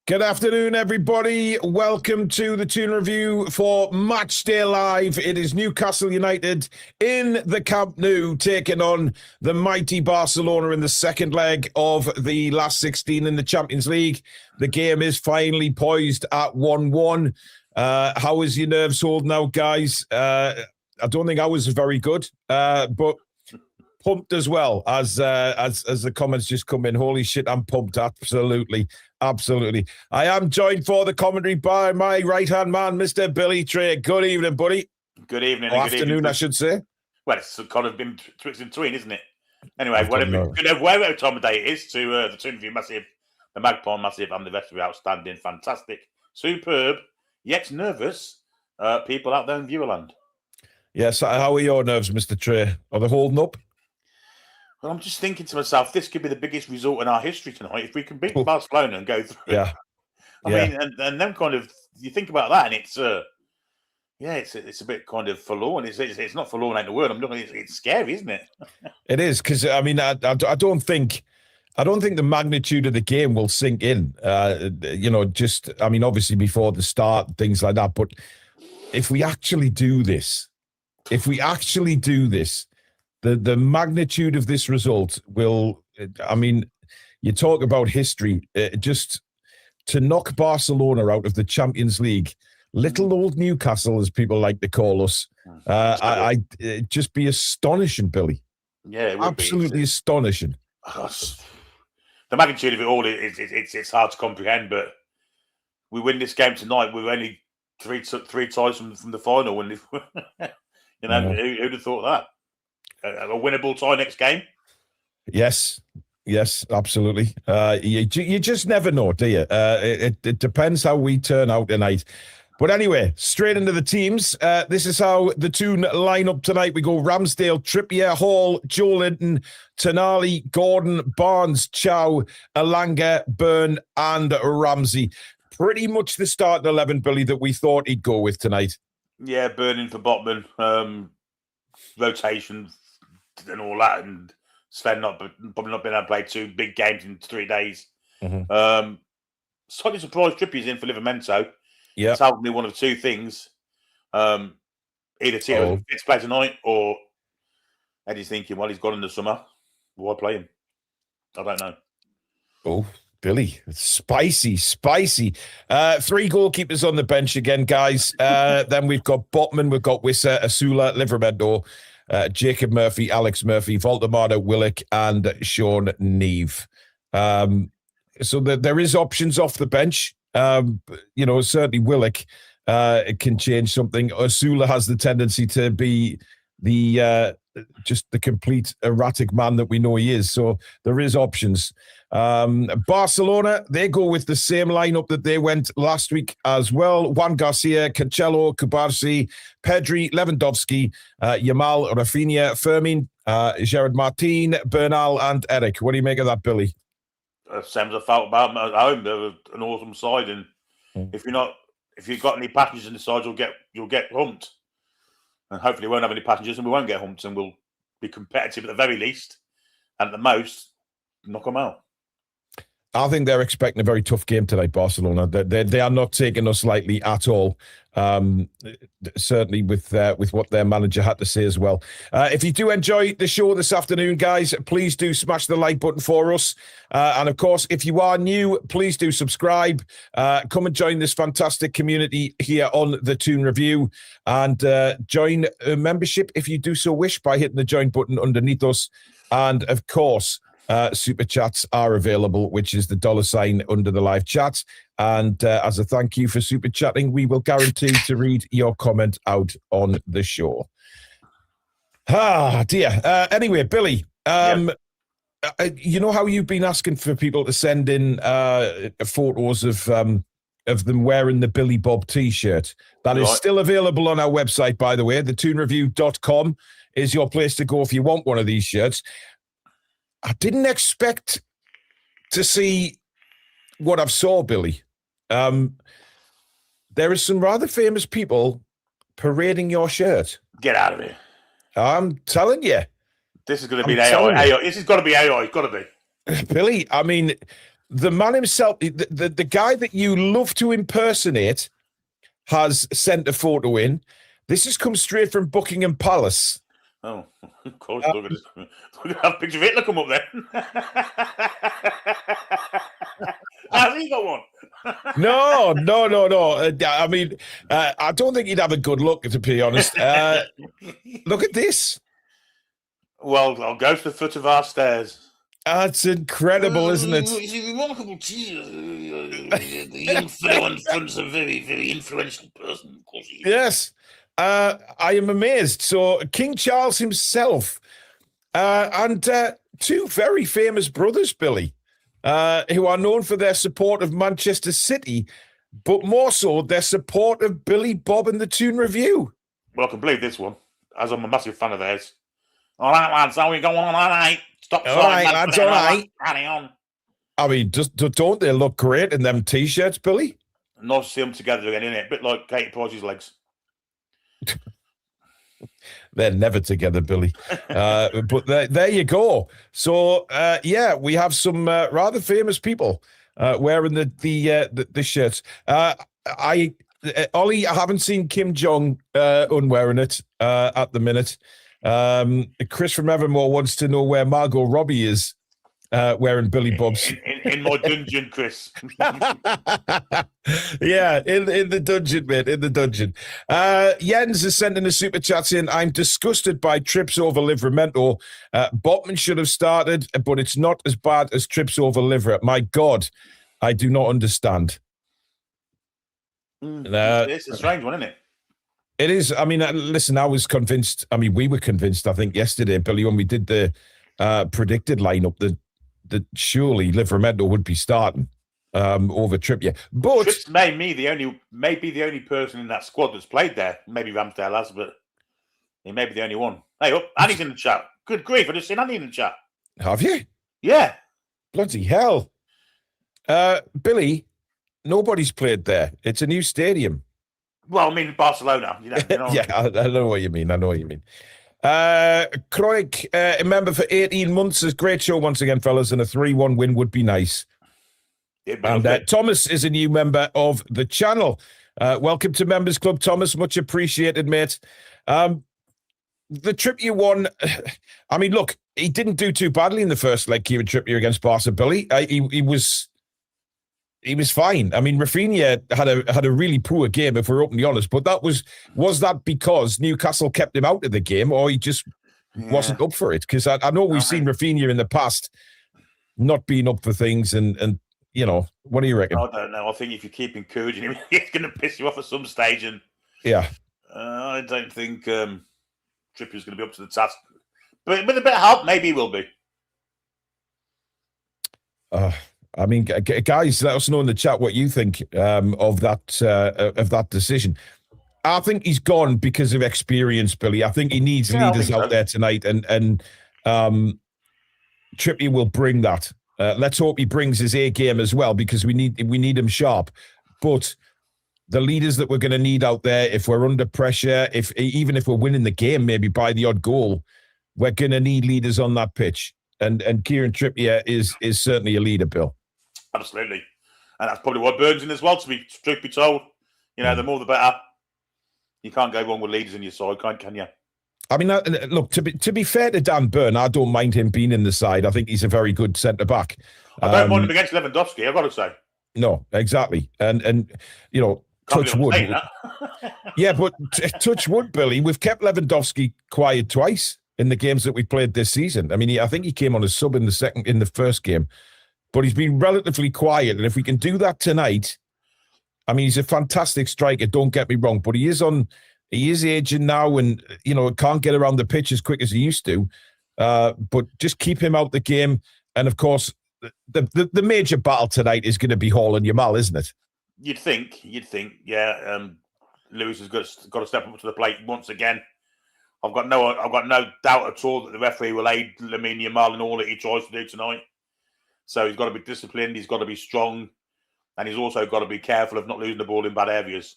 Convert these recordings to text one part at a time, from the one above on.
Good afternoon, everybody. Welcome to the Toon Review for Matchday Live. It is Newcastle United in the Camp Nou taking on the mighty Barcelona in the second leg of the last 16 in the Champions League. The game is finally poised at 1-1. How is your nerves holding out, guys? I don't think ours is very good, but pumped as well as the comments just come in. Holy shit, I'm pumped. Absolutely. I am joined for the commentary by my right-hand man, Mr. Billy Trey. Good evening, buddy. Good evening. Or afternoon, I should say. Well, it's kind of been twixt and tween, isn't it? Anyway, whatever time of day it is, to the Toon Review massive, the Magpie massive, and the rest of the outstanding, fantastic, superb, yet nervous people out there in Viewerland. Yes, how are your nerves, Mr. Trey? Are they holding up? Well, I'm just thinking to myself, this could be the biggest result in our history tonight if we can beat Barcelona and go through. Yeah. I mean, and then kind of you think about that, and it's it's a bit kind of forlorn. It's not forlorn, ain't the word. I'm looking. It's scary, isn't it? It is, because I mean, I don't think the magnitude of the game will sink in. Obviously before the start, things like that. But if we actually do this. The magnitude of this result will, I mean, you talk about history, just to knock Barcelona out of the Champions League, little old Newcastle, as people like to call us, it'd just be astonishing, Billy. Yeah, it would absolutely astonishing. The magnitude of it all, it's hard to comprehend, but we win this game tonight, we're only three ties from the final. And who'd have thought that? A winnable tie next game? Yes, absolutely. You just never know, do you? It depends how we turn out tonight. But anyway, straight into the teams. This is how the Toon line up tonight. We go Ramsdale, Trippier, Hall, Joe Linton, Tonali, Gordon, Barnes, Chow, Elanga, Byrne, and Ramsey. Pretty much the starting 11, Billy, that we thought he'd go with tonight. Yeah, Byrne in for Botman. Rotation and all that, and Sven probably not been able to play 2 big games in 3 days. Mm-hmm. Slightly surprised Trippier's in for Livramento. Yeah, tells me one of 2 things. Either Tito gets play tonight, or Eddie's thinking, well, he's gone in the summer. Why play him? I don't know. Oh, Billy, it's spicy. 3 goalkeepers on the bench again, guys. Then we've got Botman, we've got Wissa, Asula, Livramento, Jacob Murphy, Alex Murphy, Valdemar Willock, and Sean Neve. So there is options off the bench. Certainly Willock can change something. Asula has the tendency to be just the complete erratic man that we know he is. So there is options. Barcelona, they go with the same lineup that they went last week as well. Juan Garcia, Cancelo, Kubarsi, Pedri, Lewandowski, Yamal, Rafinha, Fermin, Gerard Martin, Bernal, and Eric. What do you make of that, Billy? Same as I felt about them at home. They're an awesome side, and if you've got any passengers in the side, you'll get humped. And hopefully we won't have any passengers and we won't get humped, and we'll be competitive at the very least, and at the most, knock them out. I think they're expecting a very tough game tonight, Barcelona. They are not taking us lightly at all. Certainly with what their manager had to say as well. If you do enjoy the show this afternoon, guys, please do smash the like button for us. And of course, if you are new, please do subscribe. Come and join this fantastic community here on the Toon Review, and join a membership if you do so wish by hitting the join button underneath us. And of course, super chats are available, which is the $sign under the live chat. And as a thank you for super chatting, we will guarantee to read your comment out on the show. Dear. Anyway, Billy, you know how you've been asking for people to send in photos of them wearing the Billy Bob t-shirt. That is still available on our website, by the way. TheToonReview.com is your place to go if you want one of these shirts. I didn't expect to see what I've saw, Billy. There are some rather famous people parading your shirt. Get out of here. I'm telling you. This is going to be AI. This has got to be AI. It's got to be. Billy, I mean, the man himself, the guy that you love to impersonate, has sent a photo in. This has come straight from Buckingham Palace. Oh, of course. Look at this. Look at that picture of Hitler come up there. Has he got one? No. I mean, I don't think he'd have a good look, to be honest. Look at this. Well, I'll go to the foot of our stairs. That's incredible, isn't it? It's a remarkable cheer. The young fellow in front's a very, very influential person, of course. Yes. I am amazed. So King Charles himself and two very famous brothers, Billy, who are known for their support of Manchester City, but more so their support of Billy Bob and the Toon Review. Well, I can believe this one, as I'm a massive fan of theirs. All right, lads, how we going on? All right. Stop. All right, lads, all right. Carry on. I mean, don't they look great in them T-shirts, Billy? Nice to see them together again, isn't it? A bit like Katie Price's legs. They're never together, Billy. But there you go. So, we have some rather famous people wearing the shirts. Ollie, I haven't seen Kim Jong-un wearing it at the minute. Chris from Evermore wants to know where Margot Robbie is wearing Billy Bob's. In my dungeon, Chris. Yeah, in the dungeon, mate, in the dungeon. Jens has sent in a super chat saying, I'm disgusted by trips over Livramento. Botman should have started, but it's not as bad as trips over Livra. My God, I do not understand. It's a strange one, isn't it? It is. I mean, listen, I was convinced. I mean, we were convinced, I think, yesterday, Billy, when we did the predicted lineup, that surely Livramento would be starting over Trippier. But Trips may be the only person in that squad that's played there. Maybe Ramsdale has, but he may be the only one. Hey, up, Andy's in the chat. Good grief, I just seen Andy in the chat. Have you? Yeah. Bloody hell. Billy, nobody's played there. It's a new stadium. Well, I mean, Barcelona. You know. Yeah, I know what you mean. Kroik, a member for 18 months. Is great show once again, fellas, and a 3-1 win would be nice. And Thomas is a new member of the channel. Welcome to Members Club, Thomas. Much appreciated, mate. The Trippier one, I mean, look, he didn't do too badly in the first leg, Kieran Trippier against Barca, Billy. He was fine. I mean, Rafinha had a really poor game, if we're openly honest. But was that because Newcastle kept him out of the game, or he just wasn't up for it? Because I know we've seen Rafinha in the past not being up for things, and you know, what do you reckon? I don't know. I think if you keep encouraging him, he's going to piss you off at some stage. And yeah, I don't think Trippier's going to be up to the task. But with a bit of help, maybe he will be. I mean, guys, let us know in the chat what you think of that decision. I think he's gone because of experience, Billy. I think he needs leaders out there tonight, and Trippier will bring that. Let's hope he brings his A game as well, because we need him sharp. But the leaders that we're going to need out there, if we're under pressure, even if we're winning the game, maybe by the odd goal, we're going to need leaders on that pitch. And Kieran Trippier is certainly a leader, Bill. Absolutely. And that's probably what Burns in as well, truth be told. You know, the more the better. You can't go wrong with leaders in your side, can you? I mean, look, to be fair to Dan Burn, I don't mind him being in the side. I think he's a very good centre-back. I don't mind him against Lewandowski, I've got to say. No, exactly. And you know, touch wood. Yeah, but touch wood, Billy. We've kept Lewandowski quiet twice in the games that we played this season. I mean, I think he came on as sub in the first game. But he's been relatively quiet. And if we can do that tonight, I mean, he's a fantastic striker, don't get me wrong, but he is aging now, and, you know, can't get around the pitch as quick as he used to. But just keep him out the game. And, of course, the major battle tonight is going to be Haaland Yamal, isn't it? You'd think, yeah. Lewis has got to step up to the plate once again. I've got no doubt at all that the referee will aid Lamine Yamal in all that he tries to do tonight. So he's got to be disciplined, he's got to be strong, and he's also got to be careful of not losing the ball in bad areas.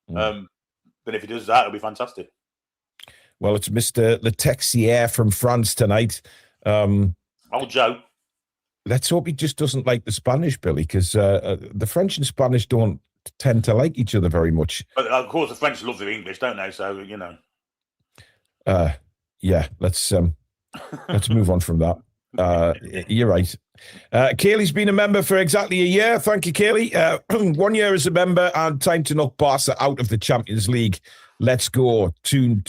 But if he does that, it'll be fantastic. Well, it's Mr. Le Texier from France tonight. Old Joe. let's hope he just doesn't like the Spanish, Billy, because the French and Spanish don't tend to like each other very much. But of course, the French love their English, don't they? So Yeah, let's move on from that. You're right. Kaylee's been a member for exactly a year. Thank you, Kaylee. 1 year as a member and time to knock Barca out of the Champions League. Let's go. Toon.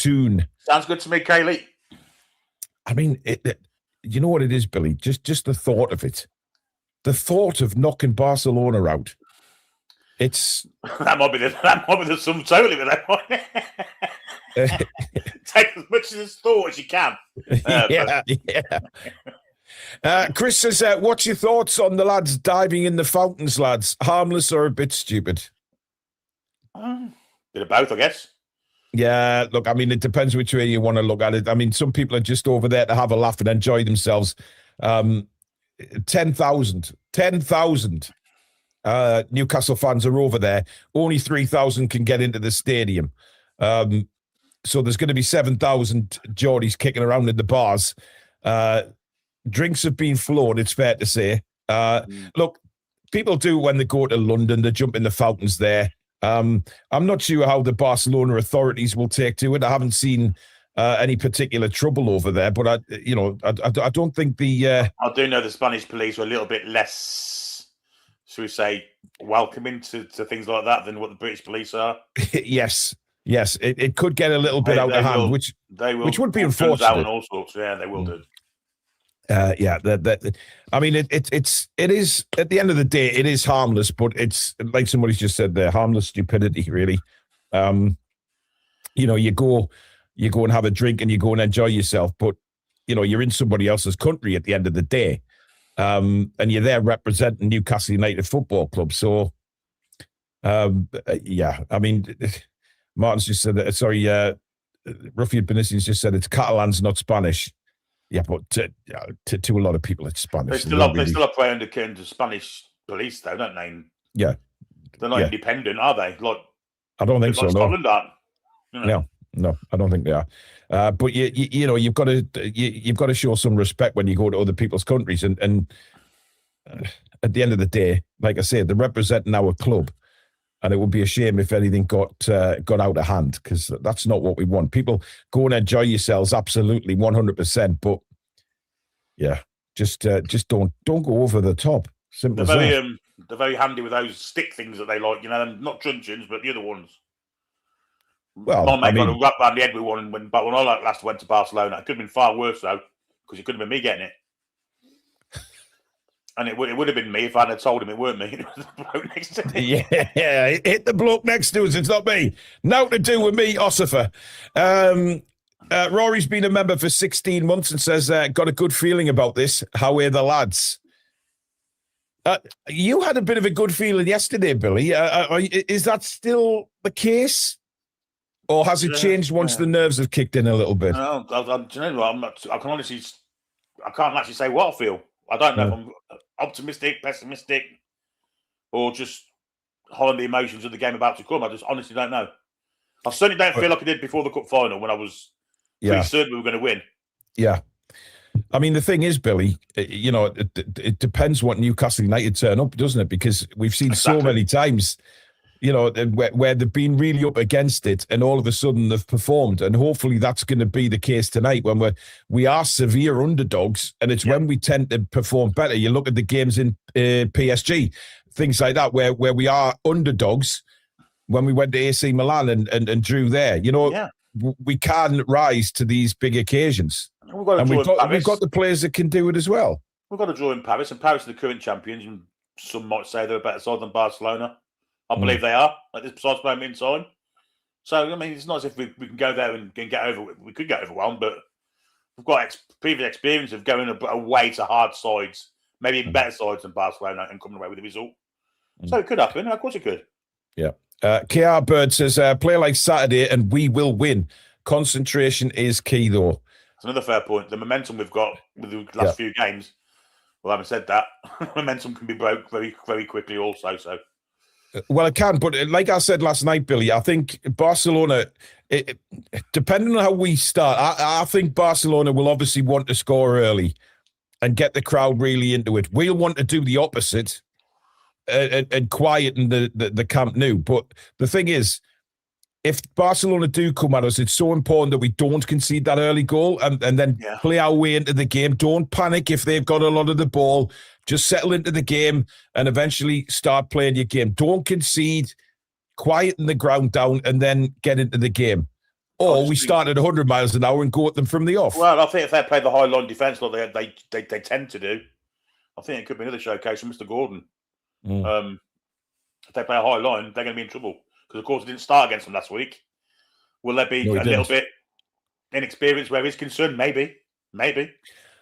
Sounds good to me, Kaylee. I mean, you know what it is, Billy? Just the thought of it. The thought of knocking Barcelona out. It's... that might be the sum total of it. Take as much of this thought as you can. Yeah. Chris says, what's your thoughts on the lads diving in the fountains, lads? Harmless or a bit stupid? Bit of both, I guess. Yeah, look, I mean, it depends which way you want to look at it. I mean, some people are just over there to have a laugh and enjoy themselves. 10,000 Newcastle fans are over there. Only 3,000 can get into the stadium. So there's going to be 7,000 Geordies kicking around in the bars. Drinks have been flowed, it's fair to say. Look, people do when they go to London, they jump in the fountains there. I'm not sure how the Barcelona authorities will take to it. I haven't seen any particular trouble over there, but I don't think the... I do know the Spanish police are a little bit less, should we say, welcoming to things like that than what the British police are. Yes, it could get a little bit out of hand, which would be unfortunate. Out and all sorts. Yeah, they will do. I mean, it is at the end of the day, it is harmless, but it's like somebody's just said there, harmless stupidity, really. You go and have a drink and you go and enjoy yourself, but you're in somebody else's country at the end of the day, and you're there representing Newcastle United Football Club. So, I mean, Martin's just said that. Sorry, Ruffian Benissini's just said it's Catalans, not Spanish. Yeah, but to a lot of people, it's Spanish. They still operate under the Spanish police, though, don't they? Yeah, they're not independent, are they? Like, I don't think so. Like Scotland aren't. No, I don't think they are. But you've got to show some respect when you go to other people's countries, and at the end of the day, like I said, they're representing our club. And it would be a shame if anything got out of hand, because that's not what we want. People go and enjoy yourselves, absolutely, 100%. But yeah, just don't go over the top. Simple as that. They're very handy with those stick things that they like. Not truncheons, but the other ones. Well, my mate got a rap around the head with one when I last went to Barcelona. It could have been far worse though, because it could have been me getting it. And it would have been me if I had told him it weren't me. It was the bloke next to me. Yeah, hit the bloke next to us. It's not me. Nothing to do with me, Ossifer. Rory's been a member for 16 months and says, got a good feeling about this. How are the lads? You had a bit of a good feeling yesterday, Billy. Is that still the case? Or has it changed once the nerves have kicked in a little bit? No, I can't actually say what I feel. I don't know if I'm optimistic, pessimistic, or just holding the emotions of the game about to come. I just honestly don't know. I certainly don't feel like I did before the cup final when I was pretty certain we were going to win. Yeah. I mean, the thing is, Billy, it depends what Newcastle United turn up, doesn't it? Because we've seen so many times, where they've been really up against it and all of a sudden they've performed. And hopefully that's going to be the case tonight when we are severe underdogs, and it's when we tend to perform better. You look at the games in PSG, things like that, where we are underdogs when we went to AC Milan and drew there. We can rise to these big occasions. We've got the players that can do it as well. We've got to draw in Paris, and Paris are the current champions, and some might say they're a better side than Barcelona. I believe they are at this precise moment in time. So, I mean, it's not as if we can go there and get over. We could get overwhelmed, but we've got previous experience of going away to hard sides, maybe even better sides than Barcelona, and coming away with the result. So it could happen. Of course it could. Yeah. KR Bird says, play like Saturday and we will win. Concentration is key, though. That's another fair point. The momentum we've got with the last few games, well, having said that, momentum can be broke very, very quickly also, so... Well, it can, but like I said last night, Billy, I think Barcelona, depending on how we start, I think Barcelona will obviously want to score early. and get the crowd really into it. We'll want to do the opposite and quieten the Camp Nou. But the thing is, if Barcelona do come at us, it's so important that we don't concede that early goal and then play our way into the game. Don't panic if they've got a lot of the ball. Just settle into the game and eventually start playing your game. Don't concede, quieten the ground down, and then get into the game. Or we start at 100 miles an hour and go at them from the off. Well, I think if they play the high line defence like they tend to do, I think it could be another showcase for Mr. Gordon. If they play a high line, they're going to be in trouble. Because, of course, it didn't start against them last week. Will there be a little bit inexperienced where he's concerned? Maybe.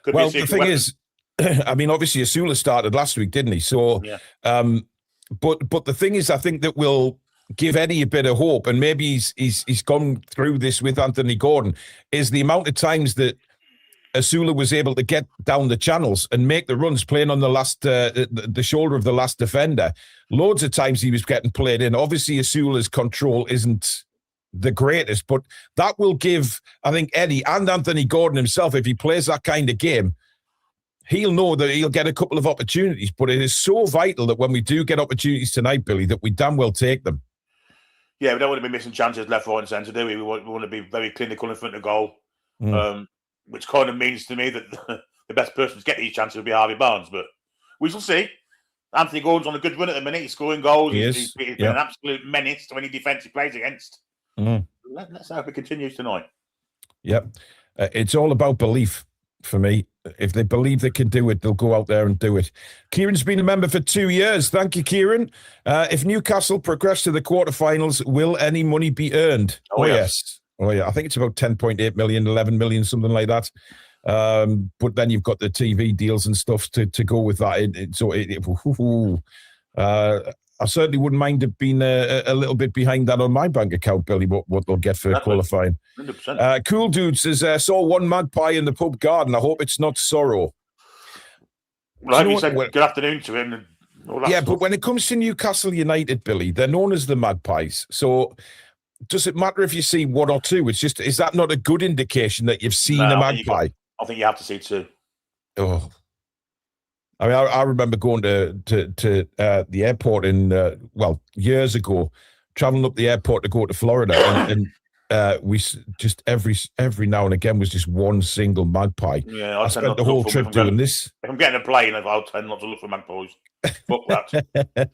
Could well, be the thing is, I mean, obviously, Asula started last week, didn't he? So, but the thing is, I think that we'll give Eddie a bit of hope, and maybe he's gone through this with Anthony Gordon, is the amount of times that Asula was able to get down the channels and make the runs playing on the last the shoulder of the last defender. Loads of times he was getting played in. Obviously, Asula's control isn't the greatest, but that will give, I think, Eddie and Anthony Gordon himself, if he plays that kind of game, he'll know that he'll get a couple of opportunities. But it is so vital that when we do get opportunities tonight, Billy, that we damn well take them. Yeah, we don't want to be missing chances left, right and centre, do we? We want to be very clinical in front of goal. Which kind of means to me that the best person to get these chances will be Harvey Barnes. But we shall see. Anthony Gordon's on a good run at the minute. He's scoring goals. He's been an absolute menace to any defence he plays against. Let's hope it continues tonight. Yep. It's all about belief for me. If they believe they can do it, they'll go out there and do it. Kieran's been a member for 2 years. Thank you, Kieran. If Newcastle progress to the quarterfinals, will any money be earned? Oh yes. Oh, yeah. I think it's about 10.8 million, 11 million, something like that. But then you've got the TV deals and stuff to go with that. I certainly wouldn't mind it being a little bit behind that on my bank account, Billy, what they'll get for qualifying. 100%. Cool Dude says, saw one magpie in the pub garden. I hope it's not sorrow. Right, you said good afternoon to him. But when it comes to Newcastle United, Billy, they're known as the Magpies. So does it matter if you see one or two? It's just, is that not a good indication that you've seen a magpie? I think you have to see two. Oh, I mean, I remember going to the airport years ago, traveling up the airport to go to Florida, and we just every now and again was just one single magpie. Yeah, I spent the whole trip doing this. If I'm getting a plane, I'll tend not to look for magpies. Fuck that.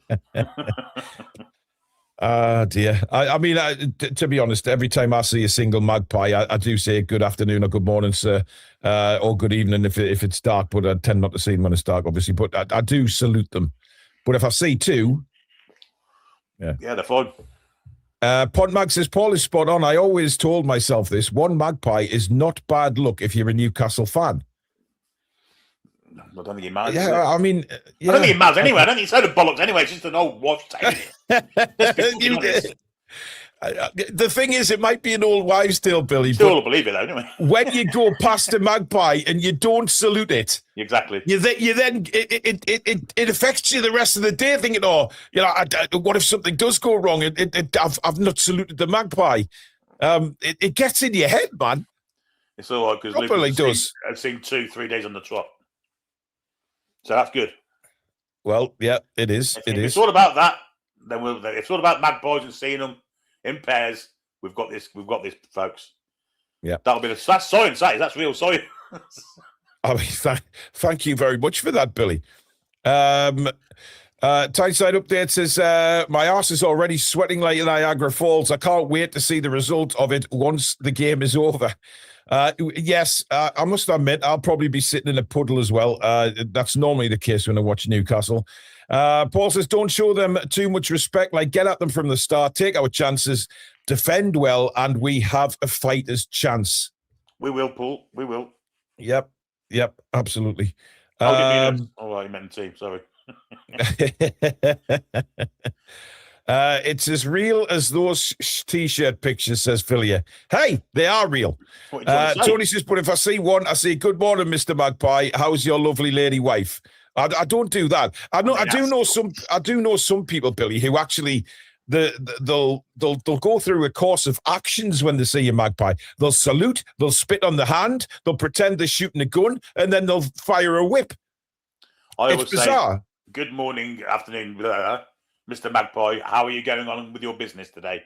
Dear. I mean, to be honest, every time I see a single magpie, I do say good afternoon or good morning, sir, or good evening if it's dark, but I tend not to see them when it's dark, obviously. But I do salute them. But if I see two... Yeah, they're fine. Podmag says, Paul is spot on. I always told myself this. One magpie is not bad luck if you're a Newcastle fan. I don't think he matters. Yeah, I mean... I don't think it matters anyway. I don't think it's so the bollocks anyway. It's just an old wife saying it. The thing is, it might be an old wives' tale, Billy. Still believe it, though, anyway. When you go past a magpie and you don't salute it, exactly, you then it affects you the rest of the day, thinking, what if something does go wrong? I've not saluted the magpie. It gets in your head, man. It's all right because I've seen 2-3 days on the trot, so that's good. Well, yeah, it is. If it's all about that, then if it's all about magpies and seeing them in pairs, we've got this, folks. Yeah, that's science. That's real science. I mean, thank you very much for that, Billy. Tyneside Update says, my arse is already sweating like Niagara Falls. I can't wait to see the result of it once the game is over. Yes, I must admit, I'll probably be sitting in a puddle as well. That's normally the case when I watch Newcastle. Paul says, don't show them too much respect. Like, get at them from the start, take our chances, defend well, and we have a fighter's chance. We will, Paul. We will. Yep, absolutely. You meant the team, sorry. It's as real as those T-shirt pictures, says Philia. Hey, they are real. Tony says, but if I see one, I say, good morning, Mr. Magpie. How's your lovely lady wife? I don't do that. I do know some people, Billy, who actually they'll go through a course of actions when they see a magpie. They'll salute, they'll spit on the hand, they'll pretend they're shooting a gun, and then they'll fire a whip. It's bizarre. Say, good morning, afternoon, Mr. Magpie. How are you going on with your business today?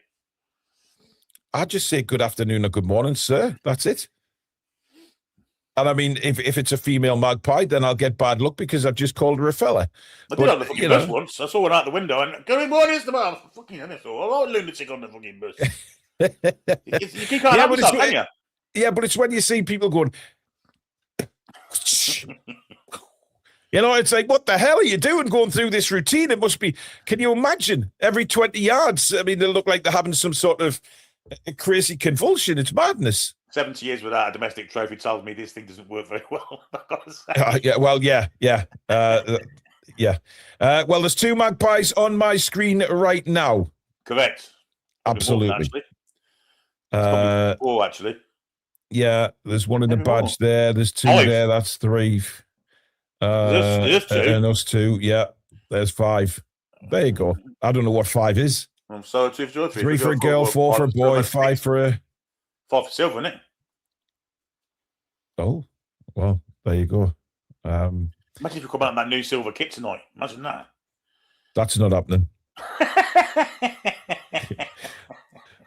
I just say good afternoon or good morning, sir. That's it. And I mean, if it's a female magpie, then I'll get bad luck because I've just called her a fella. I did on the fucking bus once. I saw one out the window and good morning, Mr. Man. Fucking hell, I thought, lunatic on the fucking bus. You can't have yourself, can you? Yeah, but it's when you see people going, it's like, what the hell are you doing going through this routine? It must be, can you imagine, every 20 yards? I mean, they look like they're having some sort of crazy convulsion. It's madness. 70 years without a domestic trophy tells me this thing doesn't work very well. Well, there's 2 magpies on my screen right now. Correct. Absolutely. More, actually. Yeah, there's one in the badge there. There's 2 there. That's 3. There's 2. And those 2. Yeah, there's 5. There you go. I don't know what 5 is. So 2 for 3 for a girl, 4 for a boy, 5 for a... 5 for silver, isn't it? Oh, well, there you go. Imagine if you come out in that new silver kit tonight. Imagine that. That's not happening.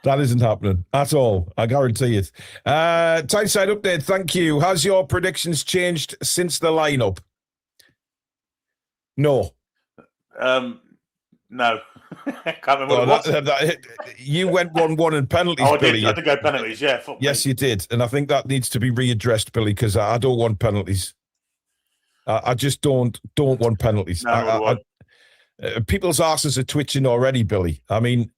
That isn't happening at all. I guarantee it. Tyneside update. Thank you. Has your predictions changed since the lineup? No. No. Can't remember what you went 1-1 in penalties, Billy. I did go penalties, yeah. Yes, you did. And I think that needs to be readdressed, Billy, because I don't want penalties. I just don't want penalties. No, people's asses are twitching already, Billy. I mean,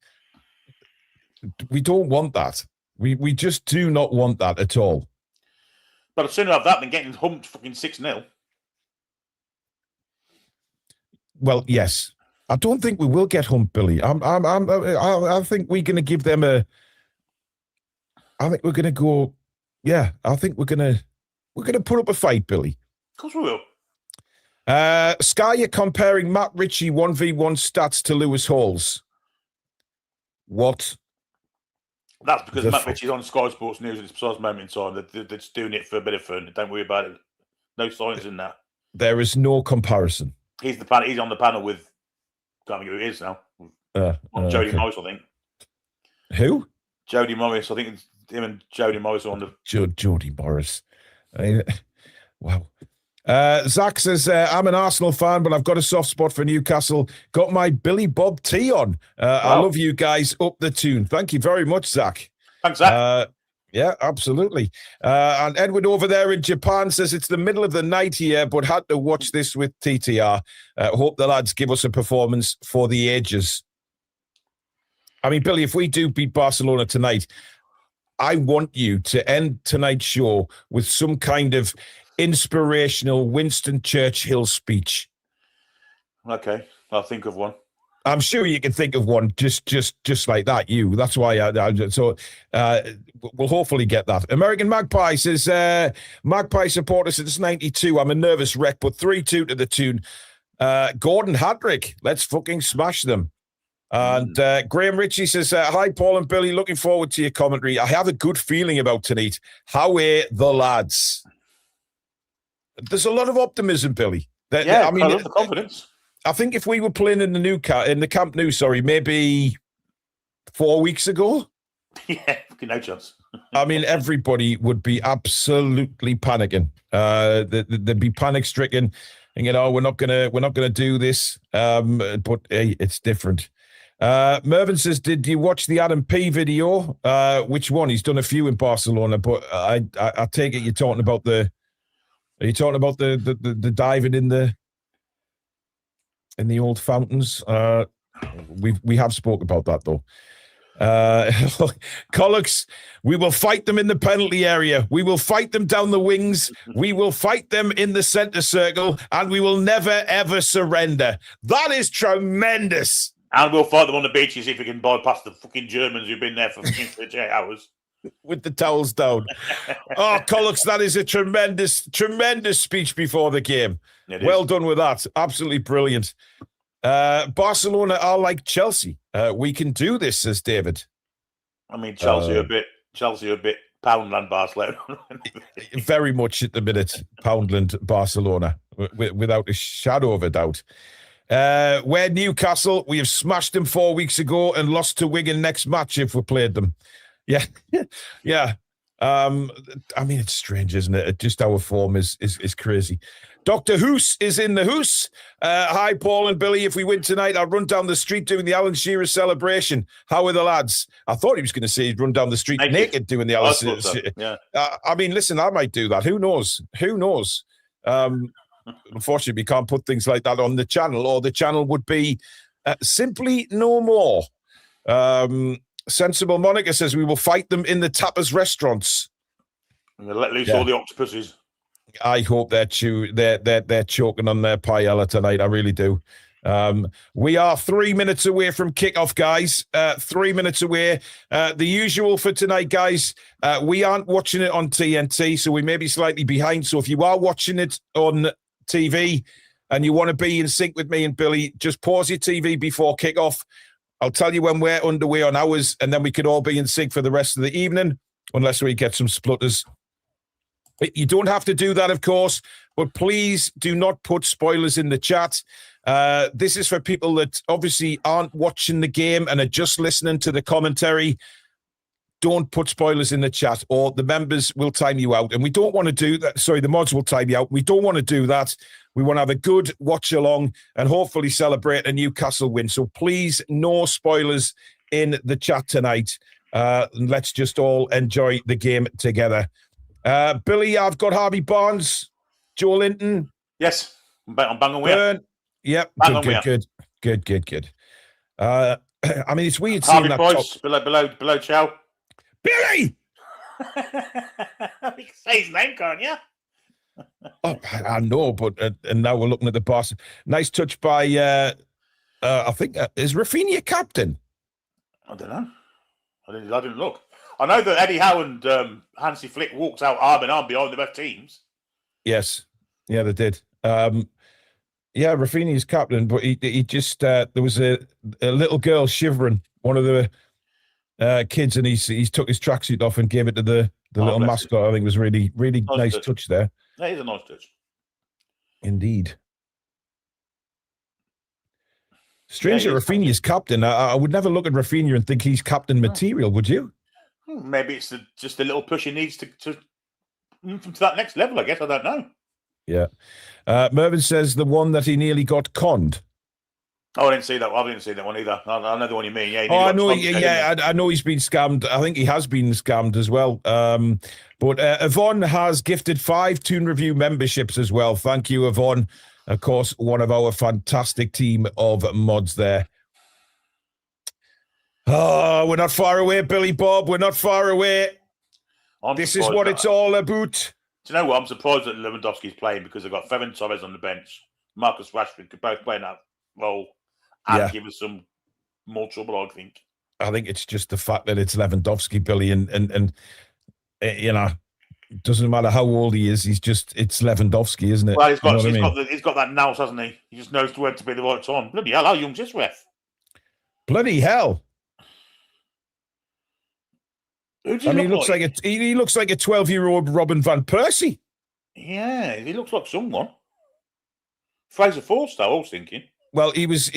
we don't want that. We just do not want that at all. But I'd sooner have that than getting humped fucking 6-0. Well, yes. I don't think we will get humped, Billy. I think we're going to give them a. I think we're going to go. Yeah, I think we're going to put up a fight, Billy. Of course we will. Sky, you're comparing Matt Ritchie 1v1 stats to Lewis Hall's. What? That's because Matt Ritchie's on Sky Sports News at this precise moment in time. They're just doing it for a bit of fun. Don't worry about it. No science in that. There is no comparison. He's on the panel with. Can't think who it is now. Jody Morris, I think. Who? Jody Morris. I think it's him and Jody Morris are on the. Jody Morris. Wow. Zach says, I'm an Arsenal fan, but I've got a soft spot for Newcastle. Got my Billy Bob tee on. I love you guys. Up the tune. Thank you very much, Zach. Thanks, Zach. Yeah, absolutely. And Edward over there in Japan says it's the middle of the night here, but had to watch this with TTR. Hope the lads give us a performance for the ages. I mean, Billy, if we do beat Barcelona tonight, I want you to end tonight's show with some kind of inspirational Winston Churchill speech. Okay, I'll think of one. I'm sure you can think of one just like that. That's why. We'll hopefully get that. American Magpie says, Magpie supporter since '92. I'm a nervous wreck, but 3-2 to the Toon. Gordon Hadrick, let's fucking smash them. And Graham Ritchie says, hi, Paul and Billy. Looking forward to your commentary. I have a good feeling about tonight. How are the lads? There's a lot of optimism, Billy. I love the confidence. I think if we were playing in the Camp Nou, maybe 4 weeks ago. Yeah, no chance. I mean, everybody would be absolutely panicking. They'd be panic stricken, and we're not gonna do this. But hey, it's different. Mervyn says, did you watch the Adam P video? Which one? He's done a few in Barcelona, but I take it you're talking about the. Are you talking about the diving in the old fountains? We have spoke about that though. Collux, we will fight them in the penalty area. We will fight them down the wings. We will fight them in the centre circle, and we will never ever surrender. That is tremendous. And we'll fight them on the beaches if we can bypass the fucking Germans who've been there for 38 hours. With the towels down. Oh, Collux, that is a tremendous, tremendous speech before the game. Well done with that. Absolutely brilliant. Barcelona are like Chelsea. We can do this, says David. I mean, Chelsea are a bit Poundland Barcelona. Very much at the minute, Poundland Barcelona, without a shadow of a doubt. We're Newcastle. We have smashed them 4 weeks ago and lost to Wigan next match if we played them. Yeah, yeah. I mean, it's strange, isn't it? Just our form is crazy. Dr. Hoos is in the hoose. Hi, Paul and Billy. If we win tonight, I'll run down the street doing the Alan Shearer celebration. How are the lads? I thought he was going to say he'd run down the street naked doing the Alan Shearer. So. Yeah. I mean, listen, I might do that. Who knows? Who knows? Unfortunately, we can't put things like that on the channel, or the channel would be simply no more. Sensible Monica says we will fight them in the tapas restaurants. And let loose all the octopuses. I hope they're choking on their paella tonight. I really do. We are 3 minutes away from kickoff, guys. 3 minutes away. The usual for tonight, guys. We aren't watching it on TNT, so we may be slightly behind. So if you are watching it on TV and you want to be in sync with me and Billy, just pause your TV before kickoff. I'll tell you when we're underway on ours, and then we can all be in sync for the rest of the evening, unless we get some splutters. You don't have to do that, of course, but please do not put spoilers in the chat. This is for people that obviously aren't watching the game and are just listening to the commentary. Don't put spoilers in the chat, or the members will time you out. And we don't want to do that. Sorry, the mods will time you out. We don't want to do that. We want to have a good watch along and hopefully celebrate a Newcastle win. So please, no spoilers in the chat tonight. Let's just all enjoy the game together. Billy, I've got Harvey Barnes, Joe Linton. Yes, I'm bang away. Yep, good. I mean, it's weird Harvey seeing that. Boyce, below Chow. Billy! You can say his name, can't you? Oh, I know, but and now we're looking at the boss. Nice touch by, I think, is Rafinha captain? I don't know. I didn't look. I know that Eddie Howe and Hansi Flick walked out arm in arm behind the best teams. Yes. Yeah, they did. Yeah, Rafinha's captain, but he just, there was a little girl shivering, one of the kids, and he took his tracksuit off and gave it to the little mascot. I think it was really nice touch there. That is a nice touch. Indeed. Strange that Rafinha's captain. I would never look at Rafinha and think he's captain material, would you? Maybe it's just a little push he needs to that next level, I guess. I don't know. Yeah. Mervyn says the one that he nearly got conned. Oh, I didn't see that. I didn't see that one either. I know the one you mean. Yeah. I know. I know he's been scammed. I think he has been scammed as well. But Yvonne has gifted 5 Toon Review memberships as well. Thank you, Yvonne. Of course, one of our fantastic team of mods there. Oh, we're not far away, Billy Bob. We're not far away. This is what it's all about. Do you know what? I'm surprised that Lewandowski's playing, because they've got Ferran Torres on the bench. Marcus Rashford could both play in that role and give us some more trouble, I think. I think it's just the fact that it's Lewandowski, Billy, and you know, it doesn't matter how old he is. It's Lewandowski, isn't it? Well, he's got that nous, hasn't he? He just knows when to be the right time. Bloody hell, how young's this ref? Bloody hell. He looks like he looks like a 12-year-old Robin van Persie. Yeah, he looks like someone. Fraser Forster, I was thinking. Well, he was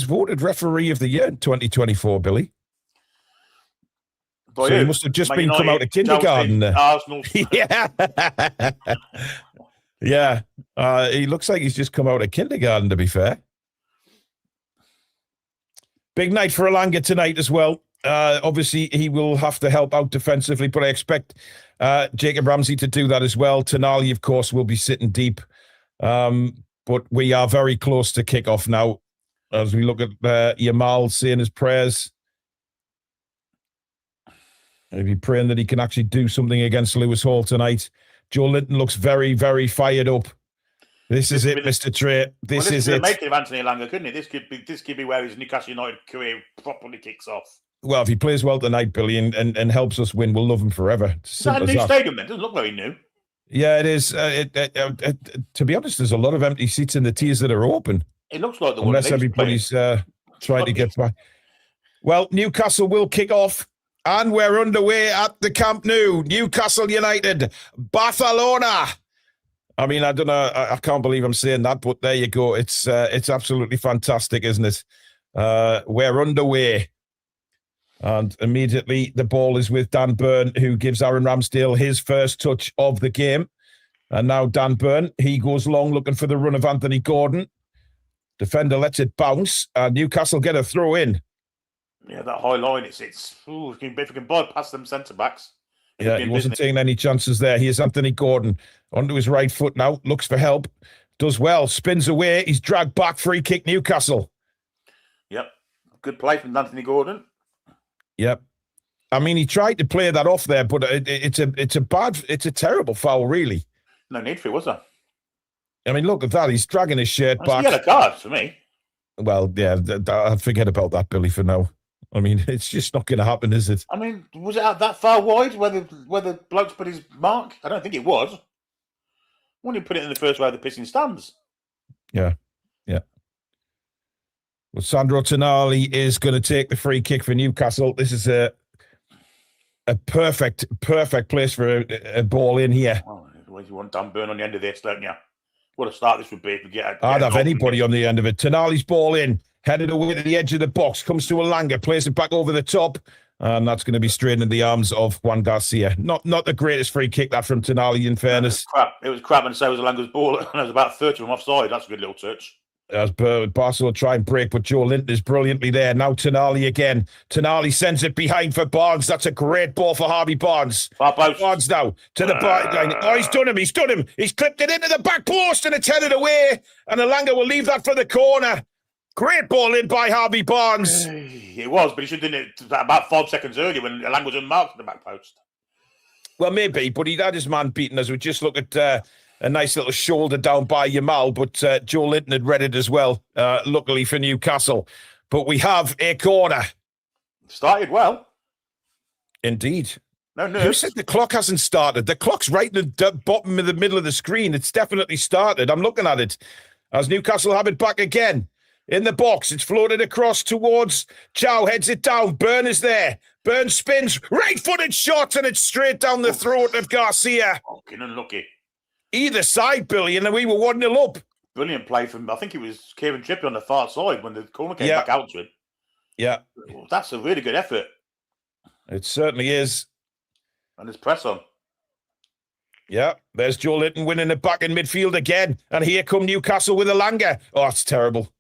voted referee of the year in 2024, Billy. So he must have just been come out of kindergarten. Arsenal. Yeah. Yeah. He looks like he's just come out of kindergarten, to be fair. Big night for Elanga tonight as well. Obviously, he will have to help out defensively, but I expect Jacob Ramsey to do that as well. Tonali, of course, will be sitting deep. But we are very close to kickoff now as we look at Yamal saying his prayers. Maybe praying that he can actually do something against Lewis Hall tonight. Joe Linton looks very, very fired up. This is it, Mr. Trey. This is it. Making of Anthony Elanga, couldn't it? This could be where his Newcastle United career properly kicks off. Well, if he plays well tonight, Billy, and helps us win, we'll love him forever. Is that a new stadium then? It doesn't look very new. Yeah, it is. To be honest, there's a lot of empty seats in the tiers that are open. It looks like the one. Unless everybody's trying to get back. Well, Newcastle will kick off. And we're underway at the Camp Nou. Newcastle United, Barcelona. I mean, I don't know. I can't believe I'm saying that, but there you go. It's absolutely fantastic, isn't it? We're underway. And immediately the ball is with Dan Burn, who gives Aaron Ramsdale his first touch of the game. And now Dan Burn, he goes long looking for the run of Anthony Gordon. Defender lets it bounce. And Newcastle get a throw in. Yeah, that high line, if we can bypass them centre-backs. Yeah, he wasn't taking any chances there. Here's Anthony Gordon onto his right foot now, looks for help, does well, spins away, he's dragged back, free kick Newcastle. Yep, good play from Anthony Gordon. Yep. I mean, he tried to play that off there, but it's a terrible foul, really. No need for it, was there? I mean, look at that, he's dragging his shirt back. It's a yellow card for me. Well, yeah, I'll forget about that, Billy, for now. I mean, it's just not going to happen, is it? I mean, was it out that far wide where the bloke's put his mark? I don't think it was. When he put it in the first row of the pissing stands. Yeah. Well, Sandro Tonali is going to take the free kick for Newcastle. This is a perfect place for a ball in here. Oh, you want Dan Burn on the end of this, don't you? What a start this would be if we get I'd have anybody on the end of it. Tonali's ball in. Headed away to the edge of the box, comes to Elanga, plays it back over the top, and that's going to be straight in the arms of Juan Garcia. Not the greatest free kick, that from Tonali, in fairness. It was crap, and so was Elanga's ball, and there was about 30 of them offside. That's a good little touch. As Barcelona try and break, but Joe Linton is brilliantly there. Now Tonali again. Tonali sends it behind for Barnes. That's a great ball for Harvey Barnes. Barnes now to the back line. Oh, he's done him. He's clipped it into the back post, and it's headed away, and Elanga will leave that for the corner. Great ball in by Harvey Barnes. It was, but he should have done it about 5 seconds earlier when Elanga was unmarked at the back post. Well, maybe, but he'd had his man beaten as we just look at a nice little shoulder down by Yamal, but Joe Linton had read it as well, luckily for Newcastle. But we have a corner. Started well. Indeed. No nerves. Who said the clock hasn't started? The clock's right in the bottom of the middle of the screen. It's definitely started. I'm looking at it. As Newcastle have it back again. In the box, it's floated across towards Chow, heads it down. Burn is there. Burn spins, right-footed shot, and it's straight down the throat of Garcia. Fucking unlucky. Either side, Billy, and we were 1-0 up. Brilliant play from, I think it was Kieran Trippier on the far side when the corner came back out to him. Yeah. That's a really good effort. It certainly is. And there's press on. Yeah, there's Joe Linton winning it back in midfield again. And here come Newcastle with Elanga. Oh, it's terrible.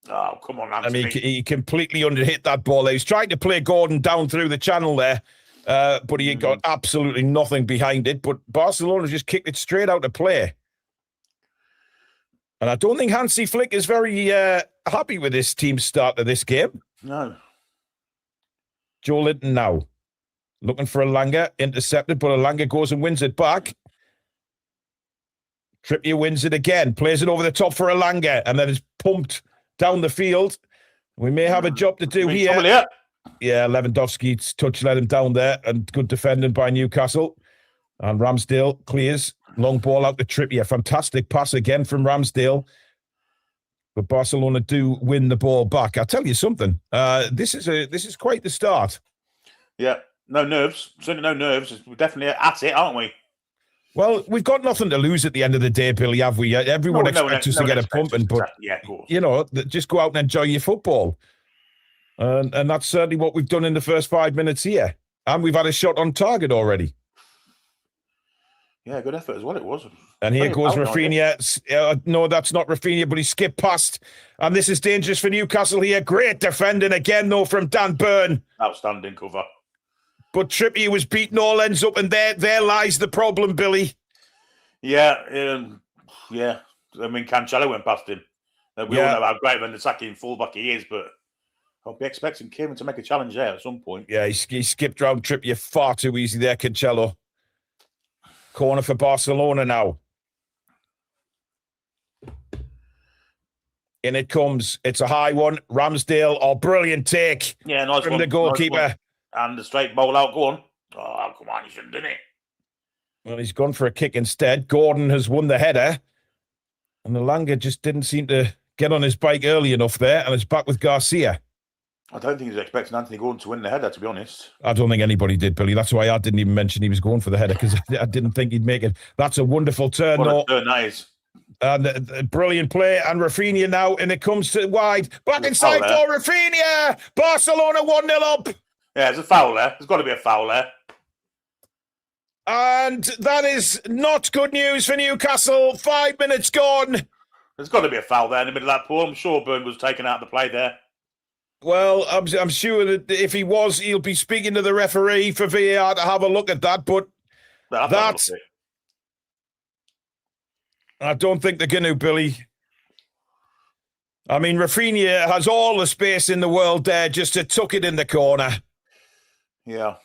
Oh, come on, Anthony. I mean, he completely underhit that ball. He was trying to play Gordon down through the channel there, but he got absolutely nothing behind it. But Barcelona just kicked it straight out of play. And I don't think Hansi Flick is very happy with this team's start to this game. No. Joe Linton now. Looking for Elanga, intercepted, but Elanga goes and wins it back. Trippier wins it again, plays it over the top for Elanga, and then it's pumped down the field. We may have a job to do here. Yeah, Lewandowski's touch let him down there, and good defending by Newcastle. And Ramsdale clears. Long ball out to Trippier. Fantastic pass again from Ramsdale. But Barcelona do win the ball back. I'll tell you something. This is quite the start. Yeah, no nerves. Certainly no nerves. We're definitely at it, aren't we? Well, we've got nothing to lose at the end of the day, Billy, have we? Everyone expects us to get a pumping, but of course. You know, just go out and enjoy your football. And that's certainly what we've done in the first 5 minutes here. And we've had a shot on target already. Yeah, good effort as well it was. And here goes Rafinha. No, that's not Rafinha, but he skipped past. And this is dangerous for Newcastle here. Great defending again, though, from Dan Burn. Outstanding cover. But Trippier was beaten all ends up, and there lies the problem, Billy. Yeah. I mean, Cancelo went past him. We all know how great of an attacking fullback he is, but I'll be expecting Kieran to make a challenge there at some point. Yeah, he skipped round Trippier far too easy there, Cancelo. Corner for Barcelona now. In it comes. It's a high one. Ramsdale, brilliant take. Yeah, nice from one. the goalkeeper. Nice and the straight bowl out, go on. Oh, come on, he shouldn't have done it. Well, he's gone for a kick instead. Gordon has won the header. And Elanga just didn't seem to get on his bike early enough there, and it's back with Garcia. I don't think he was expecting Anthony Gordon to win the header, to be honest. I don't think anybody did, Billy. That's why I didn't even mention he was going for the header, because I didn't think he'd make it. That's a wonderful turn, What though. a turn that is. And brilliant play, and Rafinha now, and it comes to wide. Back inside for Rafinha! Barcelona 1-0 up! Yeah, there's a foul there. There's got to be a foul there. And that is not good news for Newcastle. 5 minutes gone. There's got to be a foul there in the middle of that pool. I'm sure Burn was taken out of the play there. Well, I'm sure that if he was, he'll be speaking to the referee for VAR to have a look at that. But that, I don't think they're going to, Billy. I mean, Rafinha has all the space in the world there just to tuck it in the corner. Yeah.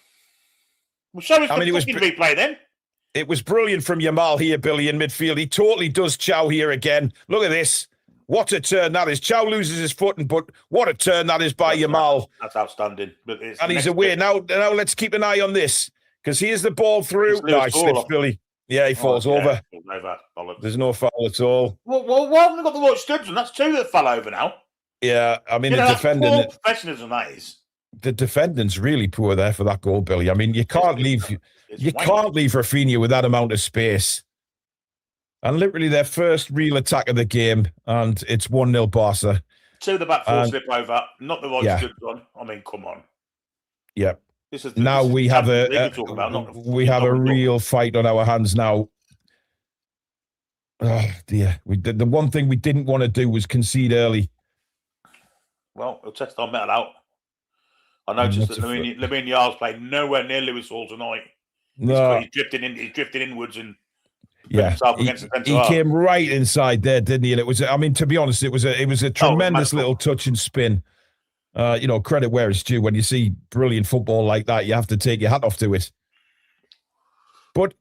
Well, show us the replay then. It was brilliant from Yamal here, Billy, in midfield. He totally does Chow here again. Look at this. What a turn that is. Chow loses his footing, but what a turn that is by Yamal. That's outstanding. But and he's away. Now let's keep an eye on this, because here's the ball through. Nice slips, Billy. Yeah, he falls over. There's no foul at all. Well, why haven't they got the right studs on? That's two that fell over now. Yeah, I mean, the defending... professionalism that is. The defending's really poor there for that goal, Billy. I mean, you can't leave Rafinha with that amount of space. And literally their first real attack of the game, and it's 1-0 Barca. Two the back four slip over, not the right studs on. I mean, come on. Yeah. We have a real fight on our hands now. Oh dear. The one thing we didn't want to do was concede early. Well, we'll test our metal out. I noticed that Lamine Yar's played nowhere near Lewis Hall tonight. No. He's drifted inwards and he came right inside there, didn't he? And it was, I mean, to be honest, it was a tremendous little touch and spin. Credit where it's due. When you see brilliant football like that, you have to take your hat off to it. But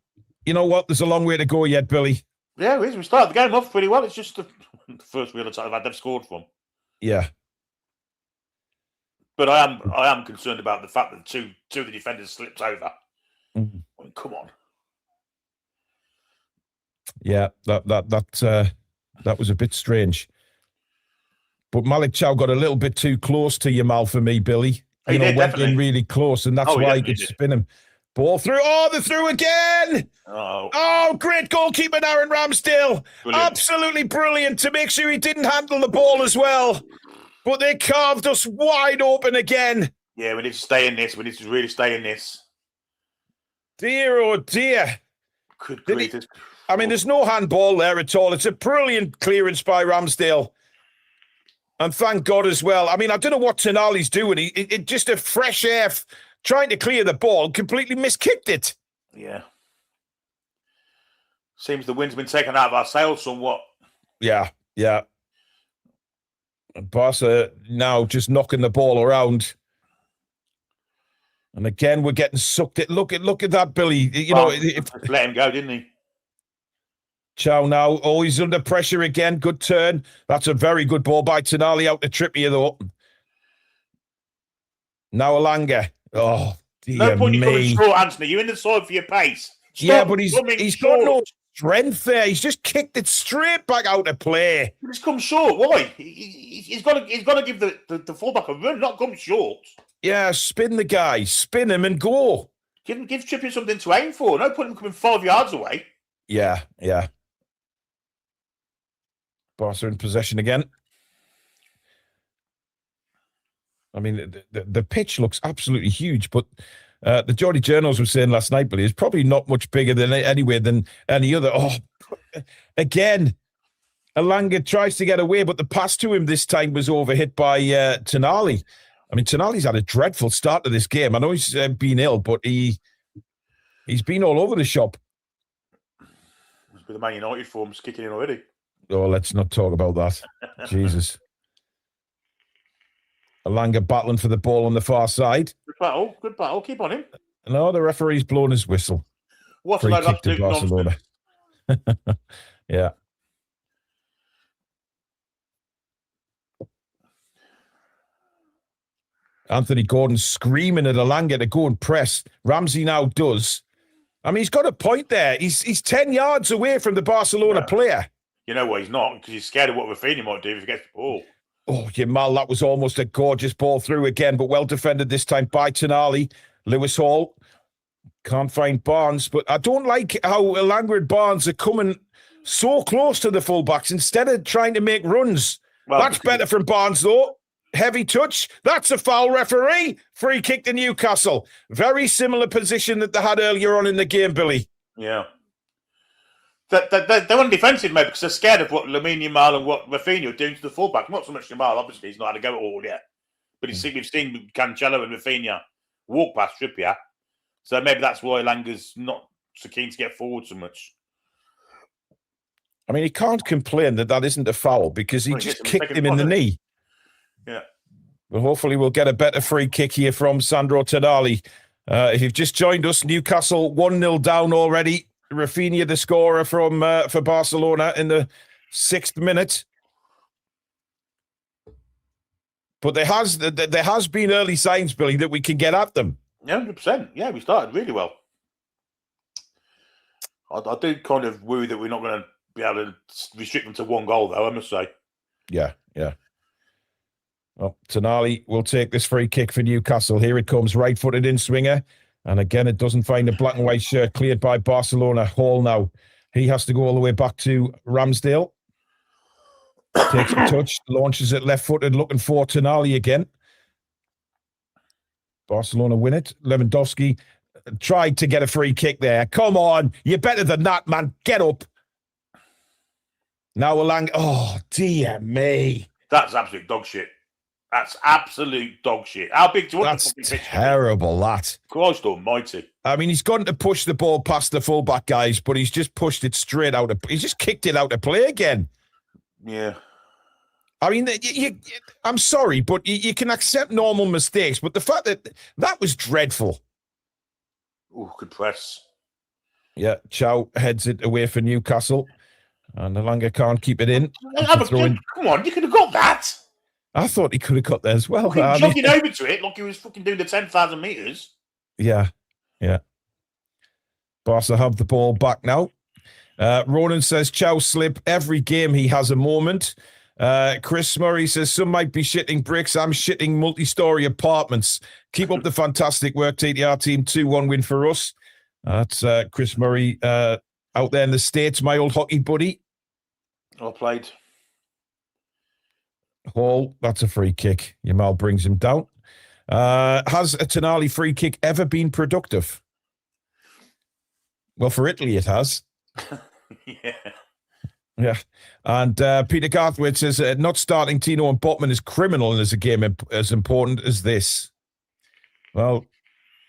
you know what? There's a long way to go yet, Billy. Yeah, it is. We started the game off pretty well. It's just the first real attack I've had they've scored from. Yeah. But I am concerned about the fact that two of the defenders slipped over. Mm-hmm. I mean, come on. Yeah, that was a bit strange. But Malik Chow got a little bit too close to Yamal for me, Billy. Went in really close, and that's why he could spin him. Ball through. Oh, they're through again. Oh, great goalkeeper, Aaron Ramsdale. Brilliant. Absolutely brilliant to make sure he didn't handle the ball as well. But they carved us wide open again. Yeah, we need to stay in this. We need to really stay in this. Dear, oh dear. There's no handball there at all. It's a brilliant clearance by Ramsdale. And thank God as well. I mean, I don't know what Tonali's doing. It just a fresh air trying to clear the ball, completely miskicked it. Yeah. Seems the wind's been taken out of our sails somewhat. Yeah. Barca now just knocking the ball around. And again, we're getting sucked in. Look at that, Billy. Let him go, didn't he? Chow now. Oh, he's under pressure again. Good turn. That's a very good ball by Tonali out to Trippier, though. Now Alanga. Oh, dear no point me. You coming short, Anthony. You're in the side for your pace. But he's got no strength there. He's just kicked it straight back out of play. He's come short. Why? He's got to give the fullback a run, not come short. Yeah, spin the guy. Spin him and go. Give Trippier something to aim for. No point him coming 5 yards away. Yeah. Barca in possession again. I mean, the pitch looks absolutely huge, but the Geordie journals were saying last night, but it's probably not much bigger than any other. Oh, again, Alanga tries to get away, but the pass to him this time was overhit by Tonali. I mean, Tonali's had a dreadful start to this game. I know he's been ill, but he's been all over the shop. With the Man United form's kicking in already. Oh, let's not talk about that. Jesus. Alanga battling for the ball on the far side. Good battle. Keep on him. No, the referee's blown his whistle. What a load of absolute Barcelona. Yeah. Anthony Gordon screaming at Alanga to go and press. Ramsey now does. I mean, he's got a point there. He's 10 yards away from the Barcelona player. You know what? He's not, because he's scared of what Rafinha might do if he gets the ball. Oh, Jamal, that was almost a gorgeous ball through again, but well defended this time by Tonali. Lewis Hall can't find Barnes, but I don't like how Elanga and Barnes are coming so close to the fullbacks instead of trying to make runs. Well, that's better from Barnes, though. Heavy touch. That's a foul, referee. Free kick to Newcastle. Very similar position that they had earlier on in the game, Billy. Yeah. They're on defensive mode because they're scared of what Lamine Yamal and what Rafinha are doing to the fullback. Not so much Yamal, obviously. He's not had a go at all yet. But we've seen Cancelo and Rafinha walk past Trippier. So maybe that's why Langer's not so keen to get forward so much. I mean, he can't complain that isn't a foul because he just kicked him in the knee. Yeah. But hopefully we'll get a better free kick here from Sandro Tonali. If you've just joined us, Newcastle 1-0 down already. Rafinha, the scorer for Barcelona in the 6th minute. But there has been early signs, Billy, that we can get at them. 100%. Yeah, we started really well. I do kind of worry that we're not going to be able to restrict them to 1 goal, though, I must say. Yeah. Well, Tonali will take this free kick for Newcastle. Here it comes, right-footed in-swinger. And again, it doesn't find a black and white shirt cleared by Barcelona. Hall now. He has to go all the way back to Ramsdale. Takes a touch, launches it left-footed, looking for Tonali again. Barcelona win it. Lewandowski tried to get a free kick there. Come on. You're better than that, man. Get up. Now Elanga. Oh, dear me. That's absolute dog shit. That's absolute dog shit. How big do you want That's terrible, that. Christ almighty. I mean, he's gone to push the ball past the fullback guys, but he's just pushed it straight out. He's just kicked it out of play again. Yeah. I mean, I'm sorry, but you can accept normal mistakes, but the fact that was dreadful. Oh, good press. Yeah, Chow heads it away for Newcastle, and Elanga can't keep it in. Come on, you could have got that. I thought he could have got there as well. Jogging over to it like he was fucking doing the 10,000 metres. Yeah. Barca have the ball back now. Ronan says, Chow slip. Every game he has a moment. Chris Murray says, some might be shitting bricks. I'm shitting multi-story apartments. Keep up the fantastic work, TTR team. 2-1 win for us. That's Chris Murray out there in the States, my old hockey buddy. Well played. Hall, that's a free kick. Yamal brings him down. Has a Tonali free kick ever been productive? Well, for Italy, it has. Yeah. And Peter Garthwaite says, not starting Tino and Botman is criminal as a game as important as this. Well,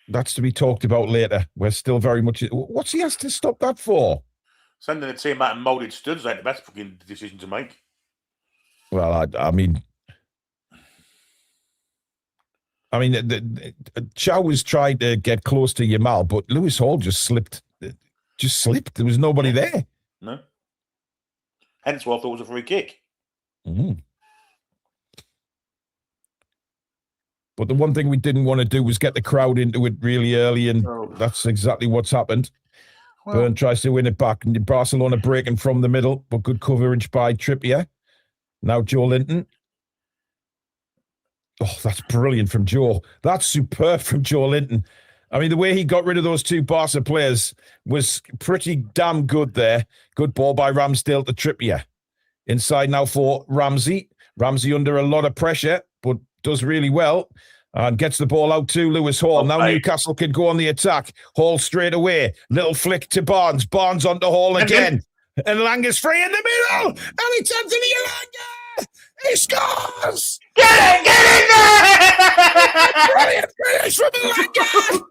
that's to be talked about later. We're still very much... What's he has to stop that for? Sending a team out and moulded studs ain't the best fucking decision to make. Well, I mean, Chow was trying to get close to Yamal, but Lewis Hall just slipped. There was nobody there. No. Hence why I thought it was a free kick. Mm-hmm. But the one thing we didn't want to do was get the crowd into it really early, and that's exactly what's happened. Well, Byrne tries to win it back, and Barcelona breaking from the middle, but good coverage by Trippier. Now Joe Linton. Oh, that's brilliant from Joe. That's superb from Joe Linton. I mean, the way he got rid of those 2 Barca players was pretty damn good there. Good ball by Ramsdale to Trippier. Inside now for Ramsey. Ramsey under a lot of pressure, but does really well. And gets the ball out to Lewis Hall. Okay. Now Newcastle can go on the attack. Hall straight away. Little flick to Barnes. Barnes onto Hall again. And Langer's free in the middle. And he turns into Elanga. He scores. Get in there. Brilliant finish from Elanga.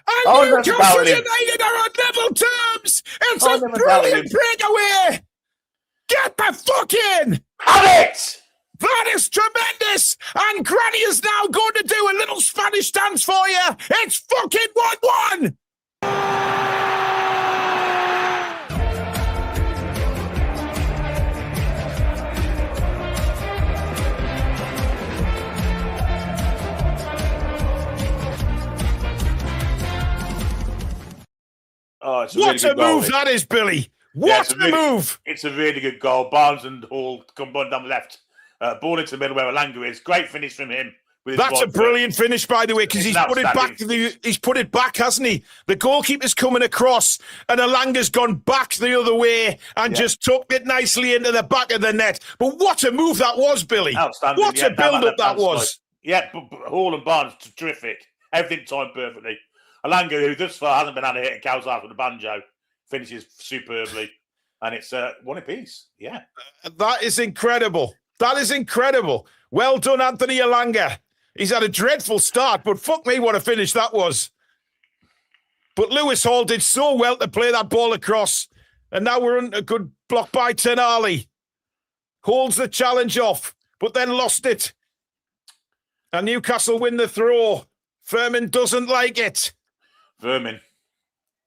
And Newcastle United are on level terms. It's a brilliant breakaway. Get the fuck in. Have it. That is tremendous. And Granny is now going to do a little Spanish dance for you. It's fucking 1-1. Oh, it's what a move that is, Billy. What a move! It's a really good goal. Barnes and Hall combined down the left. Ball into the middle where Elanga is. Great finish from him. That's a brilliant finish, by the way, because he's put it back. He's put it back, hasn't he? The goalkeeper's coming across, and Elanga's gone back the other way and just tucked it nicely into the back of the net. But what a move that was, Billy! Outstanding. What a build-up that was! Yeah, but Hall and Barnes terrific. Everything timed perfectly. Elanga, who thus far hasn't been able to hit a cow's ass with a banjo, finishes superbly, and it's 1 apiece. Yeah, that is incredible. That is incredible. Well done, Anthony Elanga. He's had a dreadful start, but fuck me, what a finish that was. But Lewis Hall did so well to play that ball across. And now we're on a good block by Tenali. Holds the challenge off, but then lost it. And Newcastle win the throw. Vermin doesn't like it.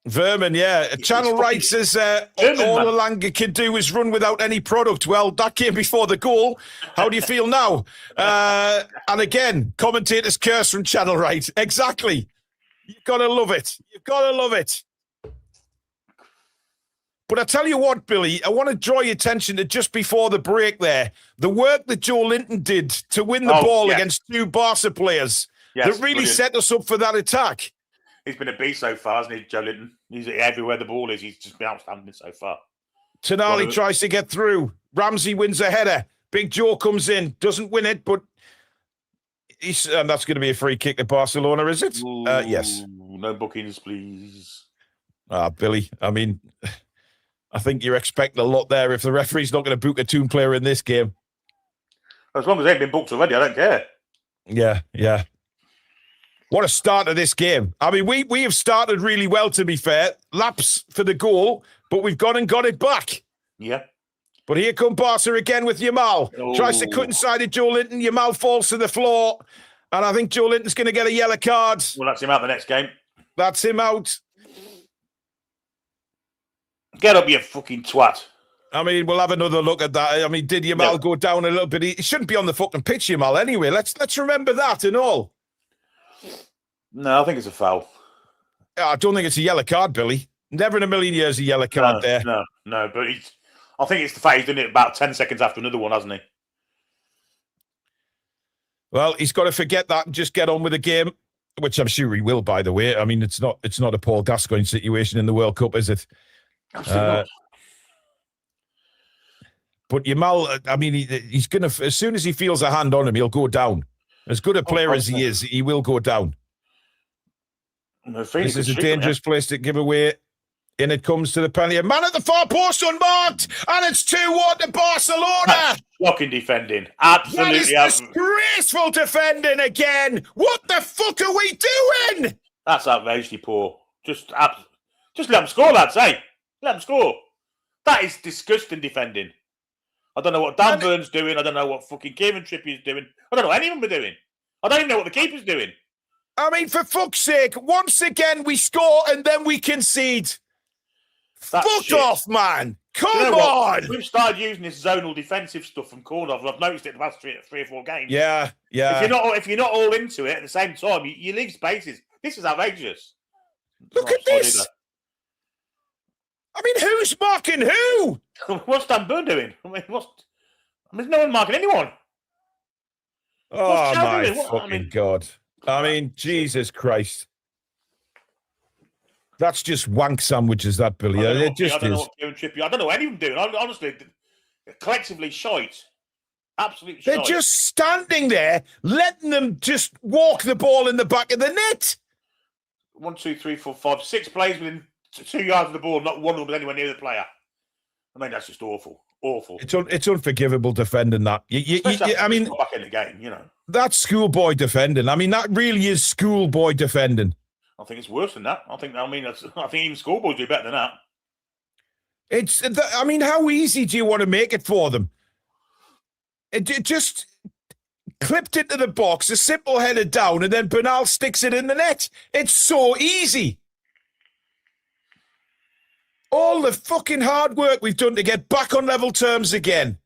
Vermin, yeah. Channel Right says all Elanga can do is run without any product. Well, that came before the goal. How do you feel now? And again, commentators curse from Channel Right. Exactly. You've got to love it. You've got to love it. But I tell you what, Billy, I want to draw your attention to just before the break there, the work that Joe Linton did to win the ball against 2 Barca players that really set us up for that attack. He's been a beast so far, hasn't he, Joe Linton? He's everywhere the ball is. He's just been outstanding so far. Tenali tries to get through. Ramsey wins a header. Big Joe comes in. Doesn't win it, but and that's going to be a free kick at Barcelona, is it? Yes. No bookings, please. Billy, I mean, I think you're expecting a lot there if the referee's not going to book a Toon player in this game. As long as they've been booked already, I don't care. Yeah. What a start to this game. I mean, we have started really well, to be fair. Laps for the goal, but we've gone and got it back. Yeah. But here come Barca again with Yamal. Tries to cut inside of Joe Linton. Yamal falls to the floor. And I think Joe Linton's going to get a yellow card. Well, that's him out the next game. That's him out. Get up, you fucking twat. I mean, we'll have another look at that. I mean, did Yamal go down a little bit? He shouldn't be on the fucking pitch, Yamal, anyway. Let's remember that and all. No, I think it's a foul. I don't think it's a yellow card, Billy. Never in a million years a yellow card there. No, but I think it's the fact he's done it about 10 seconds after another one, hasn't he? Well, he's got to forget that and just get on with the game, which I'm sure he will, by the way. I mean, it's not a Paul Gascoigne situation in the World Cup, is it? But Yamal, I mean, he's going to, as soon as he feels a hand on him, he'll go down. As good a player as he is, he will go down. This is a dangerous place to give away. In it comes to the penalty. A man at the far post unmarked, and it's 2-1 to Barcelona. That's shocking defending. Absolutely. That is disgraceful defending again. What the fuck are we doing? That's outrageously poor. Just let them score, lads, eh? Let them score. That is disgusting defending. I don't know what Dan Burn's doing. I don't know what fucking Kieran Trippier's doing. I don't know what any of them are doing. I don't even know what the keeper's doing. I mean, for fuck's sake, once again we score and then we concede. Fuck off, man. Come on. We've started using this zonal defensive stuff from Cornwall. I've noticed it the past three or four games. Yeah. If you're not all into it at the same time, you leave spaces. This is outrageous. Look at this. I mean, who's marking who? What's Dan Burn doing? I mean, there's no one marking anyone. Oh, my fucking God. I mean, Jesus Christ. That's just wank sandwiches, that, Billy. It just is. I don't know what any of them doing. Honestly, collectively shite. Absolutely shite. They're just standing there, letting them just walk the ball in the back of the net. 1, 2, 3, 4, 5, 6 players within 2 yards of the ball, not one of them was anywhere near the player. I mean, that's just awful. Awful. It's unforgivable defending that. I mean, back in the game, you know. That's schoolboy defending. I mean, that really is schoolboy defending. I think it's worse than that. I think even schoolboys do better than that. I mean, how easy do you want to make it for them? It just clipped into the box, a simple header down, and then Bernal sticks it in the net. It's so easy. All the fucking hard work we've done to get back on level terms again.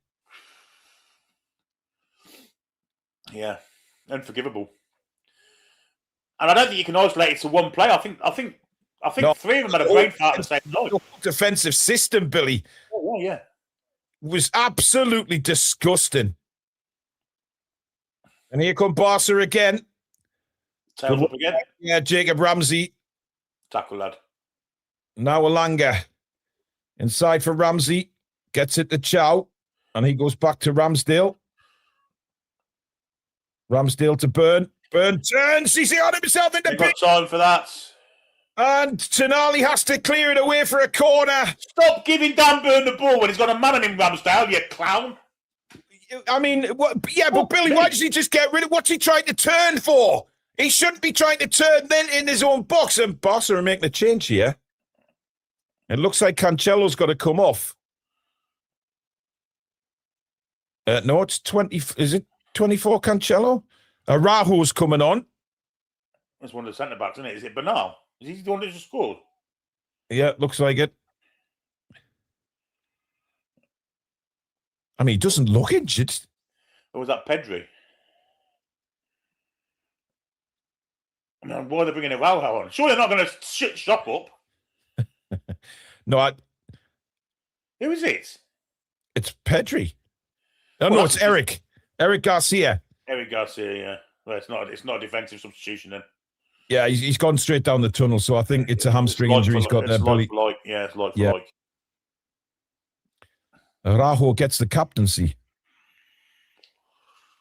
Yeah, unforgivable. And I don't think you can isolate it to one player. I think I think 3 of them had a brain fart at the same time. The defensive system, Billy, was absolutely disgusting. And here come Barca again. Tails up again. Yeah, Jacob Ramsey. Tackle, lad. Now Alanga. Inside for Ramsey. Gets it to Chow. And he goes back to Ramsdale. Ramsdale to Byrne. Byrne turns. He's on himself in the pit. Got time for that. And Tonali has to clear it away for a corner. Stop giving Dan Byrne the ball when he's got a man on him, Ramsdale, you clown. I mean, but Billy, why does he just get rid of what's he trying to turn for? He shouldn't be trying to turn then in his own box. And Barca are making a change here. It looks like Cancelo's got to come off. No, it's 20. Is it 24 Cancelo? Araujo's coming on. That's one of the centre-backs, isn't it? Is it Bernal? Is he the one that just scored? Yeah, looks like it. I mean, he doesn't look injured. Or was that Pedri? I mean, why are they bringing Araujo on? Surely they're not going to shit shop up. No, Who is it? It's Pedri. Oh, no, it's Eric. Eric Garcia. Eric Garcia, yeah. Well, it's not a defensive substitution then. Yeah, he's gone straight down the tunnel, so I think it's a hamstring injury he's got there, Billy. It's like for like. Araujo gets the captaincy.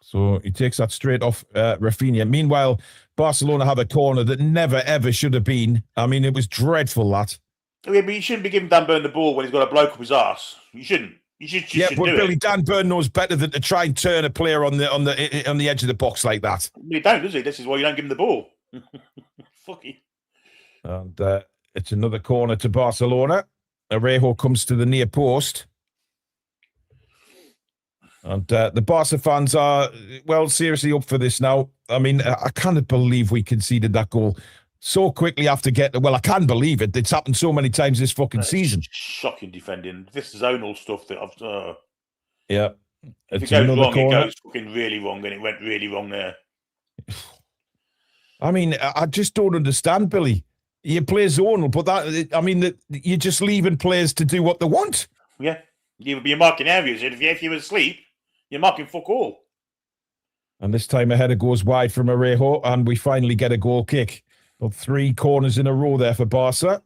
So he takes that straight off Rafinha. Meanwhile, Barcelona have a corner that never, ever should have been. I mean, it was dreadful, that. Yeah, but you shouldn't be giving Dan Byrne the ball when he's got a bloke up his arse. You shouldn't. Yeah, but Billy, Dan Byrne knows better than to try and turn a player on the edge of the box like that. He don't, does he? This is why you don't give him the ball. Fuck you. And it's another corner to Barcelona. Araujo comes to the near post. And the Barca fans are, well, seriously up for this now. I mean, I can't believe we conceded that goal so quickly after getting... Well, I can't believe it. It's happened so many times this fucking season. Shocking defending. This zonal stuff that I've... Yeah. If it goes wrong, it goes fucking really wrong, and it went really wrong there. I mean, I just don't understand, Billy. You play zonal, but you're just leaving players to do what they want. Yeah. You're marking areas. If you're asleep, you're marking fuck all. And this time a header goes wide from Araujo, and we finally get a goal kick. Well, 3 corners in a row there for Barca.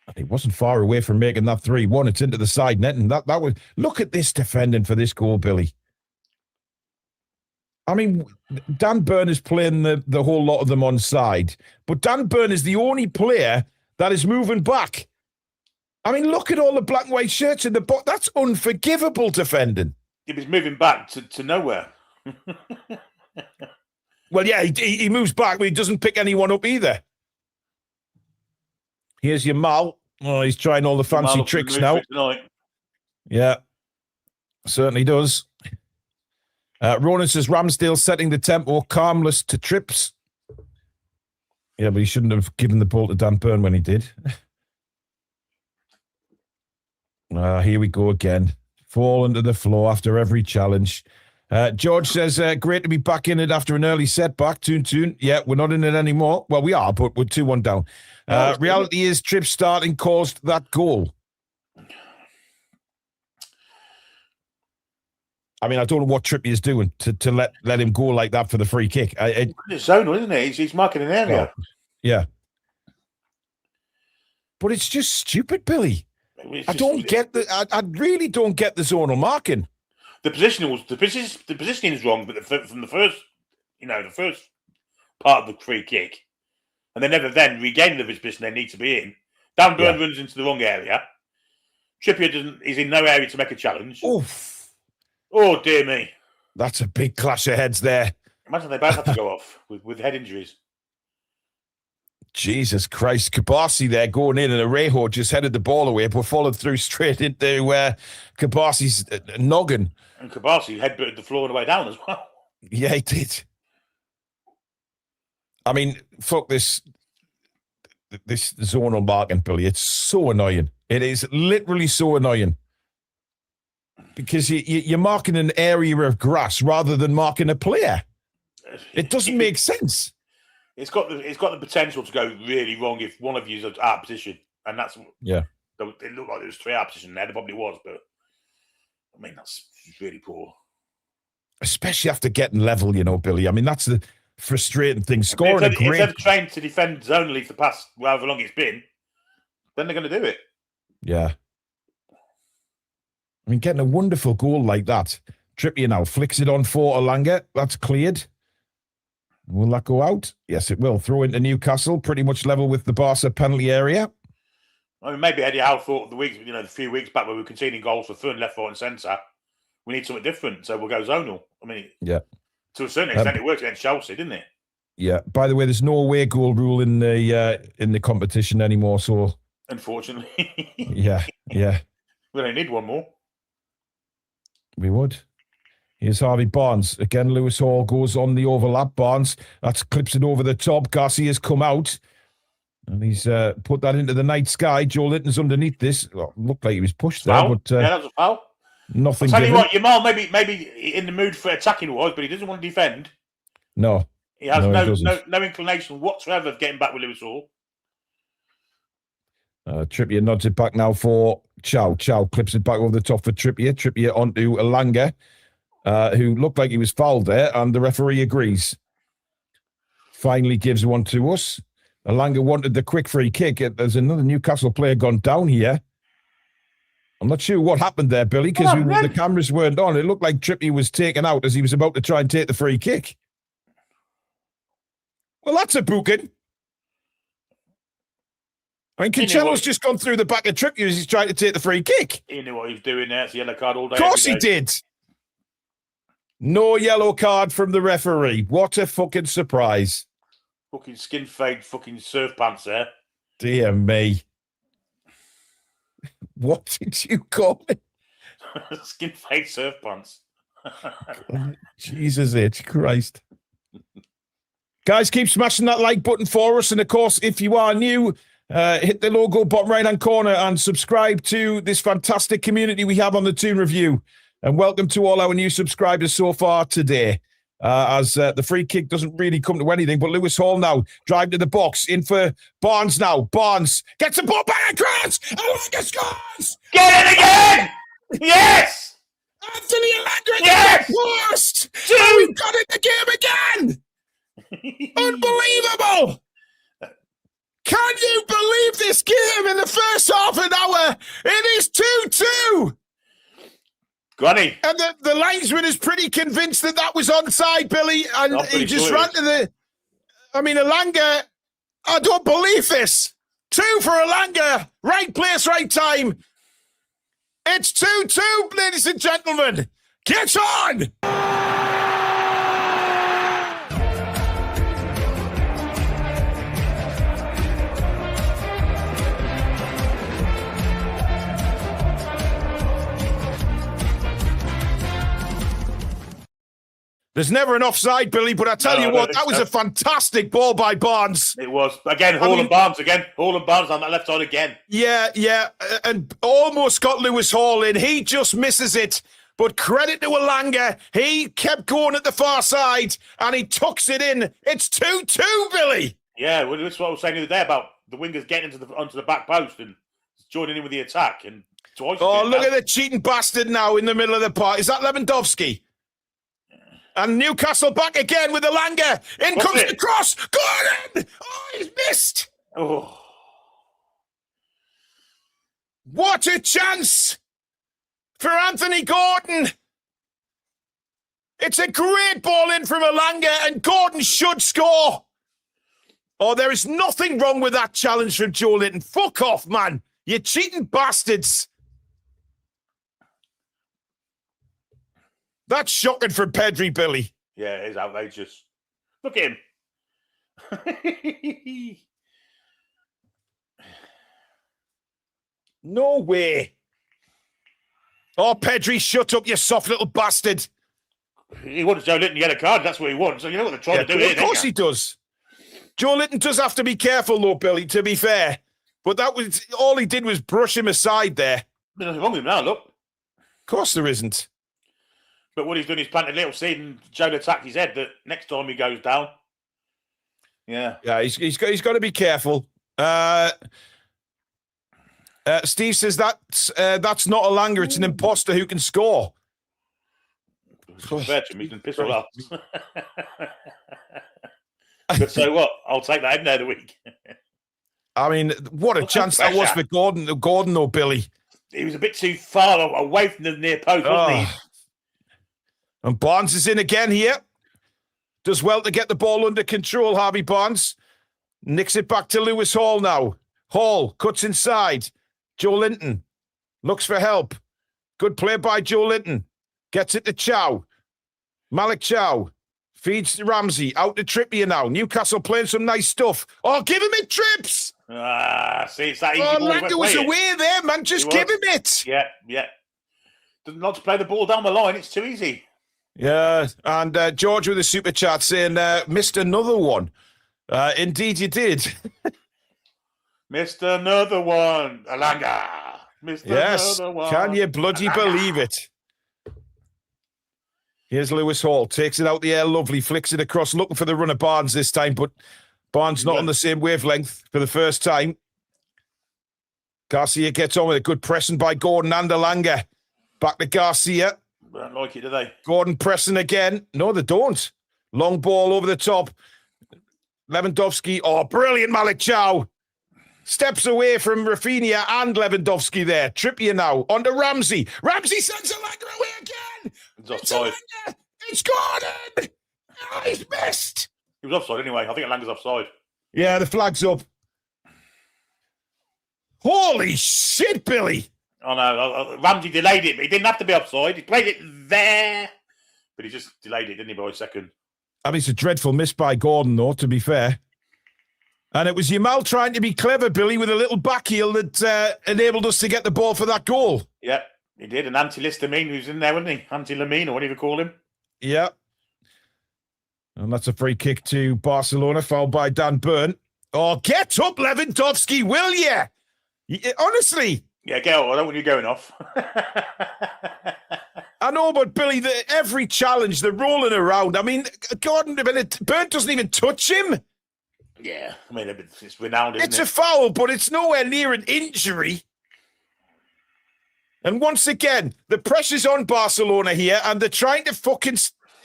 And he wasn't far away from making that 3-1. It's into the side net, and that was... Look at this defending for this goal, Billy. I mean, Dan Byrne is playing the whole lot of them on side, but Dan Byrne is the only player that is moving back. I mean, look at all the black and white shirts in the box. That's unforgivable defending. He was moving back to nowhere. Well, yeah, he moves back, but he doesn't pick anyone up either. Here's your Mal. Oh, he's trying all the fancy tricks now. Yeah, certainly does. Ronan says Ramsdale setting the tempo, calmless to trips. Yeah, but he shouldn't have given the ball to Dan Byrne when he did. Here we go again. Falling to the floor after every challenge. George says, great to be back in it after an early setback. Toon. Yeah, we're not in it anymore. Well, we are, but we're 2-1 down. Reality is Tripp's starting caused that goal. I mean, I don't know what Trippier is doing to let him go like that for the free kick. It's zonal, isn't it? He's marking an area. Yeah. But it's just stupid, Billy. I really don't get the zonal marking. The positioning is wrong, but from the first part of the free kick, and they never then regain the position they need to be in. Dan Byrne runs into the wrong area. Trippier is in no area to make a challenge. Oof. Oh, dear me. That's a big clash of heads there. Imagine they both have to go off with head injuries. Jesus Christ. Kabasi there going in, and Araujo just headed the ball away, but followed through straight into Kabasi's noggin. And Kabasi headbutted the floor on the way down as well. Yeah, he did. I mean, fuck this zonal marking, Billy. It's so annoying. It is literally so annoying. Because you're marking an area of grass rather than marking a player. It doesn't make sense. It's got the potential to go really wrong if one of you is out of position, and that's it looked like there was 3 out of position there. There probably was, but I mean that's really poor. Especially after getting level, Billy. I mean, that's the frustrating thing. Scoring if they're trained to defend zonally for the past however long it's been, then they're going to do it. Yeah. I mean, getting a wonderful goal like that. Trippier now flicks it on for Elanga. That's cleared. Will that go out? Yes, it will. Throw into Newcastle, pretty much level with the Barca penalty area. I mean, maybe Eddie Howe thought the few weeks back where we were conceding goals for fun, left, right, and centre. We need something different, so we'll go zonal. I mean, to a certain extent, it worked against Chelsea, didn't it? Yeah. By the way, there's no away goal rule in the competition anymore. So, unfortunately, yeah. We only need one more. We would. Here's Harvey Barnes. Again, Lewis Hall goes on the overlap. Barnes, that's clips it over the top. Garcia's come out. And he's put that into the night sky. Joe Linton's underneath this. Well, looked like he was pushed there, foul. but that was a foul. Nothing. I'll tell you what, Yamal maybe in the mood for attacking wise, but he doesn't want to defend. No. He has no inclination whatsoever of getting back with Lewis Hall. Trippier nods it back now for Chow. Chow clips it back over the top for Trippier. Trippier onto Elanga, who looked like he was fouled there, and the referee agrees. Finally gives one to us. Elanga wanted the quick free kick. There's another Newcastle player gone down here. I'm not sure what happened there, Billy, because the cameras weren't on. It looked like Trippier was taken out as he was about to try and take the free kick. Well, that's a booking. I mean, Cancelo's just gone through the back of Trippier as he's trying to take the free kick. He knew what he was doing there. It's a yellow card all day. Of course he did. No yellow card from the referee. What a fucking surprise. Fucking skin fade fucking surf pants there. Dear me. What did you call it? Skin fade surf pants. Jesus H. Christ. Guys, keep smashing that like button for us. And of course, if you are new, hit the logo bottom right-hand corner and subscribe to this fantastic community we have on the Toon Review. And welcome to all our new subscribers so far today. As the free kick doesn't really come to anything, but Lewis Hall now drive to the box, in for Barnes now. Barnes gets the ball back across. Elanga scores! Get it again! Yes! Anthony Elanga yes! Worst! Oh, we've got it the game again! Unbelievable! Can you believe this game in the first half an hour? It is 2-2. Granny. And the linesman is pretty convinced that was onside, Billy. And he just ran to the... I mean, Elanga, I don't believe this. 2 for Elanga. Right place, right time. It's 2-2, ladies and gentlemen. Get on! There's never an offside, Billy, but I tell you what, that was a fantastic ball by Barnes. It was. Again, Hall and Barnes again. Hall and Barnes on that left side again. Yeah. And almost got Lewis Hall in. He just misses it. But credit to Elanga. He kept going at the far side and he tucks it in. It's 2-2, Billy. Yeah, well, that's what I was saying the other day about the wingers getting onto the back post and joining in with the attack. And twice. Oh, look at the cheating bastard now in the middle of the park. Is that Lewandowski? And Newcastle back again with Elanga. In comes the cross. Gordon! Oh, he's missed. Oh. What a chance for Anthony Gordon. It's a great ball in from Elanga, and Gordon should score. Oh, there is nothing wrong with that challenge from Joe Linton. Fuck off, man. You cheating bastards. That's shocking for Pedri, Billy. Yeah, it is outrageous. Look at him. No way. Oh, Pedri, shut up, you soft little bastard. He wants Joe Linton to get a card. That's what he wants. So you know what they're trying to do here. Of course he does. Joe Linton does have to be careful, though, Billy, to be fair. But that was all he did was brush him aside there. There's nothing wrong with him now, look. Of course there isn't. But what he's done is planted a little seed and Joe attacked his head that next time he goes down. Yeah. Yeah, he's got to be careful. Steve says that's not Elanga, it's an imposter who can score. Fair to me, can piss all off. But so what? I'll take that in there the week. I mean, what a chance that was for Gordon or Billy. He was a bit too far away from the near post, wasn't he? And Barnes is in again here. Does well to get the ball under control, Harvey Barnes. Nicks it back to Lewis Hall now. Hall cuts inside. Joe Linton looks for help. Good play by Joe Linton. Gets it to Chow. Malik Chow feeds Ramsey. Out to Trippier now. Newcastle playing some nice stuff. Oh, give him it, Trips! See, it's that easy. Oh, Langer was away there, man. Just give him it. Yeah. Doesn't like to play the ball down the line. It's too easy. Yeah, and George with a super chat saying, missed another one. Indeed you did. Missed another one. Elanga. Missed another one. Can you bloody believe it? Here's Lewis Hall. Takes it out the air. Lovely. Flicks it across. Looking for the run of Barnes this time, but Barnes not on the same wavelength for the first time. Garcia gets on with a good pressing by Gordon and Elanga. Back to Garcia. They don't like it, do they? Gordon pressing again. No, they don't. Long ball over the top. Lewandowski. Oh, brilliant, Malik Chow. Steps away from Rafinha and Lewandowski there. Trippier now. On to Ramsey. Ramsey sends Elanga away again. It's offside. It's Gordon. Oh, he's missed. He was offside anyway. I think Elanga's offside. Yeah, the flag's up. Holy shit, Billy. Oh, no. Ramsey delayed it, but he didn't have to be offside. He played it there, but he just delayed it, didn't he, by a second? I mean, it's a dreadful miss by Gordon, though, to be fair. And it was Yamal trying to be clever, Billy, with a little back heel that enabled us to get the ball for that goal. Yeah, he did. And Anti-Listamine, who's in there, wasn't he? Anti-Lamine, or whatever you call him. Yeah. And that's a free kick to Barcelona, fouled by Dan Burn. Oh, get up, Lewandowski, will you? Honestly. Yeah, get up. I don't want you going off. I know, but Billy, every challenge, they're rolling around. I mean, Gordon, Burn doesn't even touch him. Yeah, I mean, it's renowned, isn't it? It's a foul, but it's nowhere near an injury. And once again, the pressure's on Barcelona here, and they're trying to fucking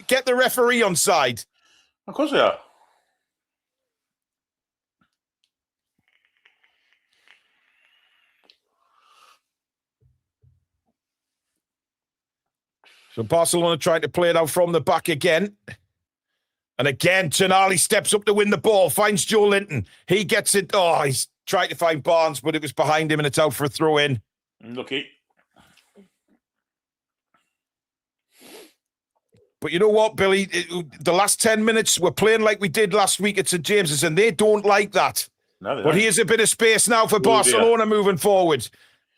get the referee on side. Of course they are. So Barcelona trying to play it out from the back again. And again, Tonali steps up to win the ball, finds Joe Linton. He gets it. Oh, he's trying to find Barnes, but it was behind him and it's out for a throw in. Lucky. But you know what, Billy? The last 10 minutes, we're playing like we did last week at St. James's, and they don't like that. No, they but don't. here's a bit of space now for Barcelona moving forward.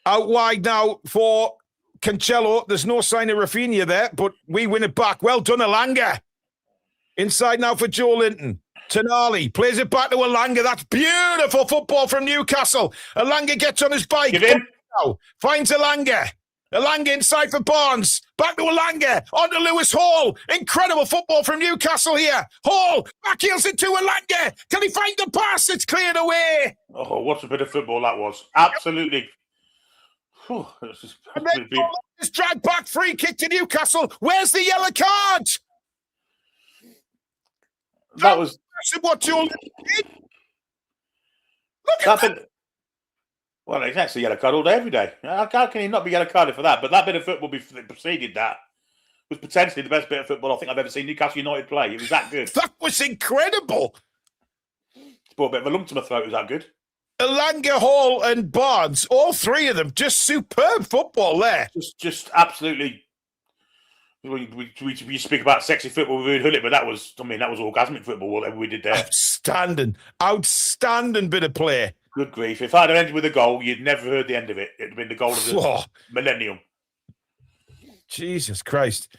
Out wide now for Cancelo. There's no sign of Rafinha there, but we win it back. Well done, Elanga. Inside now for Joe Linton. Tonali plays it back to Elanga. That's beautiful football from Newcastle. Elanga gets on his bike. Now, finds Elanga. Elanga inside for Barnes. Back to Elanga. On to Lewis Hall. Incredible football from Newcastle here. Hall back heels it to Elanga. Can he find the pass? It's cleared away. Oh, what a bit of football that was. Absolutely. And then it's dragged back. Free kick to Newcastle. Where's the yellow card? That was what you did. Look at that. Well, it's actually yellow card all day, every day. How can he not be yellow carded for that? But that bit of football preceded that was potentially the best bit of football I think I've ever seen Newcastle United play. It was that good. That was incredible. It's brought a bit of a lump to my throat. It was that good. Elanga, Hall and Barnes, all three of them, just superb football there. Just absolutely. We speak about sexy football with Hullet, but that was orgasmic football, whatever we did there. Outstanding bit of play. Good grief. If I'd have ended with a goal, you'd never heard the end of it. It'd have been the goal of the millennium. Jesus Christ.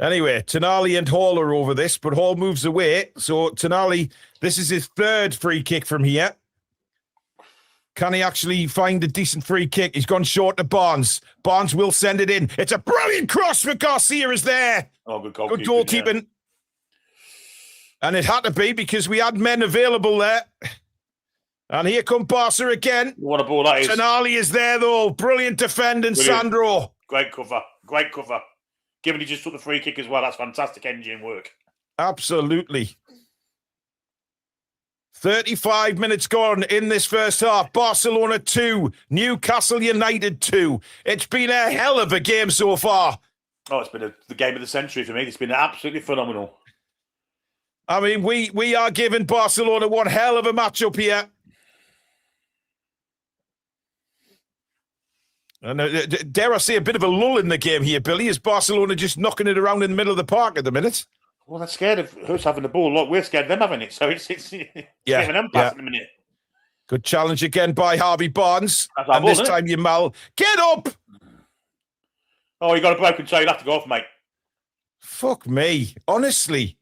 Anyway, Tonali and Hall are over this, but Hall moves away. So Tonali, this is his third free kick from here. Can he actually find a decent free kick? He's gone short to Barnes. Barnes will send it in. It's a brilliant cross, but Garcia is there. Oh, good goalkeeping. Good goalkeeping. And it had to be because we had men available there. And here come Barca again. What a ball that is. Tonali is there, though. Brilliant defending, Brilliant. Sandro. Great cover. Great cover. Given he just took the free kick as well, that's fantastic engine work. Absolutely. 35 minutes gone in this first half. Barcelona 2, Newcastle United 2. It's been a hell of a game so far. Oh, it's been the game of the century for me. It's been absolutely phenomenal. I mean, we are giving Barcelona one hell of a matchup here. And dare I say a bit of a lull in the game here, Billy? Is Barcelona just knocking it around in the middle of the park at the minute? Well, they're scared of us having the ball. Look, we're scared of them having it. So it's giving them pass in a minute. Good challenge again by Harvey Barnes. That's and ball, this time, Yamal, get up! Oh, you got a broken toe. You'll have to go off, mate. Fuck me. Honestly.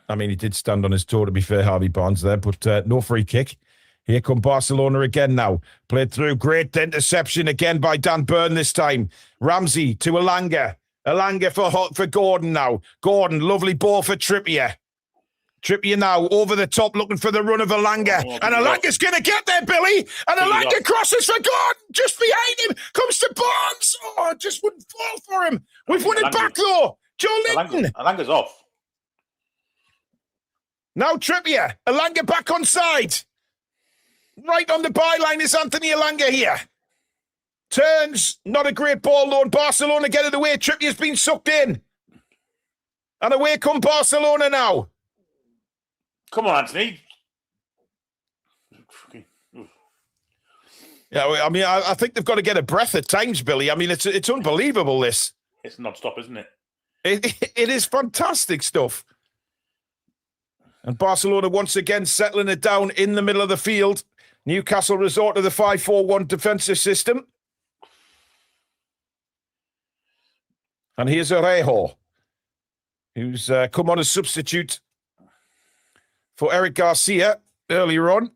I mean, he did stand on his toe, to be fair, Harvey Barnes there, but no free kick. Here come Barcelona again now. Played through. Great interception again by Dan Burn this time. Ramsey to Elanga. Elanga for Gordon now. Gordon, lovely ball for Trippier. Trippier now over the top looking for the run of Elanga. And Elanga's going to get there, Billy. And Elanga crosses for Gordon. Just behind him comes to Barnes. Oh, it just wouldn't fall for him. We've won it back, though. Joe Linton. Elanga's off. Now Trippier. Elanga back on side. Right on the byline is Anthony Elanga here. Turns. Not a great ball, though. And Barcelona get it away. Trippier's been sucked in. And away come Barcelona now. Come on, Anthony. Yeah, I mean, I think they've got to get a breath at times, Billy. I mean, it's unbelievable, this. It's non-stop, isn't it? It is fantastic stuff. And Barcelona once again settling it down in the middle of the field. Newcastle resort to the 5-4-1 defensive system. And here's Orejo, who's come on as substitute for Eric Garcia earlier on.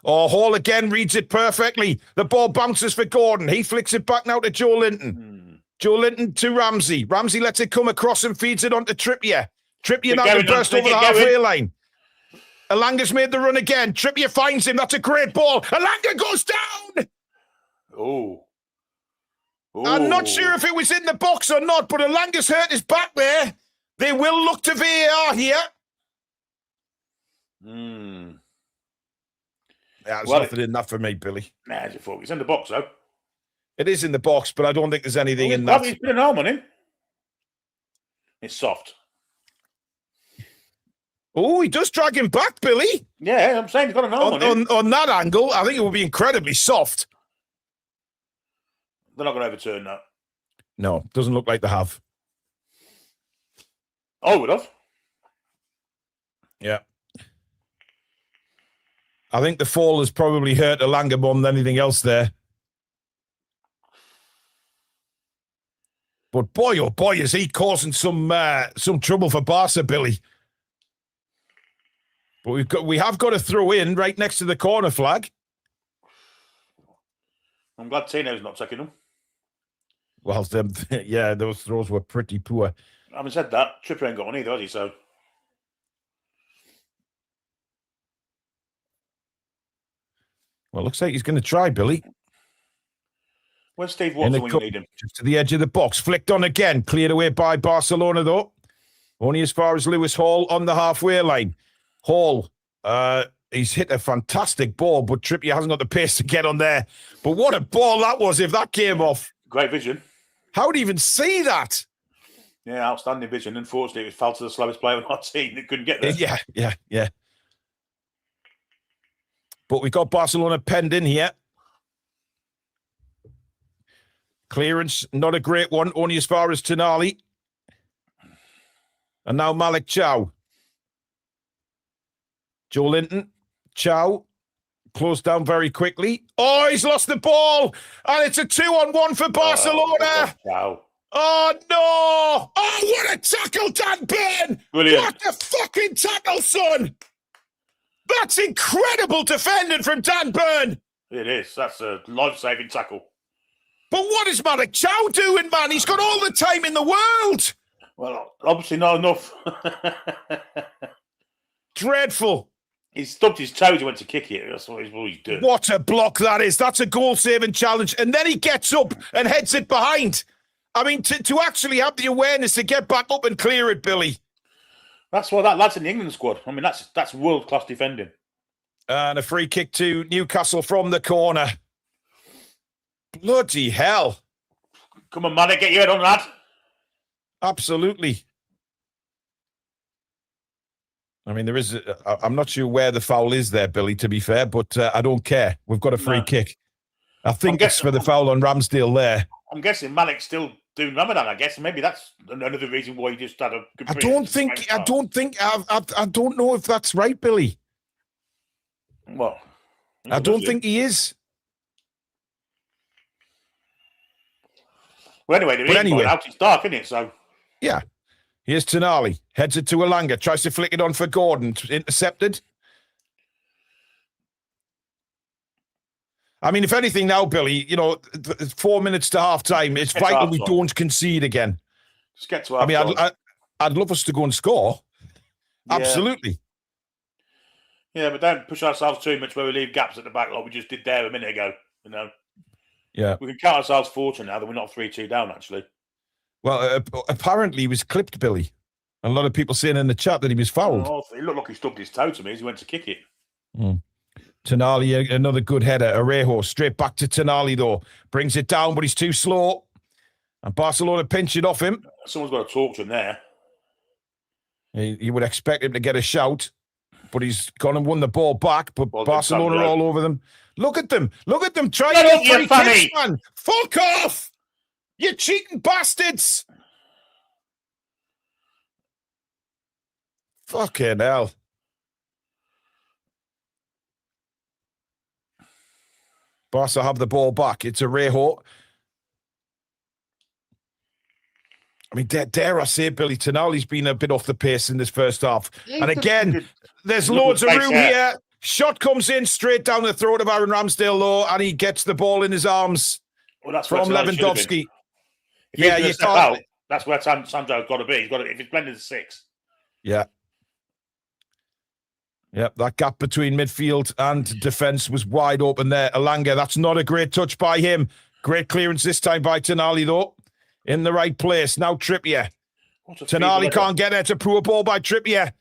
Oh, Hall again reads it perfectly. The ball bounces for Gordon. He flicks it back now to Joe Linton. Joe Linton to Ramsey. Ramsey lets it come across and feeds it on to Trippier. Trippier now to burst over the halfway line. Elanga's made the run again. Trippier finds him. That's a great ball. Elanga goes down. Oh. I'm not sure if it was in the box or not, but Elanga's hurt his back there. They will look to VAR here. Yeah, there's nothing in that for me, Billy. Nah, as you thought. It's in the box, though. It is in the box, but I don't think there's anything in that. He's put an arm on him. It's soft. Oh, he does drag him back, Billy. Yeah, I'm saying he's got an arm on him. On that angle, I think it would be incredibly soft. They're not going to overturn that. No, doesn't look like they have. I would have. Yeah. I think the fall has probably hurt Elanga more than anything else there. But boy, oh boy, is he causing some trouble for Barca, Billy. But we have got to throw in right next to the corner flag. I'm glad Tino's not taking them. Well, yeah, those throws were pretty poor. Having said that, Trippier ain't got one either, has he? So. Well, looks like he's going to try, Billy. Where's Steve Watson when you need him? Just to the edge of the box. Flicked on again. Cleared away by Barcelona, though. Only as far as Lewis Hall on the halfway line. Hall, he's hit a fantastic ball, but Trippier hasn't got the pace to get on there. But what a ball that was if that came off. Great vision. How would he even see that? Yeah, outstanding vision. Unfortunately, it fell to the slowest player on our team that couldn't get there. Yeah. But we've got Barcelona penned in here. Clearance, not a great one, only as far as Tonali. And now Malik Chow. Joe Linton. Chow. Closed down very quickly. Oh, he's lost the ball. And it's a 2-on-1 for Barcelona. Wow. Oh, no. Oh, what a tackle, Dan Burn. Brilliant. What a fucking tackle, son. That's incredible defending from Dan Burn. It is. That's a life-saving tackle. But what is Malik Chow doing, man? He's got all the time in the world. Well, obviously not enough. Dreadful. He stubbed his toes. He went to kick it. That's what he's doing. What a block that is. That's a goal-saving challenge. And then he gets up and heads it behind. I mean, to actually have the awareness to get back up and clear it, Billy. That's why that lad's in the England squad. I mean, that's world-class defending. And a free kick to Newcastle from the corner. Bloody hell. Come on, Malik, get your head on, lad. Absolutely. I mean, there is. I'm not sure where the foul is there, Billy, to be fair, but I don't care. We've got a free kick. I think it's for the foul on Ramsdale there. I'm guessing Malik's still doing Ramadan, I guess. Maybe that's another reason why he just had a good I don't know if that's right, Billy. Well, I don't think he is. Well, anyway, out it's dark, isn't it? So yeah. Here's Tonali. Heads it to Alanga. Tries to flick it on for Gordon. Intercepted. I mean, if anything now, Billy, 4 minutes to half time. It's vital we don't concede again. Just get to half time. I'd love us to go and score. Yeah. Absolutely. Yeah, but don't push ourselves too much where we leave gaps at the back like we just did there a minute ago. Yeah. We can count ourselves fortunate now that we're not 3-2 down, actually. Well, apparently he was clipped, Billy. A lot of people saying in the chat that he was fouled. Oh, he looked like he stubbed his toe to me as he went to kick it. Tonali, another good header. Arejo straight back to Tonali, though. Brings it down, but he's too slow. And Barcelona pinch it off him. Someone's got to talk to him there. You would expect him to get a shout, but he's gone and won the ball back. But Barcelona are all over them. Look at them. Look at them trying to get free kicks, man. Fuck off! You cheating bastards! Fucking hell. Barca have the ball back. It's Arejo. I mean, dare I say, Billy, Tonali's been a bit off the pace in this first half. And again, there's loads of room here. Shot comes in straight down the throat of Aaron Ramsdale, though, and he gets the ball in his arms from Lewandowski. Yeah, you can't. That's where Sandro's got to be. He's got to. If it's blended to 6. Yeah. Yep, that gap between midfield and defence was wide open there. Alanga, that's not a great touch by him. Great clearance this time by Tonali, though. In the right place. Now Trippier. Tonali can't get there. It's a poor ball by Trippier.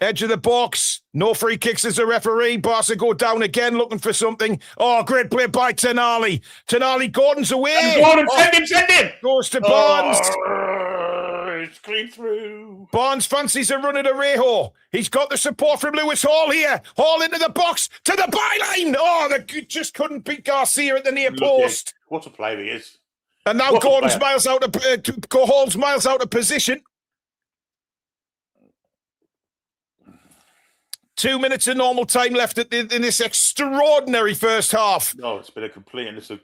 Edge of the box. No free kicks as a referee. Barca go down again looking for something. Oh, great play by Tonali. Tonali, Gordon's away. Gordon, send him. Goes to Barnes. It's clean through. Barnes fancies a run at Arejo. He's got the support from Lewis Hall here. Hall into the box to the byline. Oh, they just couldn't beat Garcia at the near post. What a player he is. And now Gordon's miles out of Hall's miles out of position. 2 minutes of normal time left in this extraordinary first half. No, it's been a complete and it's a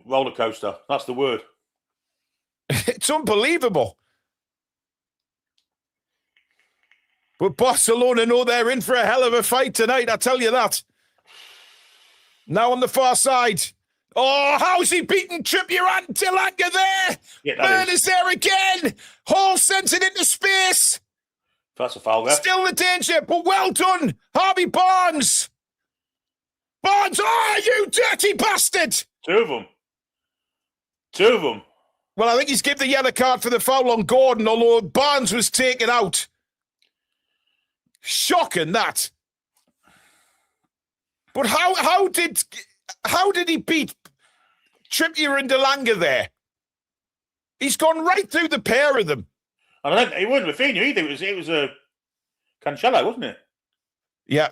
roller coaster. That's the word. It's unbelievable. But Barcelona know they're in for a hell of a fight tonight, I tell you that. Now on the far side. Oh, how's he beaten Trippier and Alanga there? Yeah, Burn is there again. Hall sends it into space. That's a foul there. Still the danger, but well done. Harvey Barnes. Barnes, oh, you dirty bastard. Two of them. Well, I think he's given the yellow card for the foul on Gordon, although Barnes was taken out. Shocking, that. But how did he beat Trippier and Alanga there? He's gone right through the pair of them. And I don't, it wasn't Rafinha either. It was a Cancelo, wasn't it? Yeah.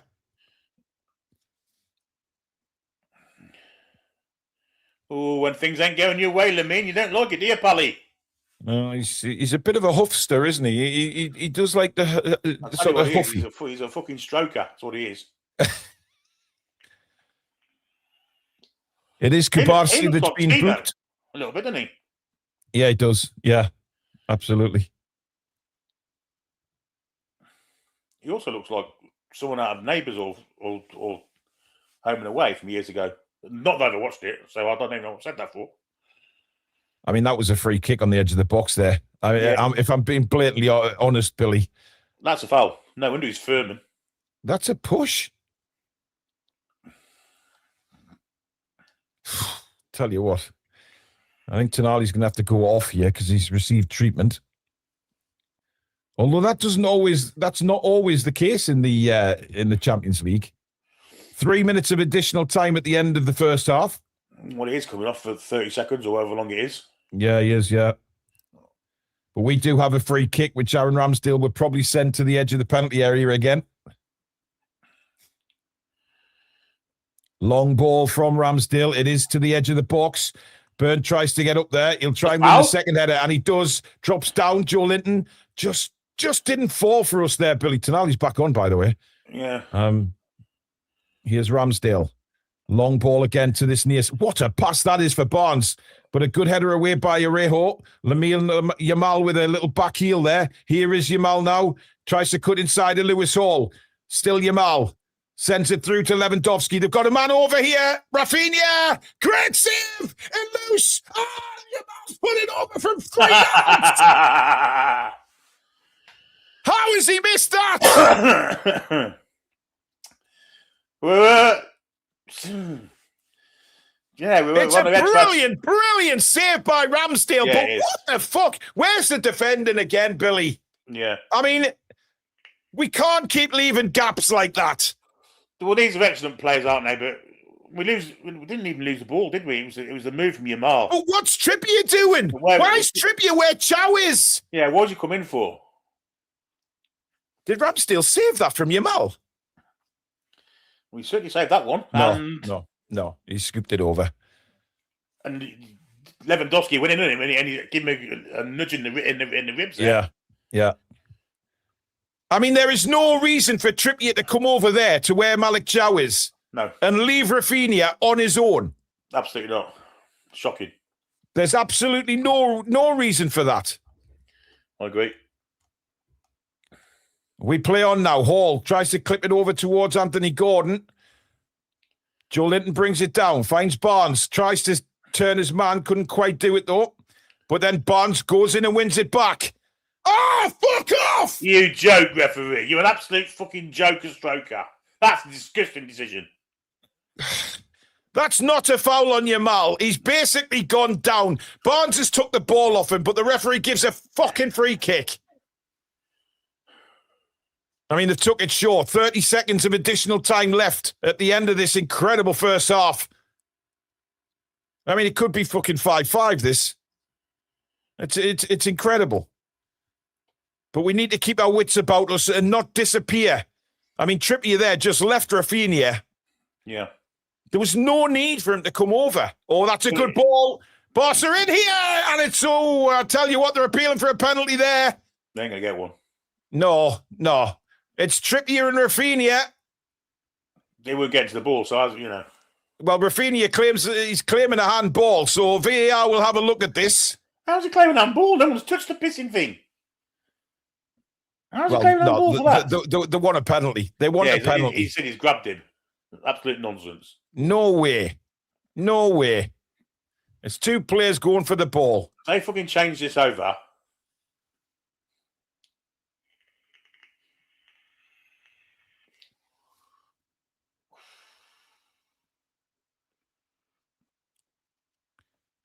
Oh, when things ain't going your way, Lamine, you don't like it, do you, Pally? No, he's a bit of a huffster, isn't he? He does like the sort of huffy. He's a fucking stroker. That's what he is. It is Kubarsi that's been booked. A little bit, doesn't he? Yeah, he does. Yeah, absolutely. He also looks like someone out of Neighbours or Home and Away from years ago. Not that I watched it, so I don't even know what I said that for. I mean, that was a free kick on the edge of the box there. If I'm being blatantly honest, Billy. That's a foul. No wonder he's Furman. That's a push. Tell you what, I think Tonali's going to have to go off here because he's received treatment. Although that's not always the case in the Champions League. 3 minutes of additional time at the end of the first half. Well, it is coming off for 30 seconds or however long it is. Yeah, he is, yeah. But we do have a free kick, which Aaron Ramsdale would probably send to the edge of the penalty area again. Long ball from Ramsdale. It is to the edge of the box. Byrne tries to get up there. He'll try and win the second header, and he does. Drops down. Joe Linton just didn't fall for us there, Billy. Tonali's back on, by the way. Yeah. Here's Ramsdale. Long ball again to this near. What a pass that is for Barnes. But a good header away by Arejo. Lamil Yamal with a little back heel there. Here is Yamal now. Tries to cut inside of Lewis Hall. Still Yamal. Sends it through to Lewandowski. They've got a man over here. Rafinha. Great save. And loose. Yamal's put it over from 3 yards. How has he missed that? It's a brilliant save by Ramsdale. Yeah, but what the fuck? Where's the defending again, Billy? Yeah. I mean, we can't keep leaving gaps like that. Well, these are excellent players, aren't they? But we didn't even lose the ball, did we? It was the move from Yamal. Oh, what's Trippier doing? Why is Trippier where Chow is? Yeah, what did you come in for? Did Ramsdale save that from Yamal? We certainly saved that one. No. He scooped it over. And Lewandowski went in on him, and he gave him a nudge in the ribs. Yeah. I mean, there is no reason for Trippier to come over there to where Malik Chow is. No. And leave Rafinha on his own. Absolutely not. Shocking. There's absolutely no reason for that. I agree. We play on now. Hall tries to clip it over towards Anthony Gordon. Joe Linton brings it down, finds Barnes, tries to turn his man, couldn't quite do it though. But then Barnes goes in and wins it back. Oh, fuck off! You joke, referee. You're an absolute fucking joker stroker. That's a disgusting decision. That's not a foul on Yamal. He's basically gone down. Barnes has took the ball off him, but the referee gives a fucking free kick. I mean, they took it short. 30 seconds of additional time left at the end of this incredible first half. I mean, it could be fucking 5-5, this. It's incredible. But we need to keep our wits about us and not disappear. I mean, Trippier there just left Rafinha. Yeah. There was no need for him to come over. Oh, that's a good ball. Barca in here. And it's, I'll tell you what, they're appealing for a penalty there. They ain't going to get one. No. It's Trippier and Rafinha. They won't get to the ball, so, Well, Rafinha claims he's claiming a handball, so VAR will have a look at this. How's he claiming a handball? No one's touched the pissing thing. How's he claiming a handball for that? They want a penalty. They want a penalty. He said he's grabbed him. Absolute nonsense. No way. It's two players going for the ball. They fucking changed this over.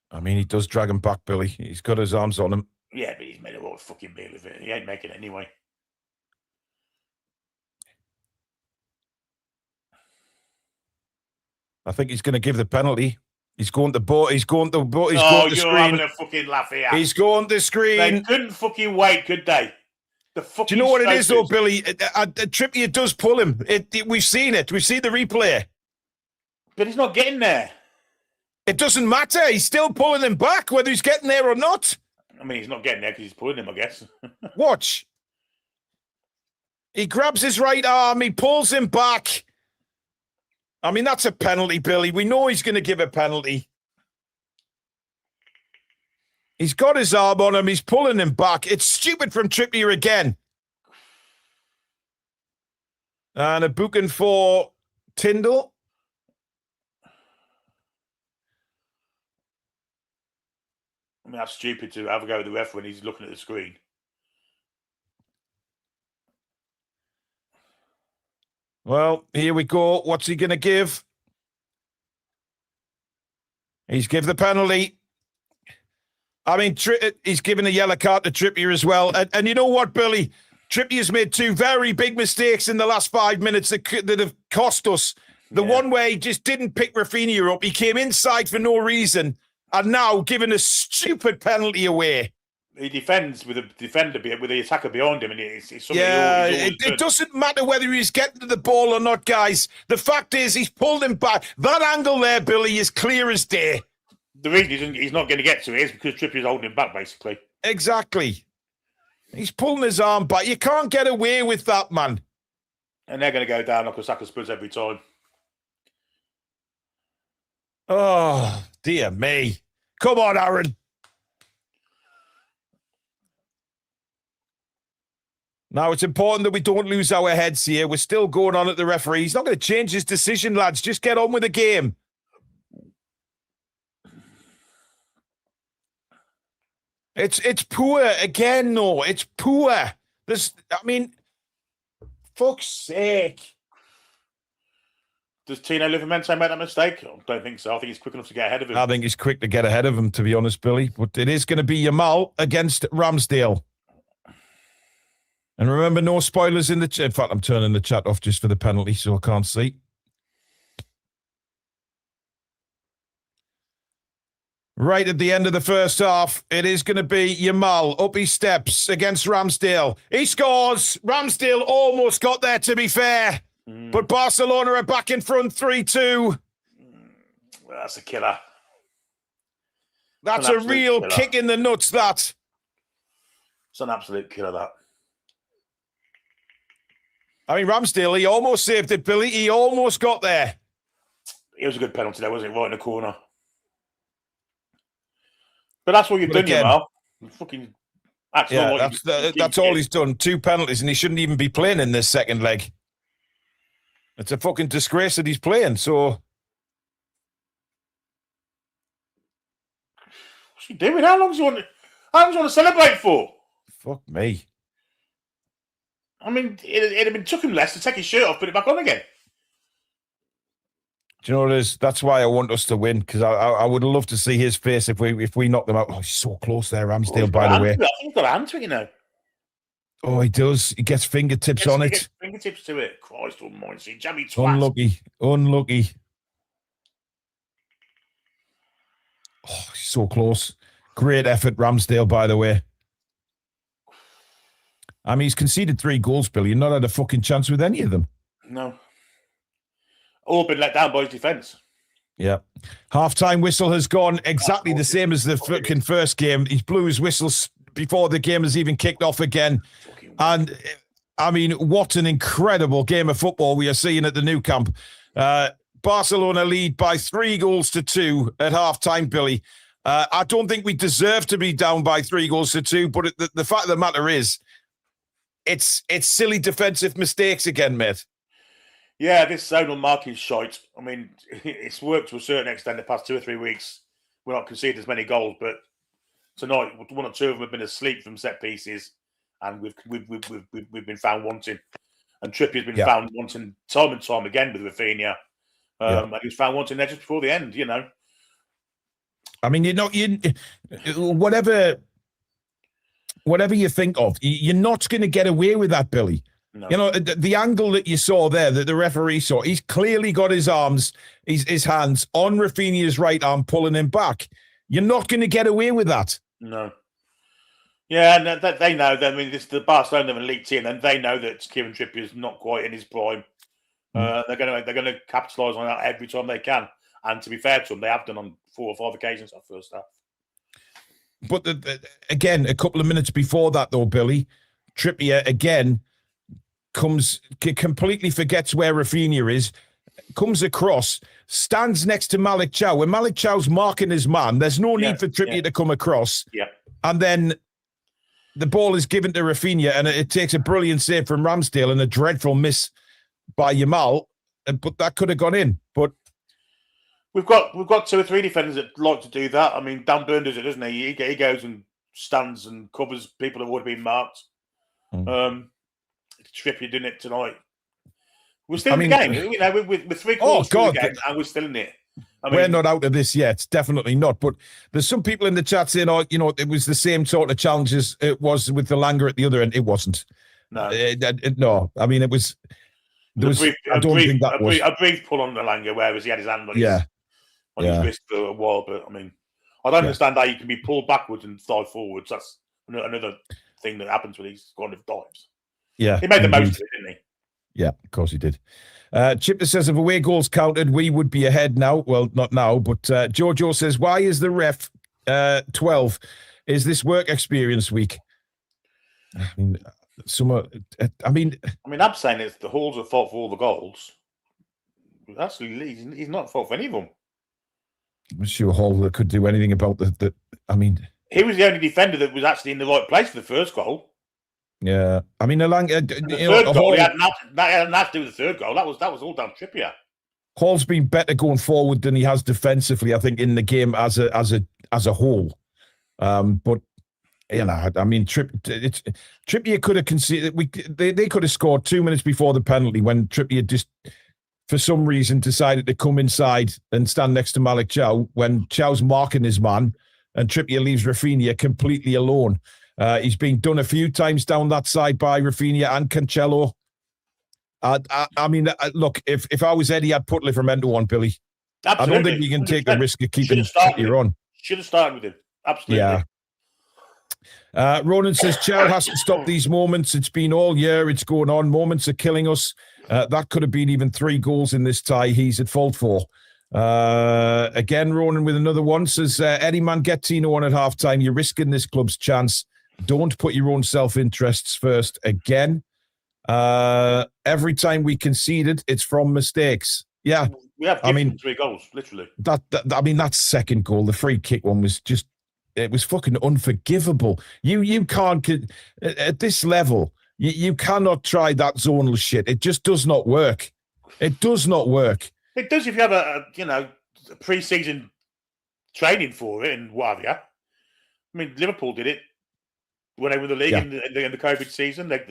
I mean, he does drag him back, Billy. He's got his arms on him. Yeah, but he's made a lot of fucking meal of it. He ain't making it anyway. I think he's going to give the penalty. He's going to the screen. Having a fucking laugh here. He's going to screen. They couldn't fucking wait, could they? Do you know what it is, though, Billy? Trippier does pull him. We've seen it. We've seen the replay. But he's not getting there. It doesn't matter. He's still pulling him back, whether he's getting there or not. I mean, he's not getting there because he's pulling him, I guess. Watch. He grabs his right arm. He pulls him back. I mean, that's a penalty, Billy. We know he's going to give a penalty. He's got his arm on him. He's pulling him back. It's stupid from Trippier again. And a booking for Tyndall. I mean, that's stupid to have a go with the ref when he's looking at the screen. Well, here we go. What's he going to give? He's give the penalty. I mean, he's given a yellow card to Trippier as well. And you know what, Billy? Trippier's made 2 very big mistakes in the last 5 minutes that have cost us. The one where he just didn't pick Rafinha up. He came inside for no reason and now giving a stupid penalty away. He defends with the attacker behind him, and it's something it doesn't matter whether he's getting to the ball or not, guys. The fact is he's pulled him back. That angle there, Billy, is clear as day. The reason he's not going to get to it is because Trippier's holding him back, basically. Exactly. He's pulling his arm back. You can't get away with that, man. And they're going to go down like a sack of spuds every time. Oh, dear me. Come on, Aaron. Now, it's important that we don't lose our heads here. We're still going on at the referee. He's not going to change his decision, lads. Just get on with the game. It's poor again, no. It's poor. Fuck's sake. Does Tino Livramento make that mistake? I don't think so. I think he's quick enough to get ahead of him. I think he's quick to get ahead of him, to be honest, Billy. But it is going to be Yamal against Ramsdale. And remember, no spoilers in the chat. In fact, I'm turning the chat off just for the penalty so I can't see. Right at the end of the first half, it is going to be Yamal up his steps against Ramsdale. He scores. Ramsdale almost got there, to be fair. But Barcelona are back in front 3-2. Well, that's a killer. That's a real killer. Kick in the nuts, that. It's an absolute killer, that. I mean, Ramsdale, he almost saved it, Billy. He almost got there. It was a good penalty there, wasn't it? Right in the corner. But that's what you've done, Yamal. Fucking. That's all he's done. 2 penalties, and he shouldn't even be playing in this second leg. It's a fucking disgrace that he's playing, so. What's he doing? How long does he want to celebrate for? Fuck me. I mean, it took him less to take his shirt off, put it back on again. Do you know what it is? That's why I want us to win, because I would love to see his face if we knock them out. Oh, he's so close there, Ramsdale, by the way. I think he's got a hand to it, you know. Oh, he does. He gets fingertips on it. Fingertips to it. Christ almighty. Jammy twat. Unlucky. Oh, he's so close. Great effort, Ramsdale, by the way. I mean, he's conceded 3 goals, Billy. You've not had a fucking chance with any of them. No. All been let down by his defence. Yeah. Half-time whistle has gone exactly the same as the fucking first game. He blew his whistles before the game has even kicked off again. And, I mean, what an incredible game of football we are seeing at the Nou Camp. Barcelona lead by 3-2 at half-time, Billy. I don't think we deserve to be down by 3-2, but the fact of the matter is, it's silly defensive mistakes again, mate. Yeah, this zonal marking shite. I mean, it's worked to a certain extent the past 2 or 3 weeks. We're not conceding as many goals, but tonight 1 or 2 of them have been asleep from set pieces, and we've been found wanting. And Trippier's been found wanting time and time again with Rafinha. And he was found wanting there just before the end. You know. I mean, whatever you think of, you're not going to get away with that, Billy. No. You know, the angle that you saw there, that the referee saw, he's clearly got his arms, his hands on Rafinha's right arm, pulling him back. You're not going to get away with that. No. Yeah, and they know that. I mean, this the Barcelona have a elite team, and they know that Kieran Trippier's not quite in his prime. They're going to capitalise on that every time they can. And to be fair to them, they have done on 4 or 5 occasions that first half. But again, a couple of minutes before that, though, Billy, Trippier again completely forgets where Rafinha is, comes across, stands next to Malik Chow. When Malik Chow's marking his man, there's no need for Trippier to come across. Yeah. And then the ball is given to Rafinha, and it takes a brilliant save from Ramsdale and a dreadful miss by Yamal. But that could have gone in. But We've got 2 or 3 defenders that like to do that. I mean, Dan Burn does it, doesn't he? He goes and stands and covers people who would have been marked. Trippier doing it tonight. We're still in the game. You know, we're 3 quarters through the game, and we're still in it. I mean, we're not out of this yet. Definitely not. But there's some people in the chat saying, "Oh, you know, it was the same sort of challenges it was with the Langer at the other end." It wasn't. No, no. I mean, it was. I don't think that was a brief pull on the Langer, whereas he had his hand on his wrist for a while. But I mean, I don't understand how you can be pulled backwards and thigh forwards. That's another thing that happens with these kind of dives. Yeah, he made the most of it, didn't he? Yeah, of course he did. Chipper says, if away goals counted, we would be ahead now. Well, not now, but Jojo says, why is the ref 12? Is this work experience week? I mean, I'm saying it's the Hall's at fault for all the goals. Actually, he's not at fault for any of them. I'm sure Hall could do anything about the. He was the only defender that was actually in the right place for the first goal. Yeah, I mean, the third goal, he had nothing to do with the third goal. That was all down Trippier. Hall's been better going forward than he has defensively, I think, in the game as a whole. But you know, I mean, Trippier could have conceded. They could have scored 2 minutes before the penalty when Trippier just, for some reason, decided to come inside and stand next to Malik Chow when Chow's marking his man, and Trippier leaves Rafinha completely alone. He's been done a few times down that side by Rafinha and Cancelo. I mean, look, if I was Eddie, I'd put Livramento on, Billy. Absolutely. I don't think you can take the risk of keeping Trippier on. Should have started with him. Absolutely. Yeah. Ronan says, Chow hasn't stopped these moments. It's been all year. It's going on. Moments are killing us. That could have been even 3 goals in this tie he's at fault for. Again, Ronan with another one says, Eddie, man, get Tino on at halftime. You're risking this club's chance. Don't put your own self-interests first again. Every time we conceded, it's from mistakes. Yeah. We have given 3 goals, literally. That second goal, the free kick one, was just, it was fucking unforgivable. You can't, at this level, you cannot try that zonal shit. It just does not work. It does not work. It does if you have a pre-season training for it and what have you. I mean, Liverpool did it when they were in the league in the COVID season. But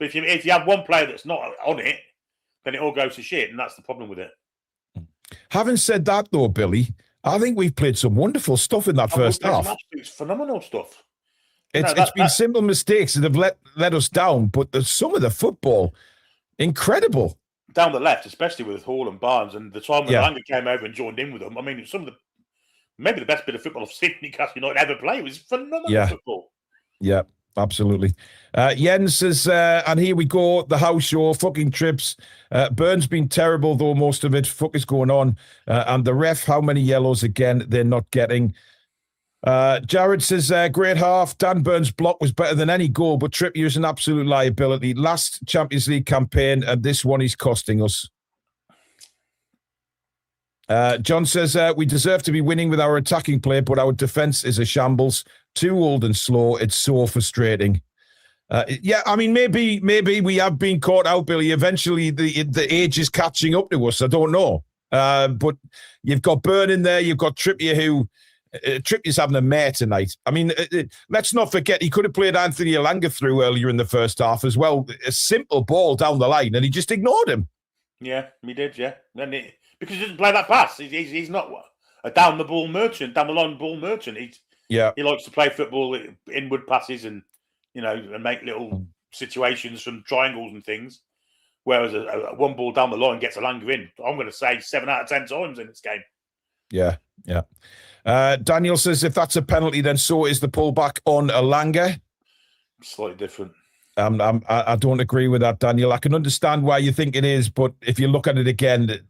if you have one player that's not on it, then it all goes to shit, and that's the problem with it. Having said that, though, Billy, I think we've played some wonderful stuff in that first half. It's phenomenal stuff. It's been simple mistakes that have let us down, but some of the football, incredible. Down the left, especially with Hall and Barnes, and the time when Langer came over and joined in with them. I mean, maybe the best bit of football I've seen Newcastle United ever play. It was phenomenal football. Yeah, absolutely. Jens says, and here we go, the house show, fucking trips. Burns been terrible, though, most of it. Fuck is going on. And the ref, how many yellows again they're not getting? Jared says, great half. Dan Burns' block was better than any goal, but Trippier is an absolute liability. Last Champions League campaign, and this one is costing us. John says, we deserve to be winning with our attacking play, but our defence is a shambles. Too old and slow. It's so frustrating. I mean, maybe we have been caught out, Billy. Eventually, the age is catching up to us. I don't know. But you've got Burn in there. You've got Trippier, who... Trippier's having a mare tonight. I mean, let's not forget, he could have played Anthony Elanga through earlier in the first half as well. A simple ball down the line, and he just ignored him. Yeah, he did, yeah. Because he doesn't play that pass. He's not a down-the-ball merchant, down-the-line ball merchant. He likes to play football, inward passes and make little situations from triangles and things. Whereas a one ball down the line gets Elanga in. I'm going to say 7 out of 10 times in this game. Yeah. Daniel says, if that's a penalty, then so is the pullback on Elanga. Slightly different. I don't agree with that, Daniel. I can understand why you think it is, but if you look at it again,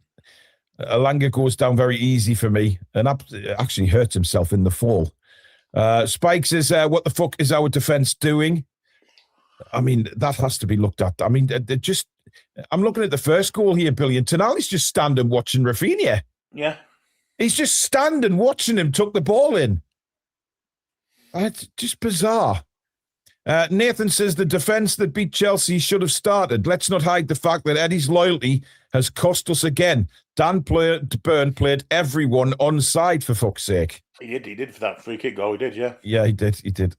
Elanga goes down very easy for me and actually hurts himself in the fall. Spike says, what the fuck is our defence doing? I mean, that has to be looked at. I mean, I'm looking at the first goal here, Billy, and Tonali's just standing watching Rafinha. Yeah. He's just standing watching him tuck the ball in. It's just bizarre. Nathan says the defence that beat Chelsea should have started. Let's not hide the fact that Eddie's loyalty has cost us again. Dan Burn played everyone onside, for fuck's sake. He did for that free kick goal. He did, yeah. Yeah, he did.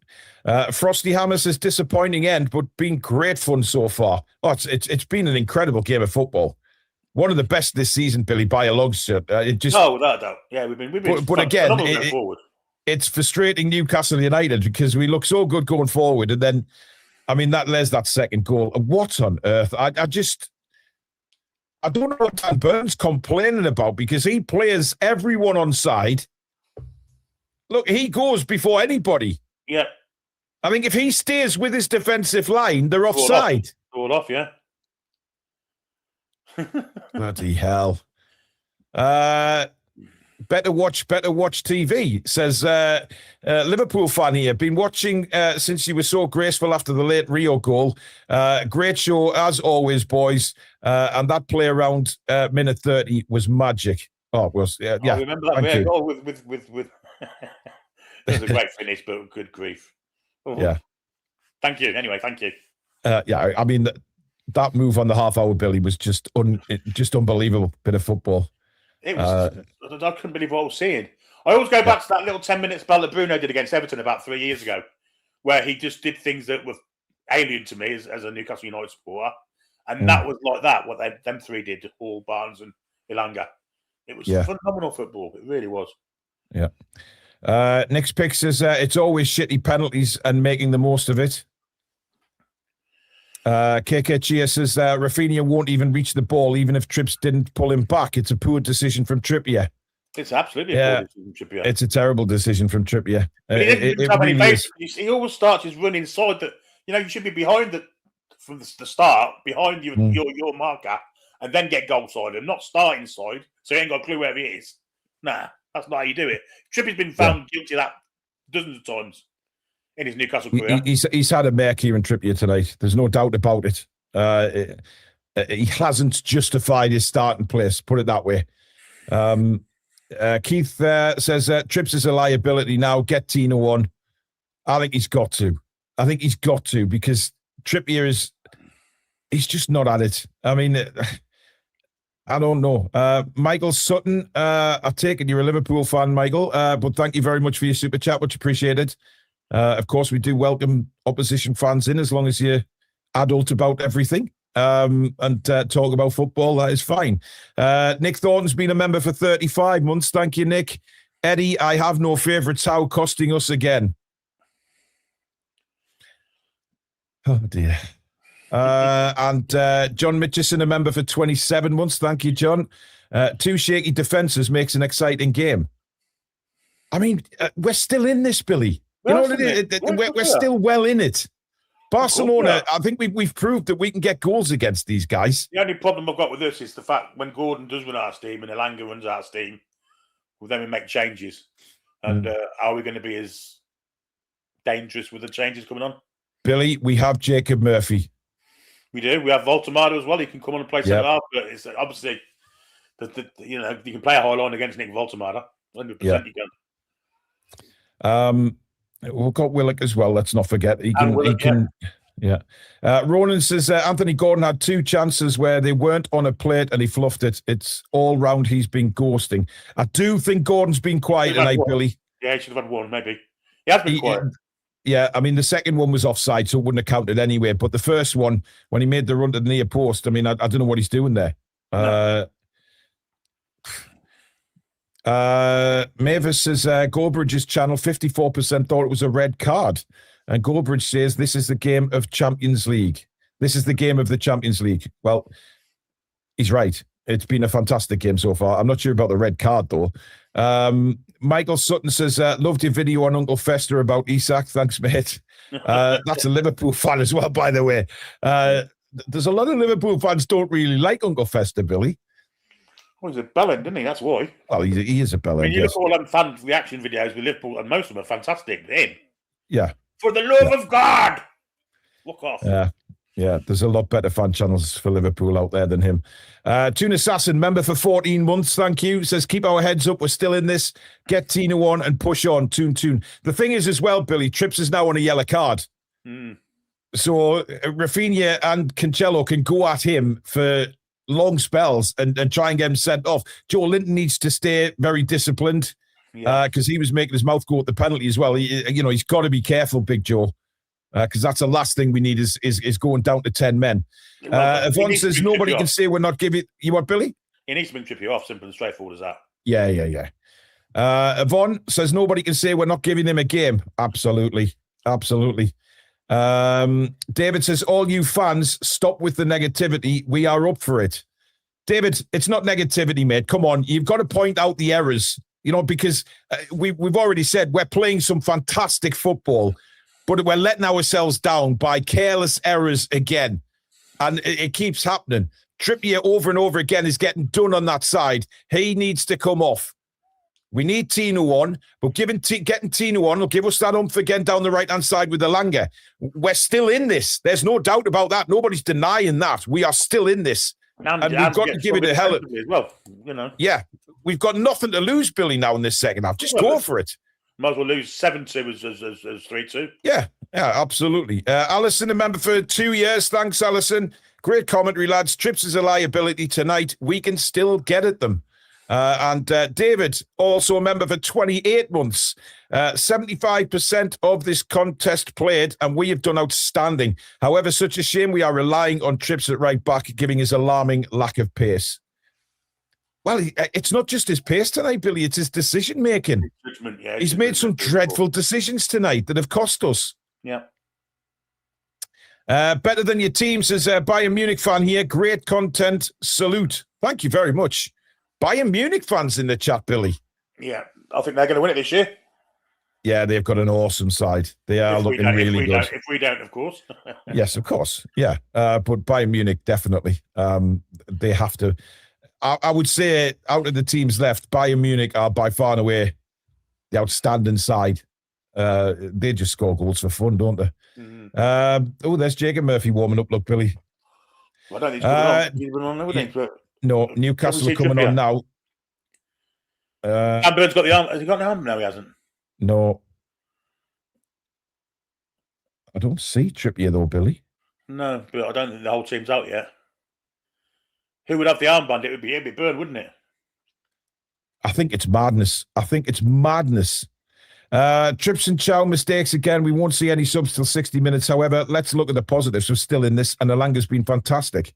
Frosty Hammer says, disappointing end, but been great fun so far. Oh, it's been an incredible game of football. One of the best this season, Billy, by a long shot. No, without doubt. Yeah, we've been. But again, forward. It's frustrating Newcastle United because we look so good going forward, and then, I mean, there's that second goal. What on earth? I don't know what Dan Burn's complaining about because he plays everyone on side. Look, he goes before anybody. Yeah. I think if he stays with his defensive line, they're offside. Ball off, yeah. Bloody hell. Better watch TV, says Liverpool fan here. Been watching since you were so graceful after the late Rio goal. Great show, as always, boys. And that play around minute 30 was magic. Oh, it was, yeah. I remember that goal with it was a great finish, but good grief. Oh, yeah. Thank you. Anyway, thank you. Yeah, I mean, that move on the half-hour, Billy, was just unbelievable bit of football. It was. I couldn't believe what I was seeing. I always go back to that little 10-minute spell that Bruno did against Everton about 3 years ago, where he just did things that were alien to me as a Newcastle United supporter, and that was like that. What them three did, Hall, Barnes, and Ilanga. It was phenomenal football. It really was. Yeah. Next pick says it's always shitty penalties and making the most of it. KK Chia says Rafinha won't even reach the ball even if Tripps didn't pull him back. It's a poor decision from Trippier. It's absolutely a poor decision from Trippier. It's a terrible decision from Trippier. He always starts his run inside that, you should be behind from the start, behind your marker, and then get goal side and not start inside, so he ain't got a clue where he is. Nah, that's not how you do it. Trippier's been found guilty of that dozens of times in his Newcastle career. He's had a mare here in Trippier tonight. There's no doubt about it. He hasn't justified his starting place, put it that way. Keith says Tripps is a liability now. Get Tino on. I think he's got to. Because Trippier he's just not at it. I mean, I don't know. Michael Sutton, I take it you're a Liverpool fan, Michael, but thank you very much for your super chat, much appreciated. Of course, we do welcome opposition fans in as long as you're adult about everything and talk about football. That is fine. Nick Thornton's been a member for 35 months. Thank you, Nick. Eddie, I have no favourites. How costing us again? Oh, dear. And John Mitchison, a member for 27 months. Thank you, John. Two shaky defences makes an exciting game. I mean, we're still in this, Billy. You know what it is? We're still well in it. Barcelona, I think we've proved that we can get goals against these guys. The only problem I've got with this is the fact when Gordon does run out of steam and Elanga runs out of steam, well, then we make changes. And are we going to be as dangerous with the changes coming on? Billy, we have Jacob Murphy. We do. We have Voltemada as well. He can come on and play centre half, but it's obviously you can play a high line against Nick Voltemada. 100% you can. We've got Willock as well. Let's not forget. He can. Ronan says Anthony Gordon had two chances where they weren't on a plate and he fluffed it. It's all round. He's been ghosting. I do think Gordon's been quiet tonight, Billy. Yeah, he should have had one, maybe. He has been quiet. Yeah, I mean, the second one was offside, so it wouldn't have counted anyway. But the first one, when he made the run to the near post, I mean, I don't know what he's doing there. No. Mavis says Goldbridge's channel 54% thought it was a red card, and Goldbridge says this is the game of Champions League. This is the game of the Champions League. Well, he's right. It's been a fantastic game so far. I'm not sure about the red card though. Michael Sutton says loved your video on Uncle Fester about Isak. Thanks, mate. That's a Liverpool fan as well, by the way. There's a lot of Liverpool fans don't really like Uncle Fester, Billy. Well, he's a bellend, isn't he? That's why. Well, he is a bellend. I mean, you look at all them fan reaction videos with Liverpool, and most of them are fantastic. Him. Yeah. For the love of God! Look off. Yeah, there's a lot better fan channels for Liverpool out there than him. Toon Assassin, member for 14 months, thank you. Says, keep our heads up, we're still in this. Get Tino on and push on, Toon. The thing is as well, Billy, Tripps is now on a yellow card. So Rafinha and Cancelo can go at him for long spells and try and get him sent off. Joe Linton needs to stay very disciplined because he was making his mouth go at the penalty as well. He's got to be careful, Big Joe, because that's the last thing we need is going down to 10 men. Yvonne says nobody can say we're not giving you what, Billy? He needs to bring Trippier off, simple and straightforward as that. Yeah. Yvonne says nobody can say we're not giving him a game. Absolutely. David says, all you fans, stop with the negativity. We are up for it. David, it's not negativity, mate. Come on. You've got to point out the errors, because we've already said we're playing some fantastic football, but we're letting ourselves down by careless errors again. And it keeps happening. Trippier over and over again is getting done on that side. He needs to come off. We need Tino on, but getting Tino on will give us that oomph again down the right-hand side with the Elanga. We're still in this. There's no doubt about that. Nobody's denying that. We are still in this. And we've got to give it a hell of as well, Yeah, we've got nothing to lose, Billy, now in this second half. Just go for it. Might as well lose 7-2 as 3-2. Yeah, absolutely. Alison, a member for 2 years. Thanks, Alison. Great commentary, lads. Trips is a liability tonight. We can still get at them. And David, also a member for 28 months. 75% of this contest played, and we have done outstanding. However, such a shame we are relying on Trips at right back, giving his alarming lack of pace. Well, it's not just his pace tonight, Billy. It's his decision-making. He's made some dreadful decisions tonight that have cost us. Yeah. Better than your team, says Bayern Munich fan here. Great content. Salute. Thank you very much. Bayern Munich fans in the chat, Billy. Yeah, I think they're going to win it this year. Yeah, they've got an awesome side. They are looking really good. If we don't, of course. Yes, of course. Yeah, but Bayern Munich, definitely. They have to. I would say out of the teams left, Bayern Munich are by far and away the outstanding side. They just score goals for fun, don't they? Mm-hmm. There's Jacob Murphy warming up. Look, Billy. Well, I don't think he's been on, but... No, Newcastle are coming on now. Amber's got the arm. Has he got the arm? No, he hasn't. No. I don't see Trippier, though, Billy. No, but I don't think the whole team's out yet. Who would have the armband? It'd be Byrne, wouldn't it? I think it's madness. Trips and Chow mistakes again. We won't see any subs till 60 minutes. However, let's look at the positives. We're still in this, and Elanga's been fantastic.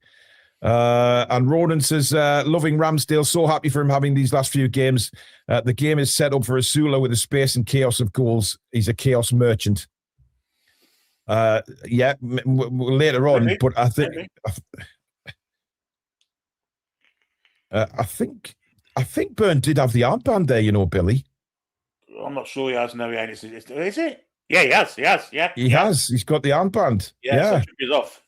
And Ronan says, loving Ramsdale, so happy for him having these last few games. The game is set up for Asula with the space and chaos of goals. He's a chaos merchant. Later on, maybe. But I think Byrne did have the armband there, Billy. I'm not sure he has. No, he ain't. Is it? Yeah, he has. Yeah, he has. He's got the armband. Yeah. So he's off.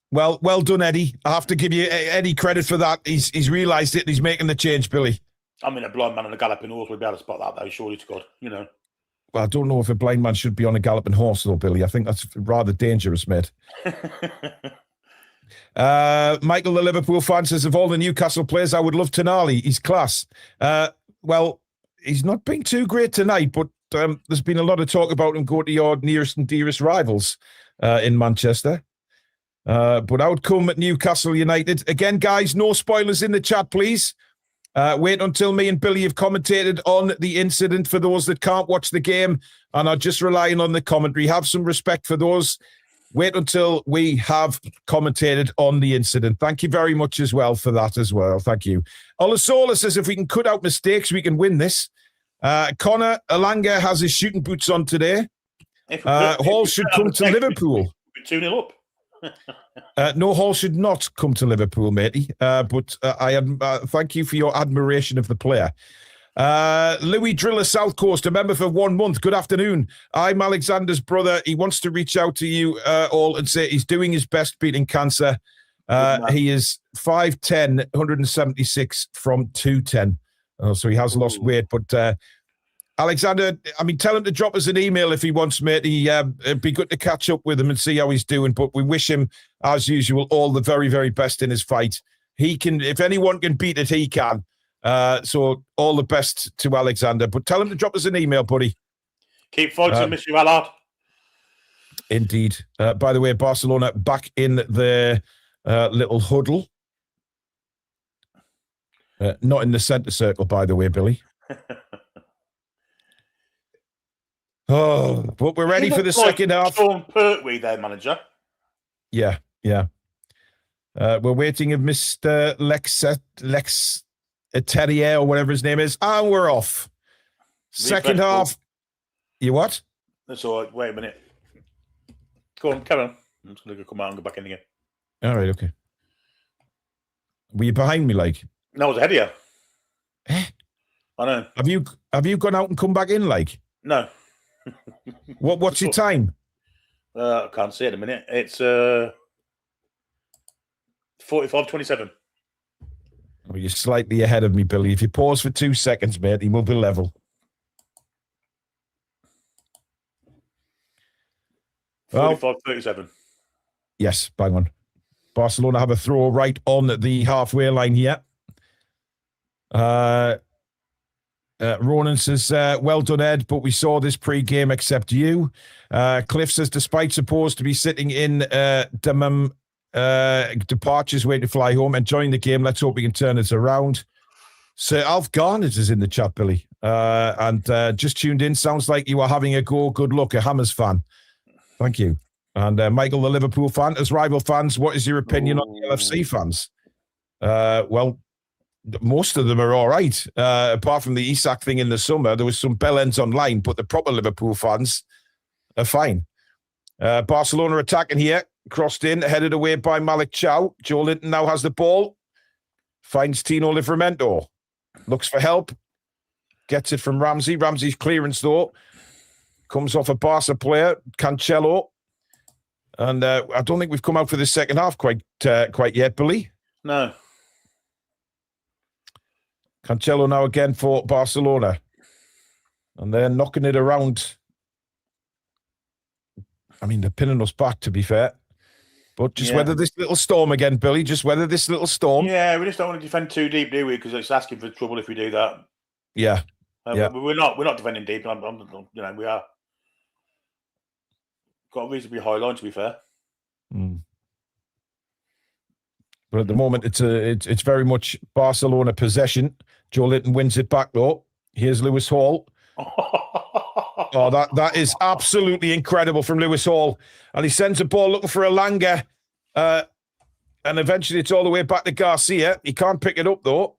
Well done, Eddie. I have to give you Eddie credit for that. He's realised it and he's making the change, Billy. I mean, a blind man on a galloping horse would be able to spot that, though, surely to God, Well, I don't know if a blind man should be on a galloping horse, though, Billy. I think that's rather dangerous, mate. Michael, the Liverpool fan, says, of all the Newcastle players, I would love Tonali. He's class. Well, he's not been too great tonight, but there's been a lot of talk about him going to your nearest and dearest rivals in Manchester. But outcome at Newcastle United. Again, guys, no spoilers in the chat, please. Wait until me and Billy have commentated on the incident for those that can't watch the game and are just relying on the commentary. Have some respect for those. Wait until we have commentated on the incident. Thank you very much as well for that as well. Thank you. Olasola says, if we can cut out mistakes, we can win this. Connor Elanga has his shooting boots on today. Hall should come to Liverpool. 2-0 up. No, Hall should not come to Liverpool, matey. But I thank you for your admiration of the player. Louis Driller South Coast, a member for 1 month. Good afternoon. I'm Alexander's brother. He wants to reach out to you all and say he's doing his best beating cancer. He is 5'10", 176 from 210. So he has lost weight, but Alexander, I mean, tell him to drop us an email if he wants, mate. It'd be good to catch up with him and see how he's doing. But we wish him, as usual, all the very, very best in his fight. He can, if anyone can beat it, he can. So all the best to Alexander. But tell him to drop us an email, buddy. Keep fighting, Mr. Allard. Indeed. By the way, Barcelona back in the little huddle. Not in the centre circle, by the way, Billy. Oh, but we're ready for the second half. Sean Pertwee there, manager. Yeah. We're waiting of Mr. Lex Terrier or whatever his name is. And we're off. Second half. You what? That's all right. Wait a minute. Go on, carry on. I'm just going to come out and go back in again. All right, okay. Were you behind me, like? No, I was ahead of you. Eh? I know. Have you gone out and come back in, like? No. What's your time? I can't see it in a minute. It's 45:27. Oh, you're slightly ahead of me, Billy. If you pause for 2 seconds, mate, he will be level. 45:37. Yes, bang on. Barcelona have a throw right on the halfway line here. Ronan says, well done, Ed, but we saw this pre-game except you. Cliff says, despite supposed to be sitting in departures waiting to fly home, enjoying the game, let's hope we can turn it around. Sir Alf Garnett is in the chat, Billy, and just tuned in. Sounds like you are having a go. Good luck, a Hammers fan. Thank you. And Michael, the Liverpool fan. As rival fans, what is your opinion on the LFC fans? Well, most of them are all right. Apart from the Isak thing in the summer, there was some bell ends online, but the proper Liverpool fans are fine. Barcelona attacking here. Crossed in, headed away by Malik Chow. Joe Linton now has the ball. Finds Tino Livramento. Looks for help. Gets it from Ramsey. Ramsey's clearance, though, comes off a Barca player, Cancelo. And I don't think we've come out for the second half quite yet, Billy. No. Cancelo now again for Barcelona. And they're knocking it around. I mean, they're pinning us back, to be fair. But just weather this little storm again, Billy. Just weather this little storm. Yeah, we just don't want to defend too deep, do we? Because it's asking for trouble if we do that. Yeah. We're not defending deep. We are. Got a reasonably high line, to be fair. Mm. But at the moment, it's very much Barcelona possession. Joe Linton wins it back, though. Here's Lewis Hall. Oh, that is absolutely incredible from Lewis Hall. And he sends a ball looking for Elanga. And eventually it's all the way back to Garcia. He can't pick it up, though.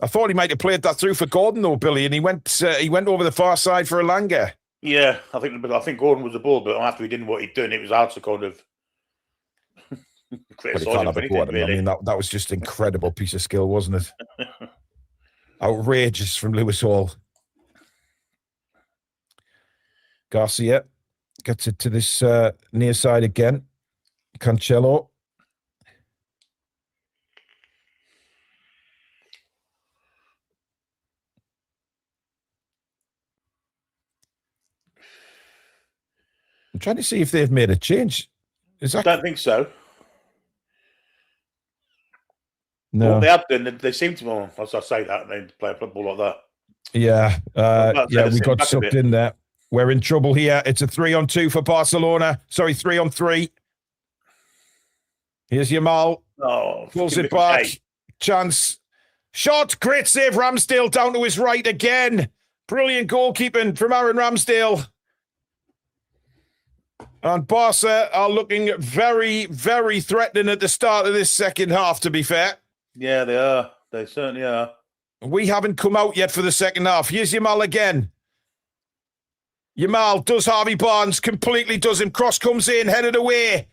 I thought he might have played that through for Gordon, though, Billy, and he went over the far side for Elanga. Yeah, I think Gordon was the ball, but after he did what he'd done, it was hard to kind of criticise him for anything, really. I mean, that was just an incredible piece of skill, wasn't it? Outrageous from Lewis Hall. Garcia gets it to this near side again. Cancelo. I'm trying to see if they've made a change. I don't think so. No. What they have done, they seem to, well, as I say that, they play a football like that. Yeah. We got sucked in there. We're in trouble here. It's a 3-on-2 for Barcelona. Sorry, 3-on-3. Here's Yamal. Oh, pulls it back. Chance. Shot. Great save. Ramsdale down to his right again. Brilliant goalkeeping from Aaron Ramsdale. And Barca are looking very, very threatening at the start of this second half, to be fair. Yeah, they are. They certainly are. We haven't come out yet for the second half. Here's Yamal again. Yamal does Harvey Barnes, completely does him. Cross comes in, headed away.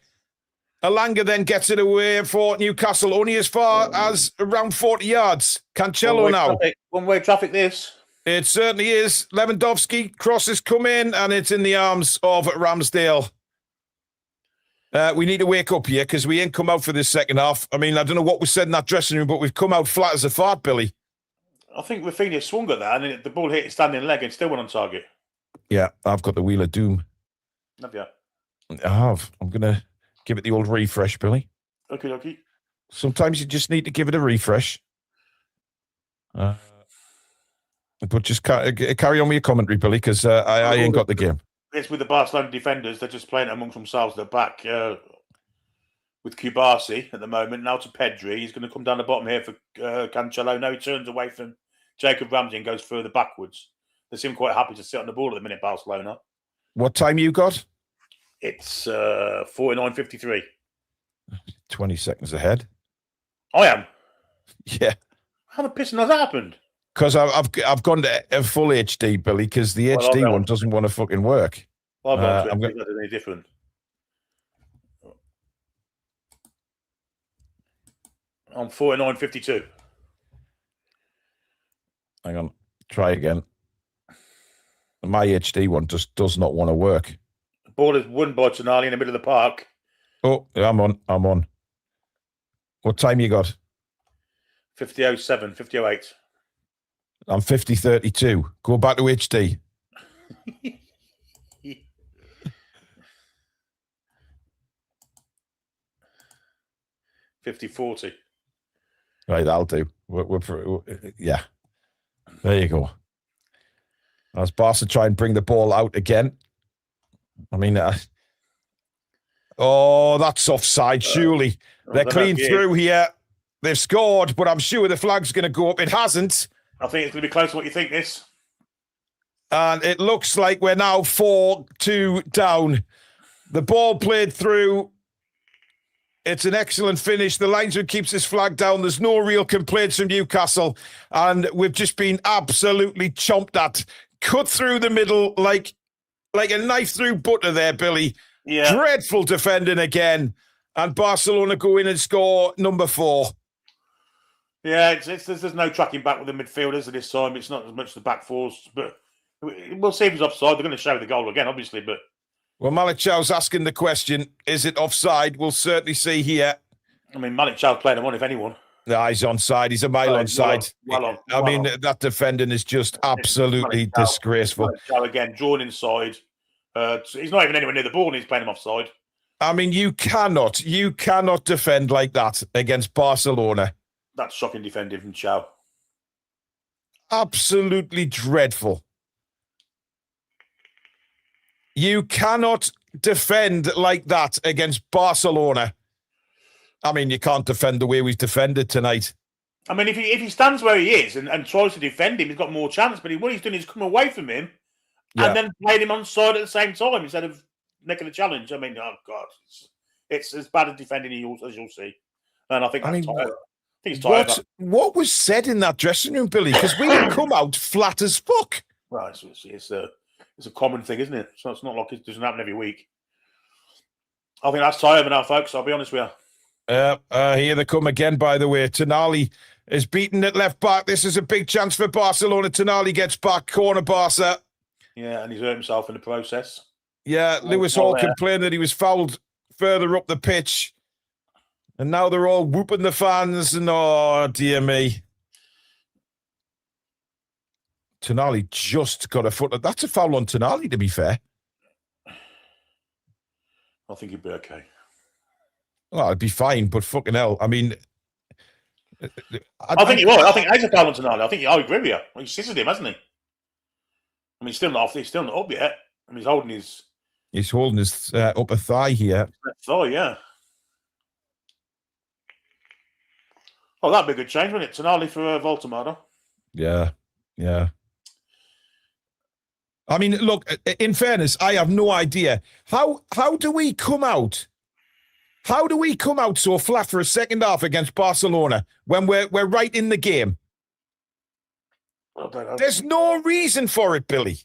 Elanga then gets it away for Newcastle, only as far as around 40 yards. Cancelo now. One-way traffic, this. It certainly is. Lewandowski, crosses come in, and it's in the arms of Ramsdale. We need to wake up here because we ain't come out for this second half. I mean, I don't know what was said in that dressing room, but we've come out flat as a fart, Billy. I think Rafinha swung at that, and the ball hit his standing leg and still went on target. Yeah, I've got the Wheel of Doom. Have you? I have. I'm going to give it the old refresh, Billy. Okay. Sometimes you just need to give it a refresh. But just carry on with your commentary, Billy, because I ain't got the game. It's with the Barcelona defenders. They're just playing amongst themselves. They're back. with Kubasi at the moment. Now to Pedri. He's going to come down the bottom here for Cancelo. No, he turns away from Jacob Ramsey and goes further backwards. They seem quite happy to sit on the ball at the minute, Barcelona. What time you got? It's 49:53. 20 seconds ahead. I am. Yeah. How the pissing has that happened? Because I've gone to a full HD, Billy, because the HD one doesn't want to fucking work. Well, I'm going to any different. I'm 49:52. Hang on. Try again. My HD one just does not want to work. The ball is won by Tonali in the middle of the park. Oh, I'm on. What time you got? 50:07, 50:08. I'm 50:32. Go back to HD. 50:40. Right, that'll do. Yeah. There you go. As Barca try and bring the ball out again. I mean, that's offside, surely. They're clean through here. They've scored, but I'm sure the flag's going to go up. It hasn't. I think it's going to be close to what you think this. And it looks like we're now 4-2 down. The ball played through. It's an excellent finish. The linesman keeps his flag down. There's no real complaints from Newcastle. And we've just been absolutely chomped at. Cut through the middle like a knife through butter there, Billy. Yeah. Dreadful defending again. And Barcelona go in and score number 4. Yeah, there's no tracking back with the midfielders at this time. It's not as much the back fours, but we'll see if it's offside. They're going to show the goal again, obviously. But well, Malik Chow's asking the question, is it offside? We'll certainly see here. I mean, Malik Chow's playing him on, if anyone. No, he's onside. He's a mile onside. I mean, that defending is just absolutely disgraceful. Malik Chow again, drawn inside. He's not even anywhere near the ball and he's playing him offside. I mean, you cannot defend like that against Barcelona. That's shocking defending from Chow. Absolutely dreadful. You cannot defend like that against Barcelona. I mean, you can't defend the way we've defended tonight. I mean, if he stands where he is and tries to defend him, he's got more chance. But what he's done is come away from him and then played him on side at the same time instead of making a challenge. I mean, oh God, it's as bad as defending as you'll see. And I think that's tired. I think he's tired. What was said in that dressing room, Billy? Because we had come out flat as fuck. Right, it's a common thing, isn't it? So it's not like it doesn't happen every week. I think that's tired now, folks. I'll be honest with you. Here they come again, by the way. Tonali is beaten at left back. This is a big chance for Barcelona. Tonali gets back, corner Barca. Yeah, and he's hurt himself in the process. Yeah, Lewis Hall complained that he was fouled further up the pitch. And now they're all whooping the fans. And oh, dear me. Tonali just got a foot. That's a foul on Tonali, to be fair. I think he'd be okay. Well, it'd be fine, but fucking hell. I mean... I think he was. I think he's a foul on Tonali. I agree with you. He scissored him, hasn't he? I mean, he's still not up yet. I mean, he's holding his upper thigh here. Oh, yeah. Oh, that'd be a good change, wouldn't it? Tonali for Voltemado. Yeah. I mean, look, in fairness, I have no idea. How do we come out? How do we come out so flat for a second half against Barcelona when we're right in the game? I don't know. There's no reason for it, Billy.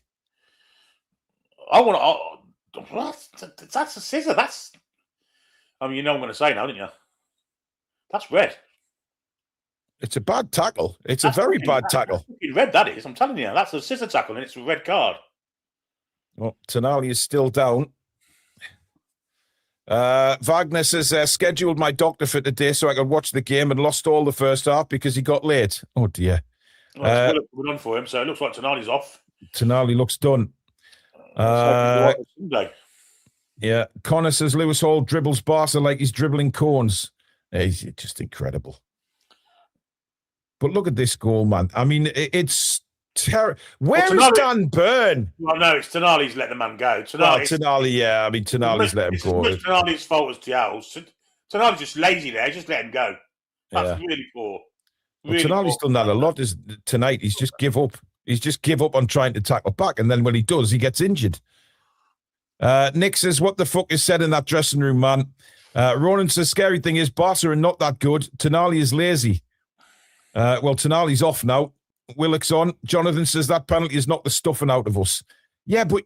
That's a scissor. I mean, you know what I'm going to say now, don't you? That's red. It's a bad tackle. It's a very bad tackle. Red, that is. I'm telling you. That's a scissor tackle, and it's a red card. Well, Tonali is still down. Wagner says, scheduled my doctor for today so I could watch the game and lost all the first half because he got late. Oh, dear. Well, it's well done for him, so it looks like Tonali's off. Tonali looks done. Yeah. Connor says, Lewis Hall dribbles Barca like he's dribbling cones. He's just incredible. But look at this goal, man. I mean, it's terrible. Where is Dan Burn? Well, no, it's Tonali's let the man go. Tonali, yeah. I mean, Tonali's let him go. It's Tonali's fault as Thiago's. Tonali's just lazy there. Just let him go. That's really poor. Really Tonali's done that a lot tonight. He's just give up. He's just give up on trying to tackle back. And then when he does, he gets injured. Nick says, what the fuck is said in that dressing room, man? Ronan says, scary thing is, Barca are not that good. Tonali is lazy. Well, Tonali's off now. Willock's on. Jonathan says, that penalty has knocked the stuffing out of us. Yeah, but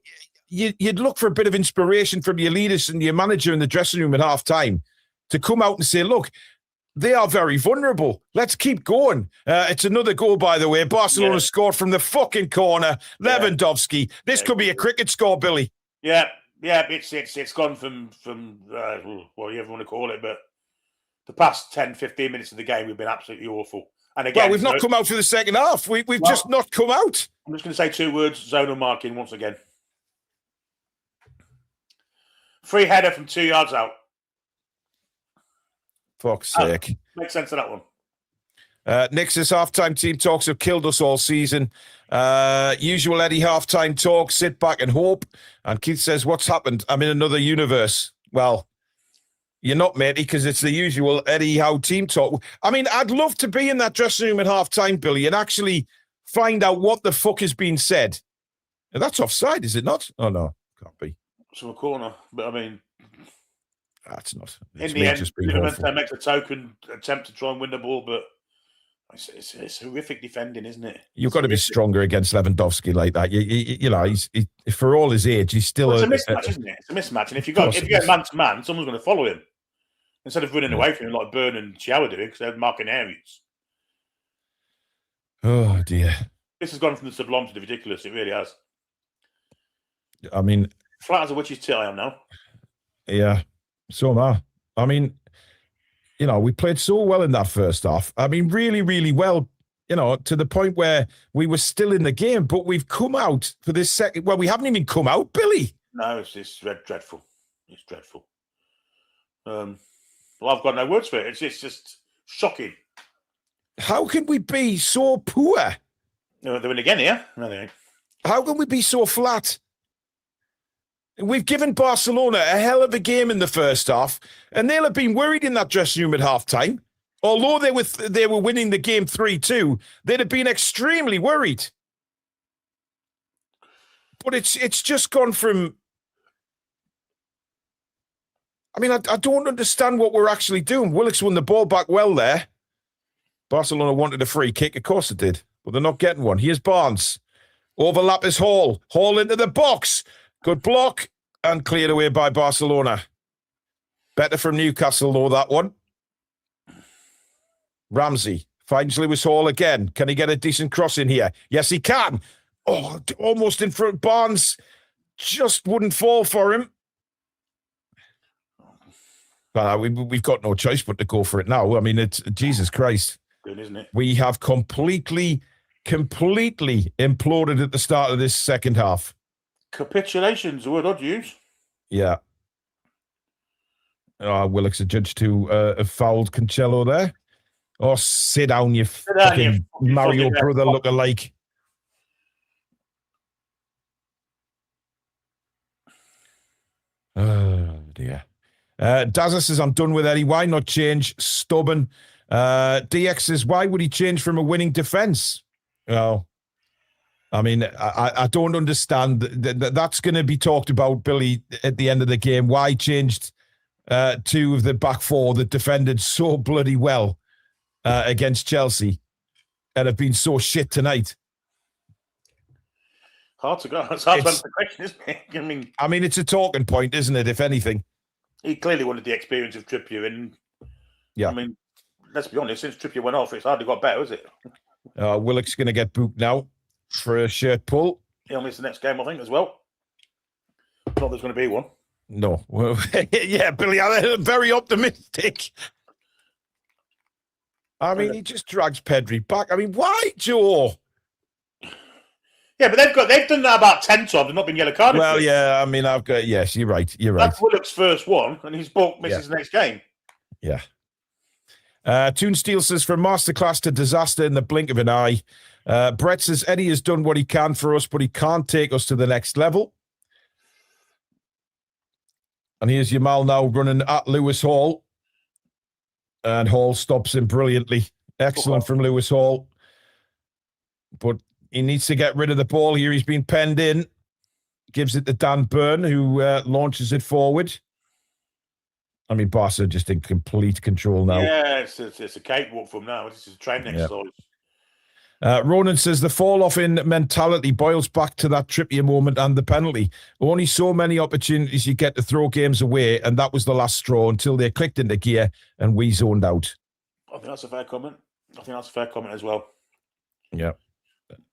you'd look for a bit of inspiration from your leaders and your manager in the dressing room at half-time to come out and say, look, they are very vulnerable. Let's keep going. It's another goal, by the way. Barcelona scored from the fucking corner. Lewandowski. This could be a cricket score, Billy. Yeah, it's gone from what you ever want to call it, but the past 10, 15 minutes of the game, we've been absolutely awful. And again, we've not come out for the second half. We've just not come out. I'm just going to say 2 words, zonal marking once again. Free header from 2 yards out. Fuck's sake. Makes sense of that one. Nick says, halftime team talks have killed us all season. Usual Eddie halftime talk, sit back and hope. And Keith says, what's happened? I'm in another universe. Well, you're not, matey, because it's the usual Eddie Howe team talk. I mean, I'd love to be in that dressing room at halftime, Billy, and actually find out what the fuck is being said. And that's offside, is it not? Oh, no, can't be. It's from a corner, but I mean... That's not. In the end, Livermore makes a token attempt to try and win the ball, but it's horrific defending, isn't it? You've got to be stronger against Lewandowski like that. You know, he's for all his age, he's still it's a mismatch, isn't it? It's a mismatch, and if you go man to man, someone's going to follow him instead of running away from him like Burn and Chiao doing because they're marking areas. Oh dear! This has gone from the sublime to the ridiculous. It really has. I mean, flat as a witch's tit, I am now. Yeah. So am I. I mean, you know, we played so well in that first half. I mean, really, really well, you know, to the point where we were still in the game, but we've come out for this second. Well, we haven't even come out, Billy. No, it's dreadful. It's dreadful. Well, I've got no words for it. It's just shocking. How can we be so poor? No, they're in again here. No, they ain't. How can we be so flat? We've given Barcelona a hell of a game in the first half, and they'll have been worried in that dressing room at halftime. Although they were winning the game 3-2, they'd have been extremely worried. But it's just gone from... I mean, I don't understand what we're actually doing. Willock's won the ball back well there. Barcelona wanted a free kick. Of course it did, but they're not getting one. Here's Barnes. Overlap is Hall. Hall into the box. Good block and cleared away by Barcelona. Better from Newcastle, though, that one. Ramsey finds Lewis Hall again. Can he get a decent cross in here? Yes, he can. Oh, almost in front. Barnes just wouldn't fall for him. We've got no choice but to go for it now. I mean, it's Jesus Christ. Good, isn't it? We have completely imploded at the start of this second half. Capitulation's a word I'd use. Yeah. Willock's adjudged to have fouled Cancelo there. Oh, sit down, you fucking Mario brother look-alike. Oh, dear. Dazza says, I'm done with Eddie. Why not change? Stubborn. DX says, why would he change from a winning defence? Oh. I mean, I don't understand. That's going to be talked about, Billy, at the end of the game. Why changed 2 of the back 4 that defended so bloody well against Chelsea and have been so shit tonight? Hard to go. It's hard to answer the question, isn't it? I mean, it's a talking point, isn't it, if anything? He clearly wanted the experience of Trippier. And, yeah. I mean, let's be honest, since Trippier went off, it's hardly got better, is it? Willock's going to get booked now for a shirt pull. He'll miss the next game, I think, as well. Not there's going to be one. No. Well, yeah, Billy, I'm very optimistic. I mean, he just drags Pedri back. I mean, why, Joe? Yeah, but they've done that about 10 times and not been yellow carded. Well, yeah, I mean, yes, you're right. That's Willock's first one, and his book misses the next game. Yeah. Toon Steel says, from masterclass to disaster in the blink of an eye. Brett says, Eddie has done what he can for us, but he can't take us to the next level. And here's Yamal now running at Lewis Hall. And Hall stops him brilliantly. Excellent from Lewis Hall. But he needs to get rid of the ball here. He's been penned in. Gives it to Dan Burn, who launches it forward. I mean, Barca just in complete control now. Yeah, it's a cakewalk from now. This is a training exercise. Ronan says the fall-off in mentality boils back to that Trippier moment and the penalty. Only so many opportunities you get to throw games away, and that was the last straw until they clicked into gear and we zoned out. I think that's a fair comment. As well. Yeah.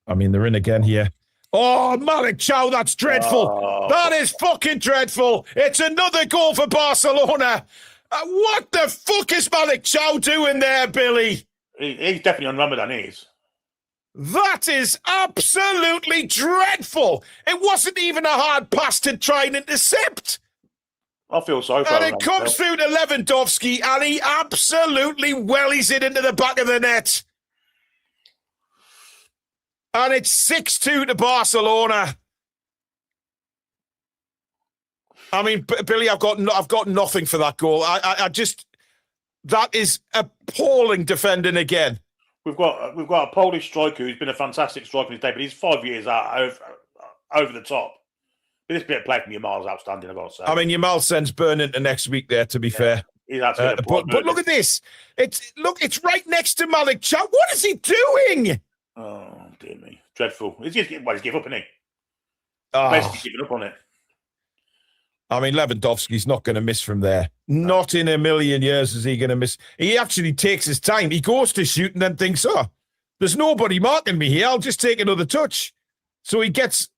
I mean, they're in again here. Oh, Malik Chow, that's dreadful. Oh. That is fucking dreadful. It's another goal for Barcelona. What the fuck is Malik Chow doing there, Billy? He's definitely on Ramadan, he is. That is absolutely dreadful. It wasn't even a hard pass to try and intercept. I feel sorry for him. And it comes through to Lewandowski, and he absolutely wellies it into the back of the net. And it's 6-2 to Barcelona. I mean, Billy, I've got nothing for that goal. I just, that is appalling defending again. We've got a Polish striker who's been a fantastic striker in his day, but he's 5 years out over the top. But this bit of play from Yamal's outstanding, I've got to say. I mean, Yamal sends Burn into next week there, to be fair. He's but look at this. It's right next to Malik Chow. What is he doing? Oh, dear me. Dreadful. He's given up, isn't he? Oh. Basically giving up on it. I mean, Lewandowski's not going to miss from there. Not in a million years is he going to miss. He actually takes his time. He goes to shoot and then thinks, oh, there's nobody marking me here. I'll just take another touch. So he gets...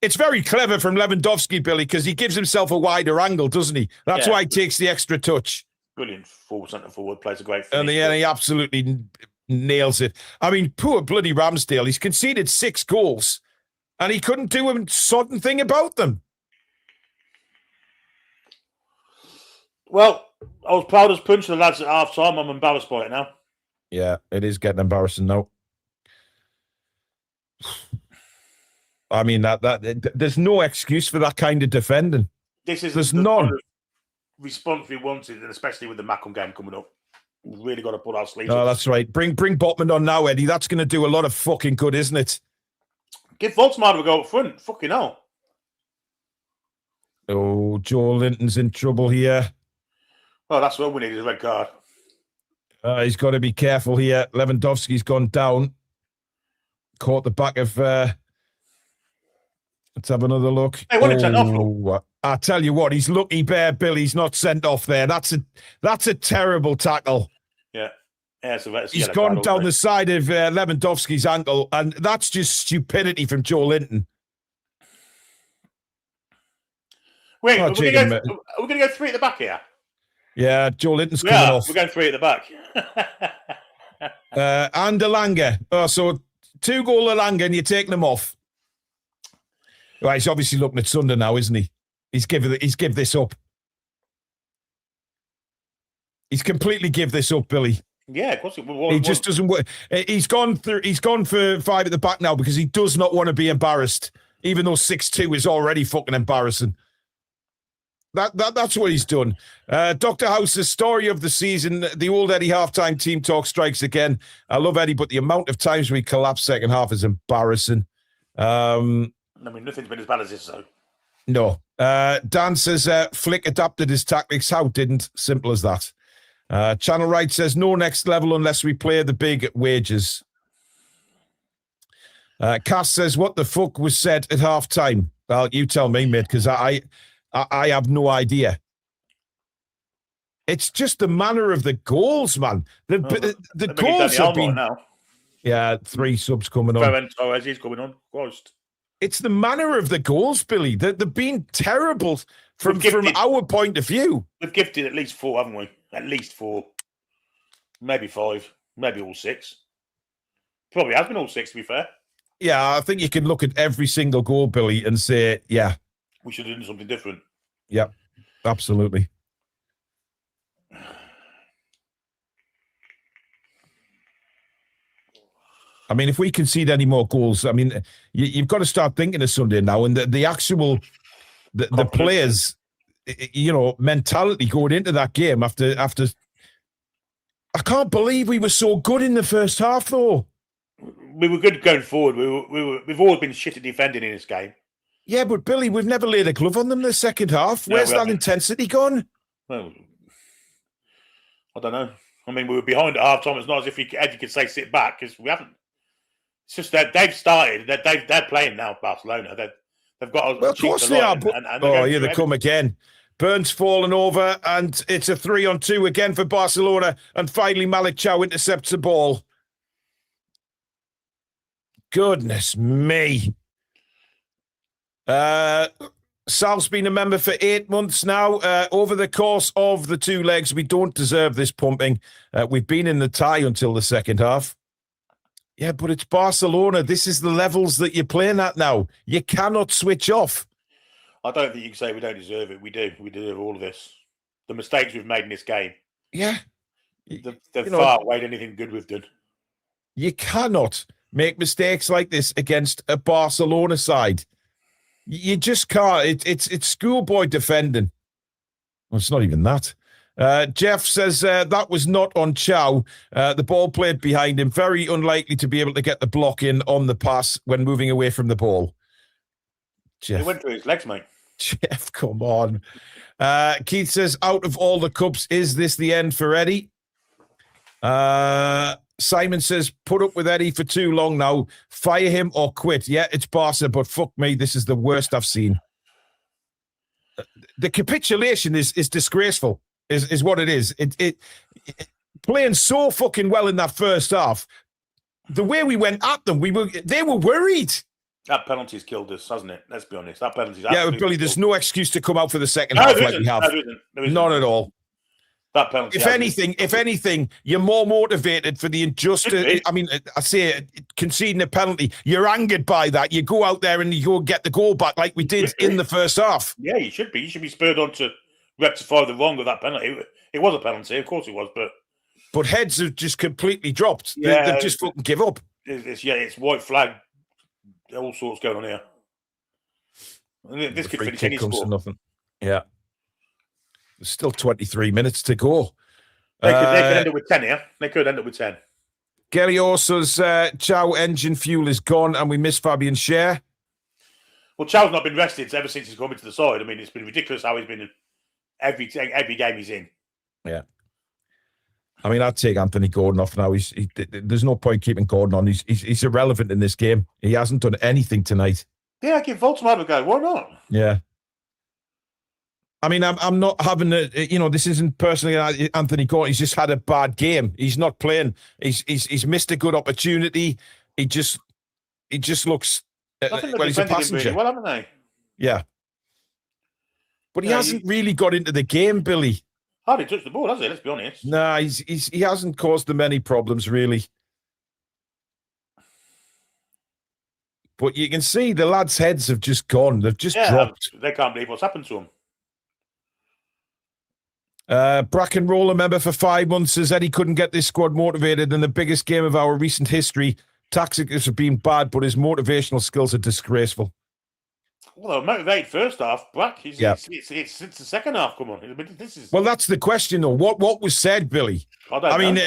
It's very clever from Lewandowski, Billy, because he gives himself a wider angle, doesn't he? That's why he takes the extra touch. Brilliant centre forward, plays a great finish. And he absolutely nails it. I mean, poor bloody Ramsdale. He's conceded 6 goals, and he couldn't do a sodden thing about them. Well, I was proud as punch the lads at half time. I'm embarrassed by it now. Yeah, it is getting embarrassing now. I mean, that there's no excuse for that kind of defending. There's none. Kind of response we wanted, and especially with the Macon game coming up. We've really got to put our sleeves up. Oh, that's right. Bring Botman on now, Eddie. That's going to do a lot of fucking good, isn't it? Give Volksmajer a go up front. Fucking hell. Oh, Joe Linton's in trouble here. Oh, that's what we need, is a red card. He's got to be careful here. Lewandowski's gone down. Caught the back of... Let's have another look. Hey, what sent off? I tell you what, he's lucky Bear Billy's not sent off there. That's a terrible tackle. Yeah. He's gone down the side of Lewandowski's ankle, and that's just stupidity from Joe Linton. Wait, are we going to go 3 at the back here? Yeah, Joe Linton's coming off. We're going 3 at the back. And Elanga. Oh, so 2 goal Elanga, and you're taking them off. Right, he's obviously looking at Sunday now, isn't he? He's give this up. He's completely give this up, Billy. Yeah, of course. He just doesn't work. He's gone for 5 at the back now because he does not want to be embarrassed, even though 6-2 is already fucking embarrassing. That's what he's done. Dr. House's story of the season, the old Eddie halftime team talk strikes again. I love Eddie, but the amount of times we collapse second half is embarrassing. I mean, nothing's been as bad as this, though. No. Dan says, Flick adapted his tactics. How didn't? Simple as that. Channel Right says, no next level unless we play the big wages. Cass says, what the fuck was said at half time? Well, you tell me, mate, because I have no idea. It's just the manner of the goals, man. The goals have been... Now. Yeah, 3 subs coming on. Torres is coming on. Christ. It's the manner of the goals, Billy. They've been terrible from our point of view. We've gifted at least 4, haven't we? At least 4. Maybe 5. Maybe all 6. Probably has been all 6, to be fair. Yeah, I think you can look at every single goal, Billy, and say, yeah. We should have done something different. Yeah, absolutely. I mean, if we concede any more goals, I mean, you've got to start thinking of Sunday now. And the actual, the players, mentality going into that game after I can't believe we were so good in the first half, though. We were good going forward. We've always been shit at defending in this game. Yeah, but Billy, we've never laid a glove on them in the second half. No, Where's we that haven't. intensity gone? Well, I don't know. I mean, we were behind at half time. It's not as if Eddie could say sit back, because we haven't. It's just that they've started. They're playing now, Barcelona. They've got. Well, of course they are. And here they come again. Burns falling over, and it's a 3-on-2 again for Barcelona. And finally, Malik Chow intercepts the ball. Goodness me. Sal's been a member for 8 months now. Over the course of the 2 legs, we don't deserve this pumping. We've been in the tie until the second half. Yeah, but it's Barcelona. This is the levels that you're playing at now. You cannot switch off. I don't think you can say we don't deserve it. We do. We deserve all of this. The mistakes we've made in this game. Yeah. They've far outweighed anything good we've done. You cannot make mistakes like this against a Barcelona side. You just can't. It's schoolboy defending. Well, it's not even that. Jeff says that was not on Chow. The ball played behind him. Very unlikely to be able to get the block in on the pass when moving away from the ball. Jeff. It went through his legs, mate. Jeff, come on. Keith says, out of all the cups, is this the end for Eddie? Simon says, put up with Eddie for too long now. Fire him or quit. Yeah, it's Barca, but fuck me, this is the worst I've seen. The capitulation is disgraceful, is what it is. It playing so fucking well in that first half. The way we went at them, they were worried. That penalty's killed us, hasn't it? Let's be honest. That penalty's Billy, there's no excuse to come out for the second half like we have. There isn't. None at all. That penalty. If anything, you're more motivated for the injustice. I mean, I say conceding a penalty, you're angered by that. You go out there and you go get the goal back like we did in the first half. Yeah, you should be. You should be spurred on to rectify the wrong of that penalty. It was a penalty, of course it was, but heads have just completely dropped. Yeah, they've just fucking give up. It's white flag. All sorts going on here. This could finish any score. Nothing. Yeah. There's still 23 minutes to go. They could end up with 10 here. They could end up with 10. Gary Orso's Chow engine fuel is gone and we miss Fabian Schär. Well, Chow's not been rested ever since he's come into the side. I mean, it's been ridiculous how he's been in every game he's in. Yeah. I mean, I'd take Anthony Gordon off now. There's no point keeping Gordon on. He's irrelevant in this game. He hasn't done anything tonight. Yeah, give Voltman a go. Why not? Yeah. I mean, I'm not having this isn't personally Anthony Gordon. He's just had a bad game. He's not playing. He's missed a good opportunity. He just looks he's a passenger. Really well, haven't they? Yeah. But he hasn't really got into the game, Billy. Hardly touched the ball, has he? Let's be honest. Nah, he hasn't caused them any problems, really. But you can see the lads' heads have just gone. They've just dropped. They can't believe what's happened to them. Bracken Roller member for 5 months says Eddie couldn't get this squad motivated in the biggest game of our recent history. Tactics have been bad, but his motivational skills are disgraceful. Well, they were motivated first half, Brack. It's since the second half. Come on, Well, that's the question, though. What was said, Billy? I mean,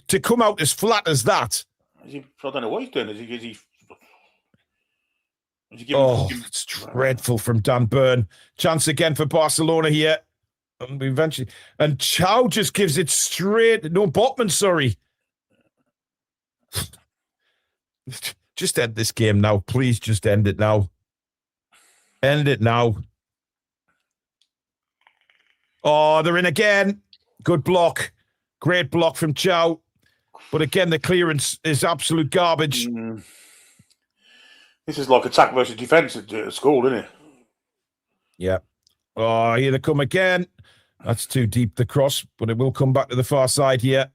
to come out as flat as that. I don't know what he's doing. It's dreadful from Dan Burn. Chance again for Barcelona here. And Chow just gives it straight. No, Botman, sorry. Just end this game now. Please just end it now. End it now. Oh, they're in again. Good block. Great block from Chow. But again, the clearance is absolute garbage. This is like attack versus defence at school, isn't it? Yeah. Oh, here they come again. That's too deep, the cross, but it will come back to the far side here.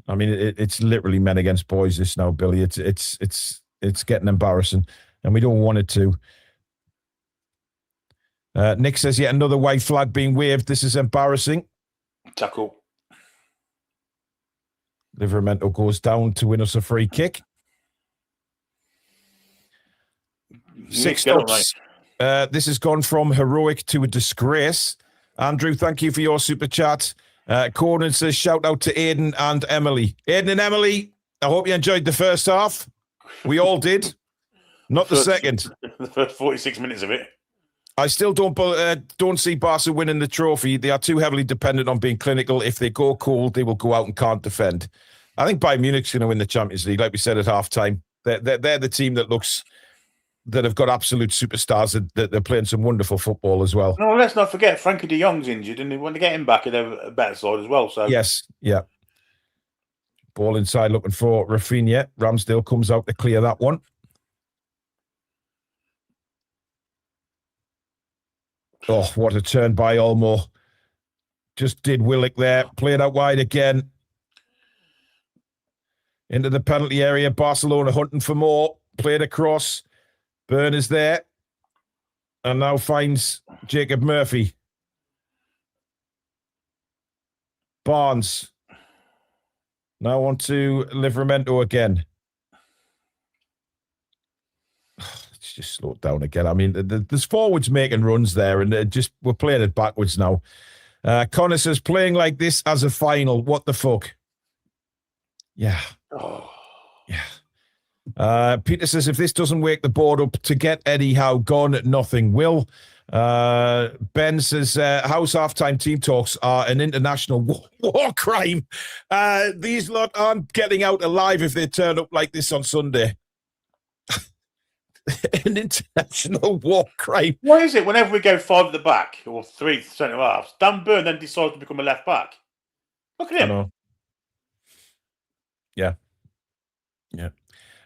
I mean, it's literally men against boys, this now, Billy. It's getting embarrassing, and we don't want it to. Nick says, yet another white flag being waved. This is embarrassing. Tackle. Livramento goes down to win us a free kick. 6 stops. This has gone from heroic to a disgrace. Andrew, thank you for your super chat. Conan says, shout out to Aidan and Emily. Aidan and Emily, I hope you enjoyed the first half. We all did. Not the second. The first 46 minutes of it. I still don't see Barca winning the trophy. They are too heavily dependent on being clinical. If they go cold, they will go out and can't defend. I think Bayern Munich's going to win the Champions League, like we said at halftime. They're the team that have got absolute superstars that they're playing some wonderful football as well. No, let's not forget Frankie de Jong's injured, and they want to get him back at a better side as well. So yes, yeah. Ball inside, looking for Rafinha. Ramsdale comes out to clear that one. Oh, what a turn by Olmo. Just did Willock there. Played out wide again. Into the penalty area. Barcelona hunting for more. Played across. Burn is there. And now finds Jacob Murphy. Barnes. Now on to Livramento again. It's just slowed down again. I mean, there's forwards making runs there, and we're playing it backwards now. Connor says, playing like this as a final, what the fuck? Yeah. Oh. Yeah. Peter says, if this doesn't wake the board up to get Eddie Howe gone, nothing will. Ben says, house halftime team talks are an international war crime. These lot aren't getting out alive if they turn up like this on Sunday. An international war crime. Why is it whenever we go 5 at the back or 3 centre halves, Dan Burn then decides to become a left back? Look at him. I know. Yeah. Yeah.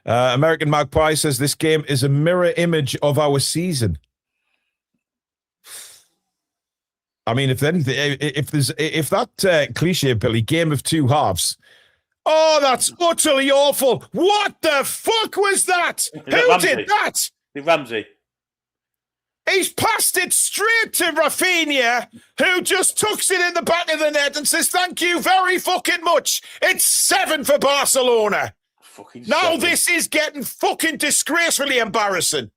American Magpie says this game is a mirror image of our season. I mean, if that cliche, Billy, game of two halves. Oh, that's utterly awful. What the fuck was that? Who did that? Ramsey. He's passed it straight to Rafinha, who just tucks it in the back of the net and says, thank you very fucking much. It's 7 for Barcelona. Now this is getting fucking disgracefully embarrassing.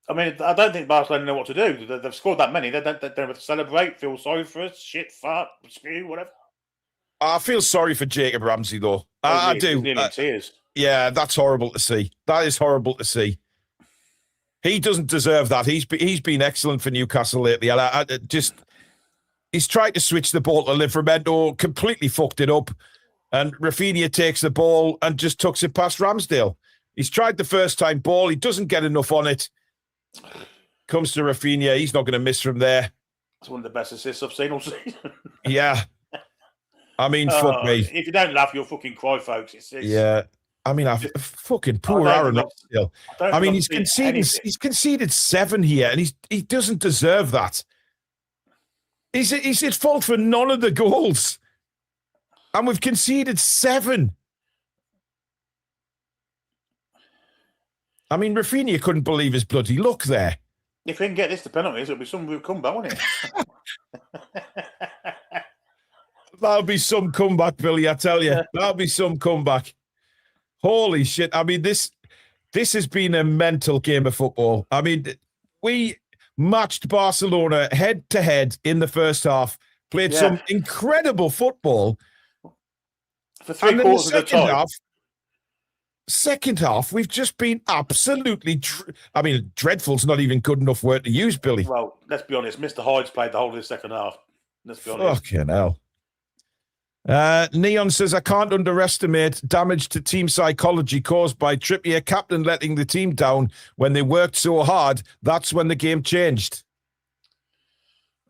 I mean, I don't think Barcelona know what to do. They've scored that many. They don't have to celebrate, feel sorry for us, shit, fart, spew, whatever. I feel sorry for Jacob Ramsey, though. I do. He's nearly in tears. Yeah, that's horrible to see. That is horrible to see. He doesn't deserve that. He's been excellent for Newcastle lately. He's tried to switch the ball to Livramento, completely fucked it up. And Rafinha takes the ball and just tucks it past Ramsdale. He's tried the first time ball. He doesn't get enough on it. Comes to Rafinha. He's not going to miss from there. It's one of the best assists I've seen all season. Yeah. I mean, fuck me. If you don't laugh, you'll fucking cry, folks. Yeah. I mean, fucking poor Aaron Ramsdale. I mean, he's conceded 7 here, and he doesn't deserve that. He's at fault for none of the goals. And we've conceded 7. I mean, Rafinha couldn't believe his bloody luck there. If we can get this to penalties, it'll be some real comeback, won't it? That'll be some comeback, Billy, I tell you. That'll be some comeback. Holy shit. I mean, this has been a mental game of football. I mean, we matched Barcelona head-to-head in the first half, played some incredible football. For 3 quarters of the time. Second half, we've just been absolutely... dreadful's not even good enough word to use, Billy. Well, let's be honest. Mr. Hyde's played the whole of the second half. Let's be honest. Fucking hell. Neon says, I can't underestimate damage to team psychology caused by Trippier captain letting the team down when they worked so hard. That's when the game changed.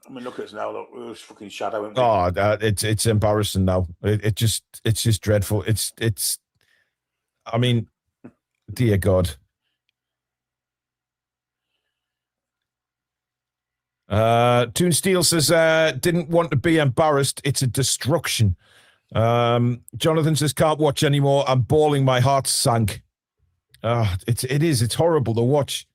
I mean, look at us now. Look, we're fucking shadowing. Oh, it's embarrassing now. It's just dreadful. It's. I mean, dear God. Toon Steel says, didn't want to be embarrassed. It's a destruction. Jonathan says, can't watch anymore. I'm bawling. My heart sank. It's horrible to watch.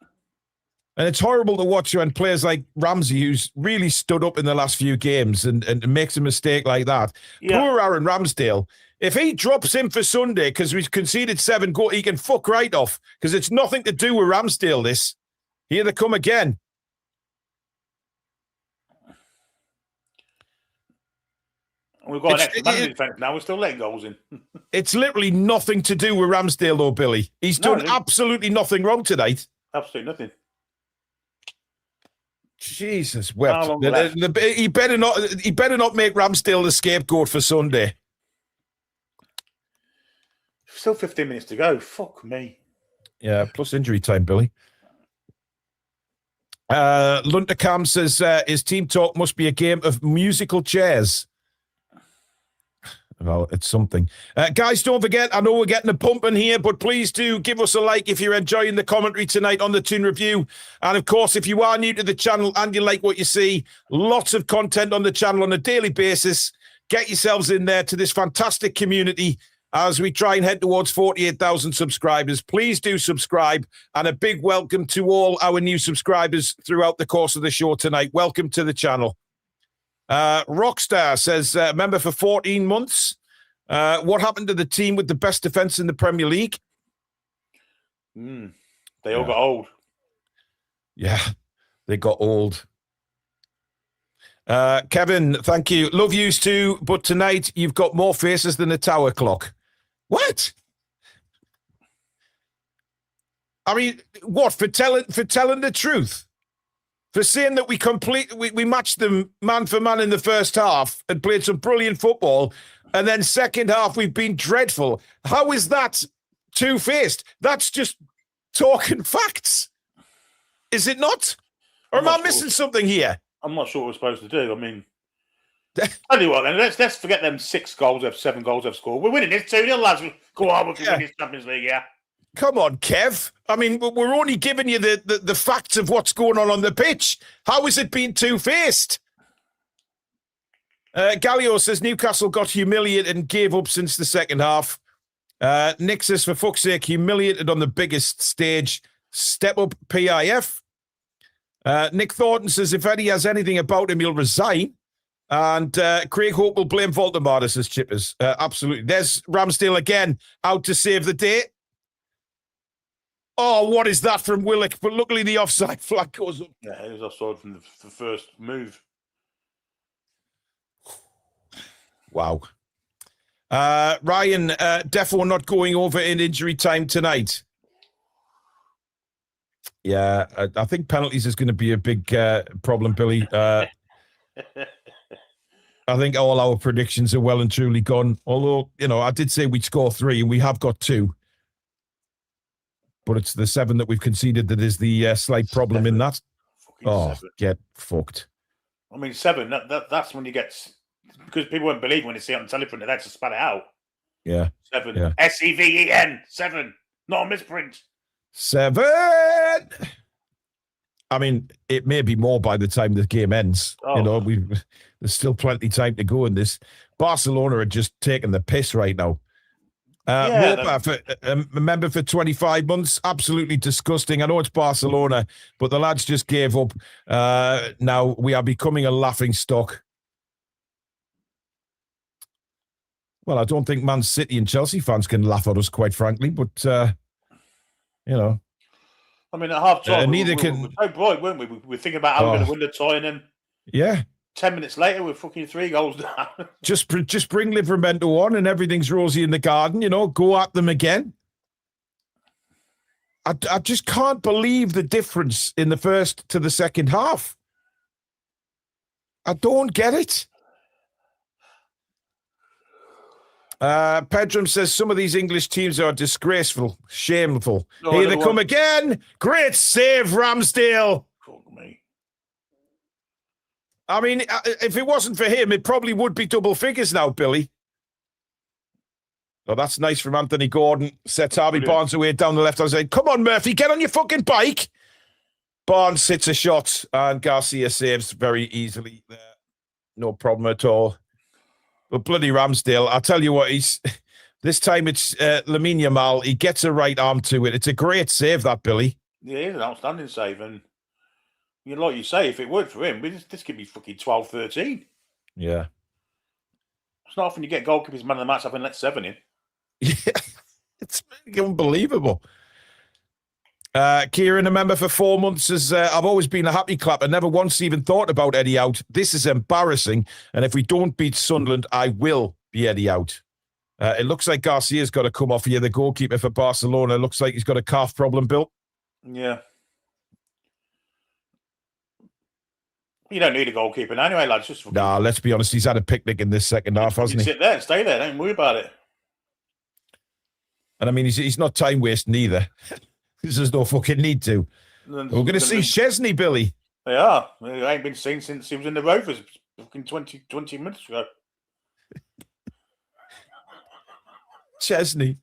And it's horrible to watch when players like Ramsey, who's really stood up in the last few games and makes a mistake like that. Yeah. Poor Aaron Ramsdale. If he drops in for Sunday because we've conceded 7 goals, he can fuck right off because it's nothing to do with Ramsdale, this. Here they come again. We've got an extra man in the defence now. We're still letting goals in. It's literally nothing to do with Ramsdale, though, Billy. He's done absolutely nothing wrong tonight. Absolutely nothing. Jesus wept. He better not make Ramsdale the scapegoat for Sunday. Still 15 minutes to go. Fuck me. Yeah, plus injury time, Billy. Luntercam says his team talk must be a game of musical chairs. Well, it's something. Guys, don't forget, I know we're getting a pump in here, but please do give us a like if you're enjoying the commentary tonight on the Toon Review. And, of course, if you are new to the channel and you like what you see, lots of content on the channel on a daily basis. Get yourselves in there to this fantastic community as we try and head towards 48,000 subscribers. Please do subscribe, and a big welcome to all our new subscribers throughout the course of the show tonight. Welcome to the channel. Rockstar says, member for 14 months. What happened to the team with the best defence in the Premier League? They all got old. Yeah, they got old. Kevin, thank you. Love yous too, but tonight you've got more faces than a tower clock. What? I mean, what, for telling the truth? For saying that we matched them man for man in the first half and played some brilliant football, and then second half we've been dreadful. How is that two-faced? That's just talking facts. Is it not? Or am I missing something here? I'm not sure what we're supposed to do. I mean, tell you what, then let's forget them 6 goals, 7 goals they've scored. We're winning this 2-0, lads. Go on, we're winning this Champions League, yeah. Come on, Kev. I mean, we're only giving you the facts of what's going on the pitch. How is it being two-faced? Gallio says Newcastle got humiliated and gave up since the second half. Nick says, for fuck's sake, humiliated on the biggest stage. Step up PIF. Nick Thornton says, if Eddie has anything about him, he'll resign. And Craig Hope will blame Voldemort, says Chippers. Absolutely. There's Ramsdale again, out to save the day. Oh, what is that from Willock? But luckily the offside flag goes up. Yeah, it was offside from the first move. Wow. Ryan, Defo not going over in injury time tonight. Yeah, I think penalties is going to be a big problem, Billy. I think all our predictions are well and truly gone. Although, I did say we'd score 3 and we have got 2. But it's the 7 that we've conceded that is the slight problem 7. in that. Fucking 7. Get fucked. I mean, 7, that's when you get... Because people won't believe when they see it on telephone, they just spat it out. Yeah. 7. Yeah. SEVEN. 7. Not a misprint. 7. I mean, it may be more by the time the game ends. Oh. There's still plenty of time to go in this. Barcelona are just taking the piss right now. A member for 25 months, absolutely disgusting. I know it's Barcelona, but the lads just gave up. Now we are becoming a laughing stock. Well, I don't think Man City and Chelsea fans can laugh at us, quite frankly, but, I mean, at half-time, we were so bright, weren't we? We were thinking about how we're going to win the tie, and then... Yeah. 10 minutes later, we're fucking 3 goals down. Just bring Livramento on and everything's rosy in the garden, go at them again. I just can't believe the difference in the first to the second half. I don't get it. Pedram says some of these English teams are disgraceful, shameful. Here they come again. Great save, Ramsdale. Fuck me. I mean, if it wasn't for him, it probably would be double figures now, Billy. Oh, that's nice from Anthony Gordon. Sets Harvey Barnes away down the left-hand side. Come on, Murphy, get on your fucking bike. Barnes hits a shot, and Garcia saves very easily there. No problem at all. But bloody Ramsdale, I'll tell you what, this time it's Lamine Yamal. He gets a right arm to it. It's a great save, that, Billy. Yeah, it's an outstanding save, and like you say, if it worked for him, this could be fucking 12-13. Yeah. It's not often you get goalkeepers man of the match having let 7 in. Yeah, it's unbelievable. Kieran, a member for 4 months, says, I've always been a happy clapper, never once even thought about Eddie out. This is embarrassing, and if we don't beat Sunderland, I will be Eddie out. It looks like Garcia's got to come off here, the goalkeeper for Barcelona. Looks like he's got a calf problem, Bill. Yeah. You don't need a goalkeeper anyway, lads. Just Nah, let's be honest, he's had a picnic in this second half, hasn't he? Sit there and stay there. Don't worry about it. And I mean, he's not time wasting either. There's no fucking need to. We're going to see Chesney, Billy. They are. They ain't been seen since he was in the Rovers fucking 20 minutes ago. Chesney.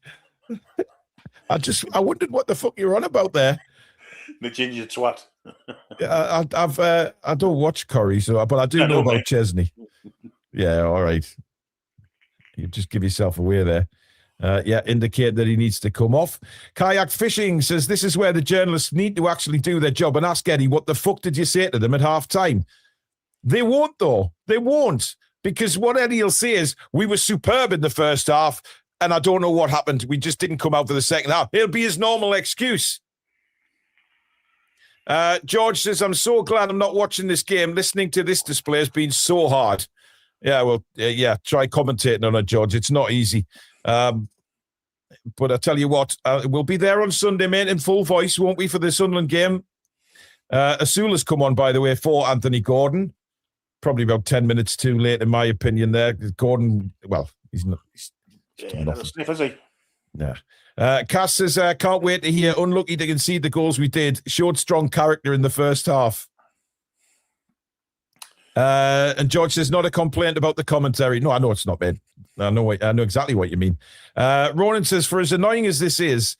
I wondered what the fuck you're on about there. The ginger twat. I don't watch Corrie, but I do know about Chesney. Yeah, all right. You just give yourself away there. Indicate that he needs to come off. Kayak Fishing says, this is where the journalists need to actually do their job and ask Eddie, what the fuck did you say to them at half-time? They won't, though. They won't. Because what Eddie will say is, we were superb in the first half, and I don't know what happened. We just didn't come out for the second half. It'll be his normal excuse. George says, I'm so glad I'm not watching this game. Listening to this display has been so hard. Yeah, well, try commentating on it, George. It's not easy. But I tell you what, we'll be there on Sunday, mate, in full voice, won't we, for the Sunderland game? Asula's come on, by the way, for Anthony Gordon. Probably about 10 minutes too late, in my opinion, there. Gordon, well, he's not. Not a sniff, is he? Yeah. Cass says, can't wait to hear. Unlucky to concede the goals we did. Showed strong character in the first half. And George says, not a complaint about the commentary. No, I know it's not, man. I know exactly what you mean. Ronan says, for as annoying as this is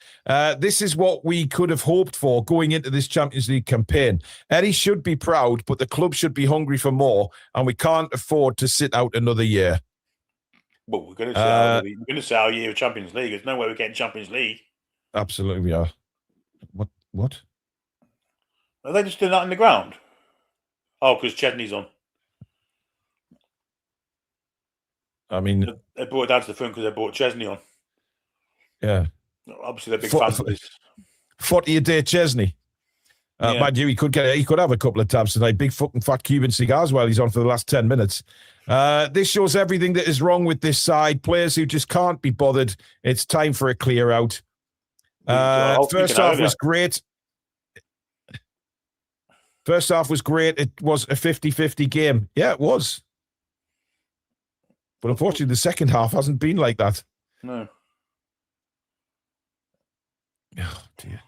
what we could have hoped for going into this Champions League campaign. Eddie should be proud, but the club should be hungry for more, and we can't afford to sit out another year. Well, we're going to say our year of Champions League. There's no way we're getting Champions League. Absolutely, we are. What? Are they just doing that in the ground? Oh, because Chesney's on. I mean, they brought it down to the front because they brought Chesney on. Yeah. Obviously, they're big fans of this. 40 a day Chesney. Mind you, he could have a couple of tabs tonight. Big fucking fat Cuban cigars while he's on for the last 10 minutes. This shows everything that is wrong with this side. Players who just can't be bothered. It's time for a clear out. First half was great. First half was great. It was a 50-50 game. Yeah, it was. But unfortunately, the second half hasn't been like that. No. Oh, dear.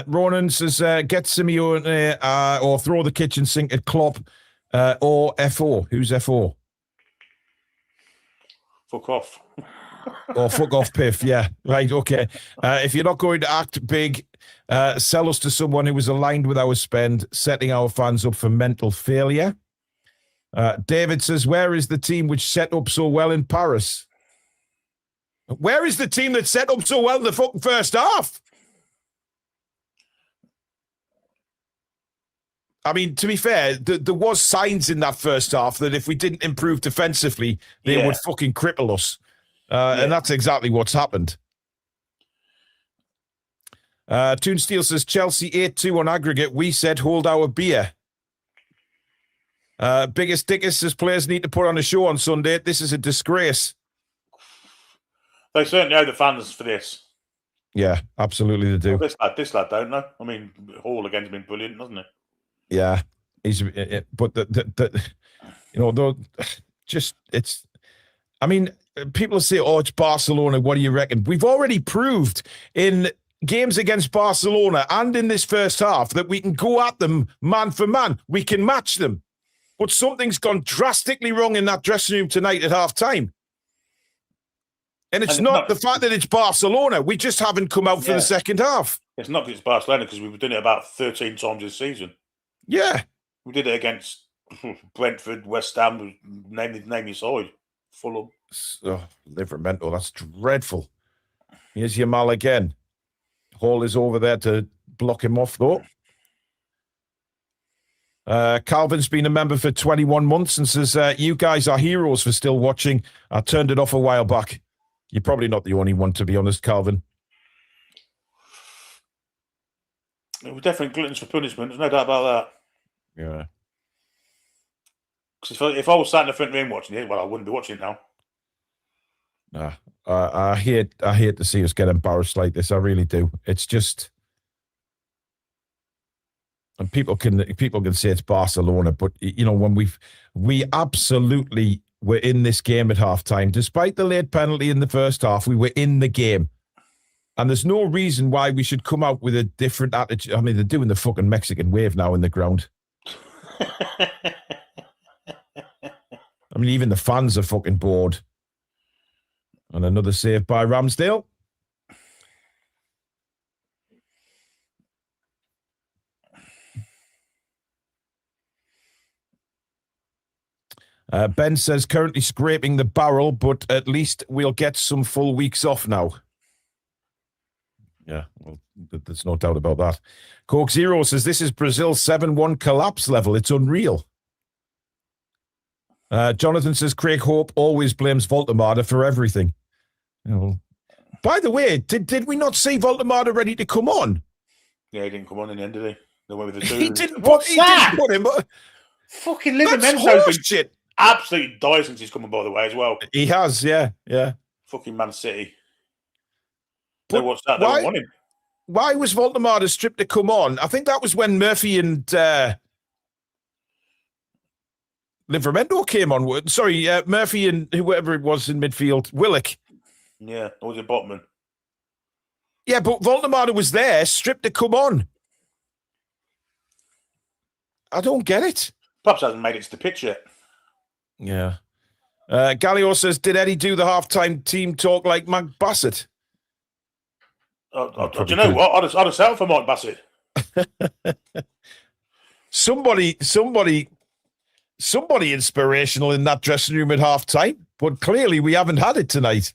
Ronan says, get Simeone or throw the kitchen sink at Klopp or FO. Who's FO? Fuck off. Or fuck off, Piff. Yeah, right, okay. If you're not going to act big, sell us to someone who was aligned with our spend, setting our fans up for mental failure. David says, where is the team which set up so well in Paris? Where is the team that set up so well in the fucking first half? I mean, to be fair, there was signs in that first half that if we didn't improve defensively, they would fucking cripple us. And that's exactly what's happened. Toon Steel says, Chelsea 8-2 on aggregate. We said hold our beer. Biggest Dickus says, players need to put on a show on Sunday. This is a disgrace. They certainly owe the fans for this. Yeah, absolutely they do. Well, this lad don't know. I mean, Hall again's been brilliant, hasn't he? Yeah, but it's. I mean, people say, "Oh, it's Barcelona." What do you reckon? We've already proved in games against Barcelona and in this first half that we can go at them man for man. We can match them, but something's gone drastically wrong in that dressing room tonight at half-time. And it's not the fact that it's Barcelona. We just haven't come out for the second half. It's not because it's Barcelona, because we've done it about 13 times this season. Yeah. We did it against Brentford, West Ham, name your side. Fulham. Oh, Livermore, that's dreadful. Here's Yamal again. Hall is over there to block him off, though. Calvin's been a member for 21 months and says, you guys are heroes for still watching. I turned it off a while back. You're probably not the only one, to be honest, Calvin. It was definitely gluttons for punishment. There's no doubt about that. Yeah. Because if I was sat in the front room watching it, well, I wouldn't be watching it now. I hate to see us get embarrassed like this. I really do. It's just, and people can say it's Barcelona, but when we absolutely were in this game at halftime, despite the late penalty in the first half, we were in the game. And there's no reason why we should come out with a different attitude. I mean, they're doing the fucking Mexican wave now in the ground. I mean, even the fans are fucking bored. And another save by Ramsdale. Ben says currently scraping the barrel, but at least we'll get some full weeks off now. Yeah, well, there's no doubt about that. Coke Zero says this is Brazil's 7-1 collapse level. It's unreal. Jonathan says Craig Hope always blames Voltemade for everything. By the way, did we not see Voltemade ready to come on? Yeah, he didn't come on in the end, did he? The one with the two. He didn't put him. Fucking That's Livermento's shit. Absolutely died since he's coming, by the way, as well. He has, yeah. Fucking Man City. But they want him. Why was Voltemade stripped to come on? I think that was when Murphy and Livramento came on. Sorry, Murphy and whoever it was in midfield, Willock. Yeah, or was it Botman? Yeah, but Voltemade was there, stripped to come on. I don't get it. Perhaps hasn't made it to the pitch yet. Yeah. Gallio says, did Eddie do the halftime team talk like Mike Bassett? Do you know what? I'd have settled for Mike Bassett. Somebody inspirational in that dressing room at halftime, but clearly we haven't had it tonight.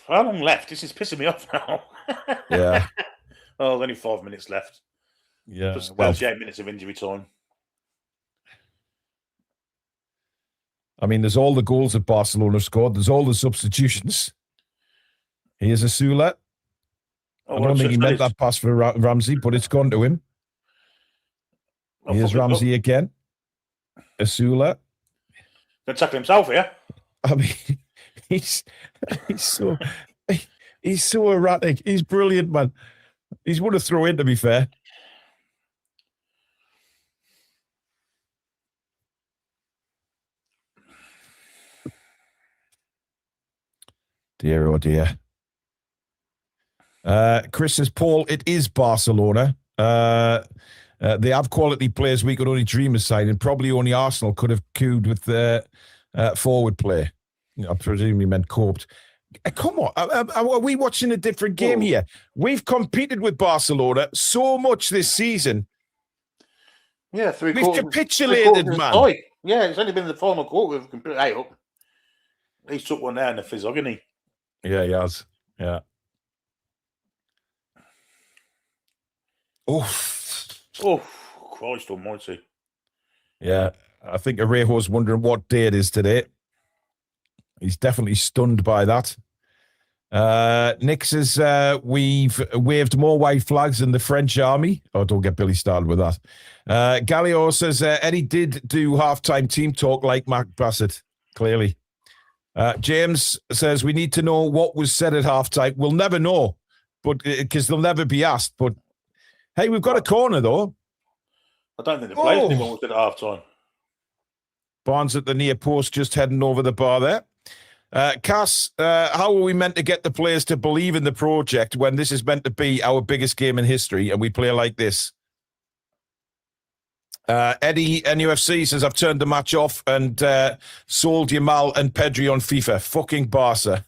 How long left? This is pissing me off now. Yeah. Oh, only 5 minutes left. Yeah. Plus 38 minutes of injury time. I mean, there's all the goals that Barcelona scored. There's all the substitutions. Here's Asula. I don't think he meant that pass for Ramsey, but it's gone to him. Here's Ramsey again. Asula. Gonna tackle himself here. I mean, he's so erratic. He's brilliant, man. He's one to throw in, to be fair. Dear, oh dear. Chris says, Paul, it is Barcelona. They have quality players we could only dream of signing. Probably only Arsenal could have cooed with their forward play. I presume he meant coped. Come on. Are we watching a different game here? We've competed with Barcelona so much this season. Yeah, we've capitulated, man. Yeah, it's only been the final quarter we've completely up. He's took one there in the fizz, hasn't he? Yeah, he has. Yeah. Oh, Christ almighty. Yeah, I think Arejo's wondering what day it is today. He's definitely stunned by that. Nick says, we've waved more white flags than the French army. Oh, don't get Billy started with that. Gallio says, Eddie did do halftime team talk like Mark Bassett, clearly. James says, we need to know what was said at halftime. We'll never know, but because they'll never be asked. But hey, we've got a corner, though. I don't think the players anyone was at halftime. Barnes at the near post, just heading over the bar there. Cass, how are we meant to get the players to believe in the project when this is meant to be our biggest game in history and we play like this? Eddie, NUFC, says, I've turned the match off and sold Yamal and Pedri on FIFA. Fucking Barca.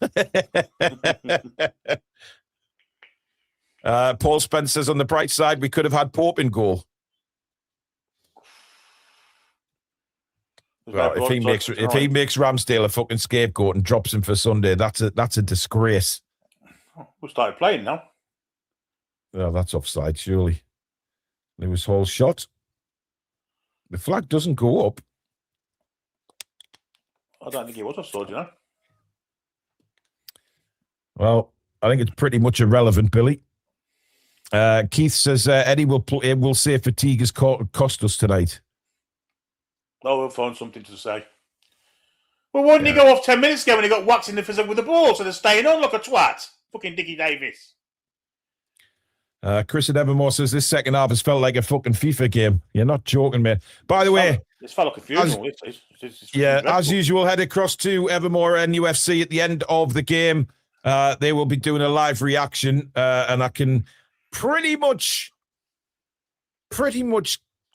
Paul Spence says, on the bright side, we could have had Pope in goal. Well, if he makes Ramsdale a fucking scapegoat and drops him for Sunday, that's a disgrace. We started playing now. Well, that's offside, surely. Lewis Hall shot. The flag doesn't go up. I don't think it was offside, you know. Well, I think it's pretty much irrelevant, Billy. Keith says Eddie will say fatigue has cost us tonight. Oh, we'll find something to say. Well, why didn't he go off 10 minutes ago when he got whacked in the face with the ball? So they're staying on like a twat. Fucking Dickie Davis. Chris at Evermore says this second half has felt like a fucking FIFA game. You're not joking, mate. By the way, it's felt like a funeral. It's as usual, head across to Evermore and UFC at the end of the game. They will be doing a live reaction, and I can pretty much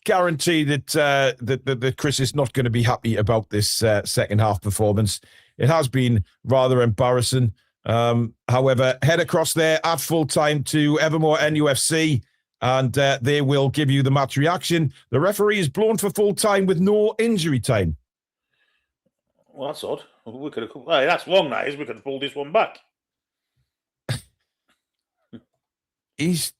guarantee that Chris is not going to be happy about this second half performance. It has been rather embarrassing. However, head across there at full time to Evermore NUFC, and they will give you the match reaction. The referee is blown for full time with no injury time. Well, that's odd. We could have. Hey, that's wrong. That is. We could have pulled this one back. He's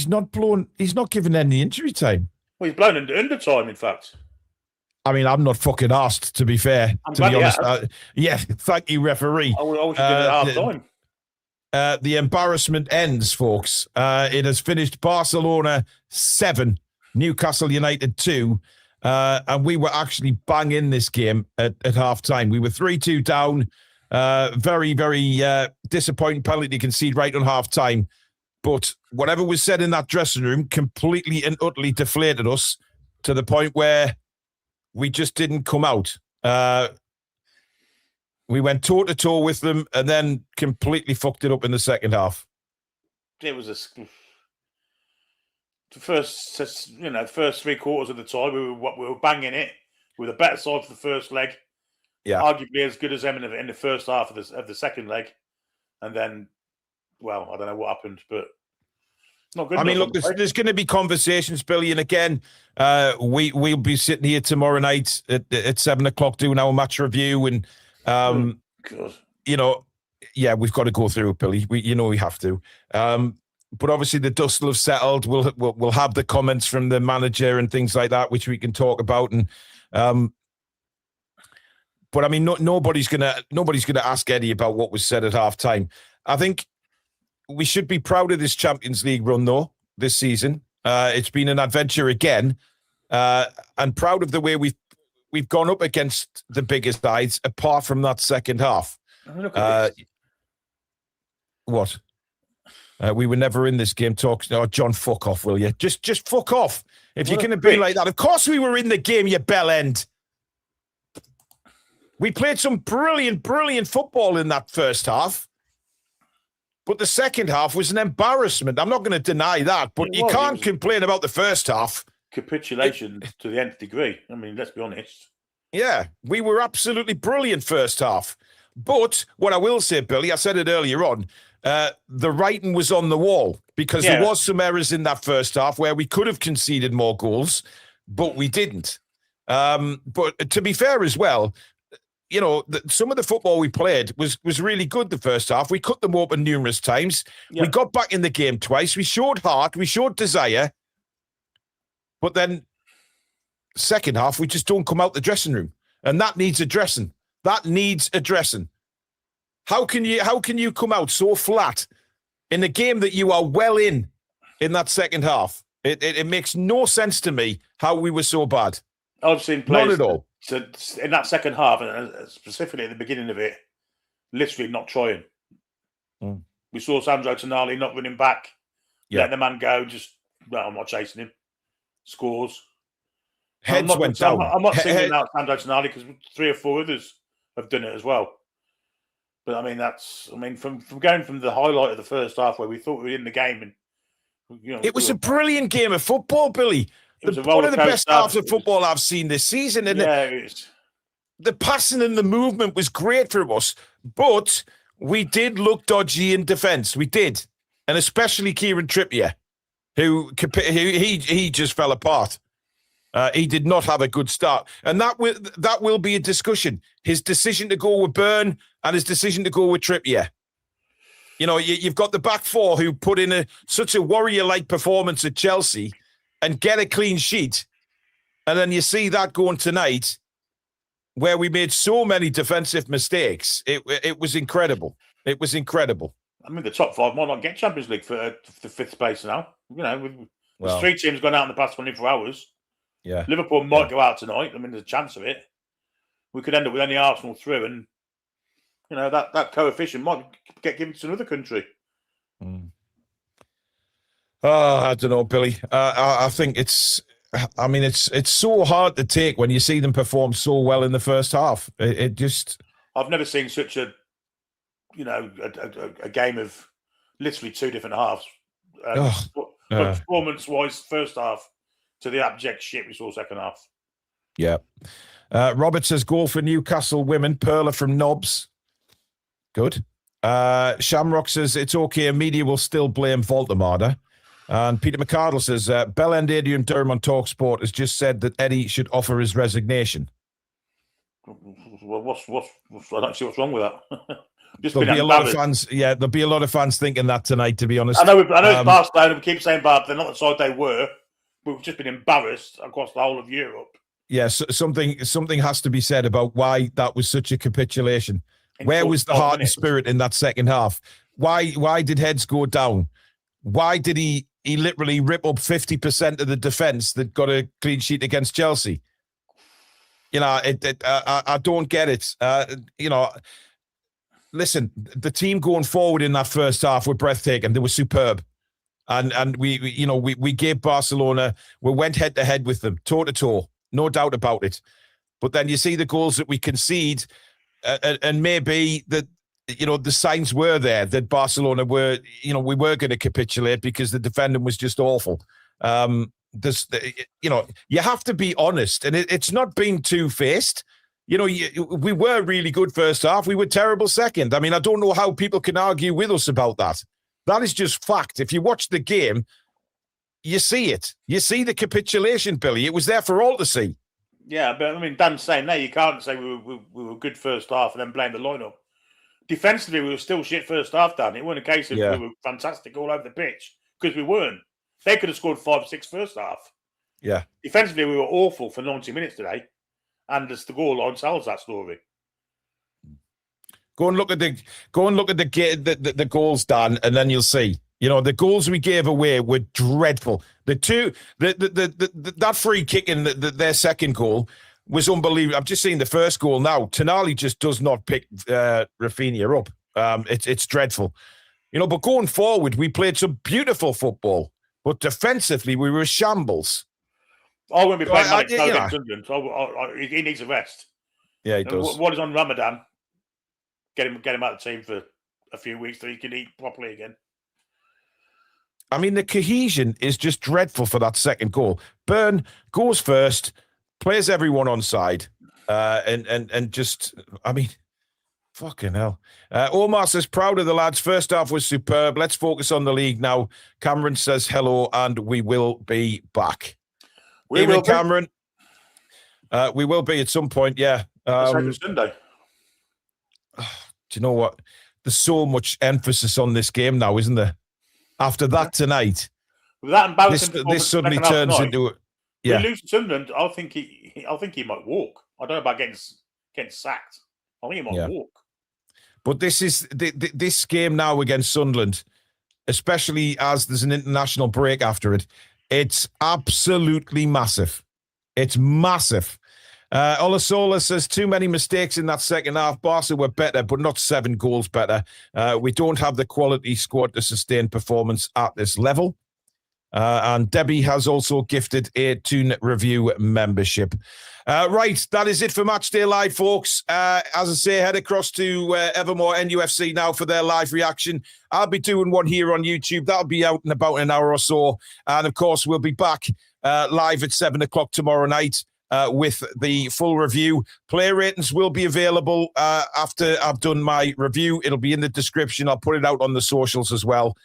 not blown. He's not given any injury time. Well, he's blown under time, in fact. I mean, I'm not fucking asked, to be fair. To be honest, thank you, referee. I wish you did it at half time. The embarrassment ends, folks. It has finished Barcelona 7, Newcastle United 2, and we were actually bang in this game at half time. We were 3-2 down. Very, very disappointing penalty concede right on half time. But whatever was said in that dressing room completely and utterly deflated us to the point where we just didn't come out. We went toe-to-toe with them and then completely fucked it up in the second half. It was the first 3 quarters of the time, we were banging it. We were the better side for the first leg. Yeah. Arguably as good as them in the first half of the second leg. And then, well, I don't know what happened, but not good. I mean, look, there's going to be conversations, Billy, and again, we'll be sitting here tomorrow night at 7 o'clock doing our match review, and we've got to go through it, Billy. We have to. But obviously, the dust will have settled. We'll have the comments from the manager and things like that, which we can talk about. And but I mean, nobody's gonna ask Eddie about what was said at halftime. I think we should be proud of this Champions League run, though, this season. It's been an adventure again, and proud of the way we've gone up against the biggest sides, apart from that second half. What? We were never in this game talking. Oh, John, fuck off, will you? Just fuck off. If you're going to be like that. Of course we were in the game, you bell end. We played some brilliant, brilliant football in that first half. But the second half was an embarrassment. I'm not going to deny that, but you can't complain about the first half. Capitulation to the nth degree. I mean, let's be honest. Yeah, we were absolutely brilliant first half. But what I will say, Billy, I said it earlier on, the writing was on the wall because there was some errors in that first half where we could have conceded more goals, but we didn't. But to be fair as well, some of the football we played was really good the first half. We cut them open numerous times. Yeah. We got back in the game twice. We showed heart. We showed desire. But then second half, we just don't come out the dressing room. And that needs addressing. How can you come out so flat in a game that you are well in that second half? It makes no sense to me how we were so bad. I've seen players... Not at all. So in that second half, and specifically at the beginning of it, literally not trying. Mm. We saw Sandro Tonali not running back, letting the man go. I'm not chasing him. Scores. Heads went down. I'm not singling out Sandro Tonali because 3 or 4 others have done it as well. But I mean, from going from the highlight of the first half where we thought we were in the game, and it was a brilliant game of football, Billy. One of the best halves of football I've seen this season. And the passing and the movement was great for us. But we did look dodgy in defence. We did. And especially Kieran Trippier, who he just fell apart. He did not have a good start. And that will be a discussion. His decision to go with Byrne and his decision to go with Trippier. You've got the back four who put in such a warrior-like performance at Chelsea and get a clean sheet, and then you see that going tonight where we made so many defensive mistakes. It was incredible. It was incredible. I mean, the top 5 might not get Champions League for the 5th place now. There's 3 teams gone out in the past 24 hours. Yeah, Liverpool might go out tonight. I mean, there's a chance of it. We could end up with only Arsenal through, and that coefficient might get given to another country. Oh, I don't know, Billy. I think it's so hard to take when you see them perform so well in the first half. I've never seen such a game of literally 2 different halves. Performance-wise, first half to the abject shit we saw second half. Yeah. Robert says goal for Newcastle women. Perla from Nobs. Good. Shamrock says it's okay. Media will still blame Voldemort. And Peter McCardle says Bellend Adrian Durham on TalkSport has just said that Eddie should offer his resignation. Well, I don't see what's wrong with that. There'll be a lot of fans. Yeah, there'll be a lot of fans thinking that tonight. To be honest, I know it's Barcelona. We keep saying they're not the side they were. We've just been embarrassed across the whole of Europe. Yes, something has to be said about why that was such a capitulation. Where was the heart and spirit in that second half? Why did heads go down? Why did he literally rip up 50% of the defense that got a clean sheet against Chelsea? I don't get it. Listen, the team going forward in that first half were breathtaking. They were superb. And we gave Barcelona, we went head to head with them, toe to toe, no doubt about it. But then you see the goals that we concede, and maybe that, the signs were there that Barcelona were, we were going to capitulate because the defending was just awful. You have to be honest, and it's not being two-faced. We were really good first half. We were terrible second. I mean, I don't know how people can argue with us about that. That is just fact. If you watch the game, you see it. You see the capitulation, Billy. It was there for all to see. Yeah, but I mean, Dan's saying there, you can't say we were good first half and then blame the lineup. Defensively, we were still shit first half, Dan. It wasn't a case of we were fantastic all over the pitch, because we weren't. They could have scored 5-6 first half. Yeah. Defensively, we were awful for 90 minutes today. And the goal line tells that story. Go and look at the goals, Dan, and then you'll see. The goals we gave away were dreadful. That free kick in their second goal was unbelievable. I've just seen the first goal now. Tonali just does not pick Rafinha up. It's dreadful. But going forward, we played some beautiful football. But defensively, we were shambles. I wouldn't be playing against Sunderland. He needs a rest. Yeah, he does. What is on Ramadan? Get him out of the team for a few weeks so he can eat properly again. I mean, the cohesion is just dreadful for that second goal. Byrne goes first, plays everyone on side, and just, I mean, fucking hell. Omar says, proud of the lads. First half was superb. Let's focus on the league now. Cameron says hello, and we will be back. Cameron. We will be at some point, yeah. Sunday. Do you know what? There's so much emphasis on this game now, isn't there? After that tonight, with that embarrassing this suddenly turns into it. Yeah. We lose to Sunderland. I think he might walk. I don't know about getting sacked. I think he might walk. But this is this game now against Sunderland, especially as there's an international break after it. It's absolutely massive. It's massive. Olasola says, too many mistakes in that second half. Barca were better, but not 7 goals better. We don't have the quality squad to sustain performance at this level. And Debbie has also gifted a Toon Review membership. Right, that is it for Matchday Live, folks. As I say, head across to Evermore NUFC now for their live reaction. I'll be doing one here on YouTube. That'll be out in about an hour or so. And, of course, we'll be back live at 7 o'clock tomorrow night with the full review. Player ratings will be available after I've done my review. It'll be in the description. I'll put it out on the socials as well.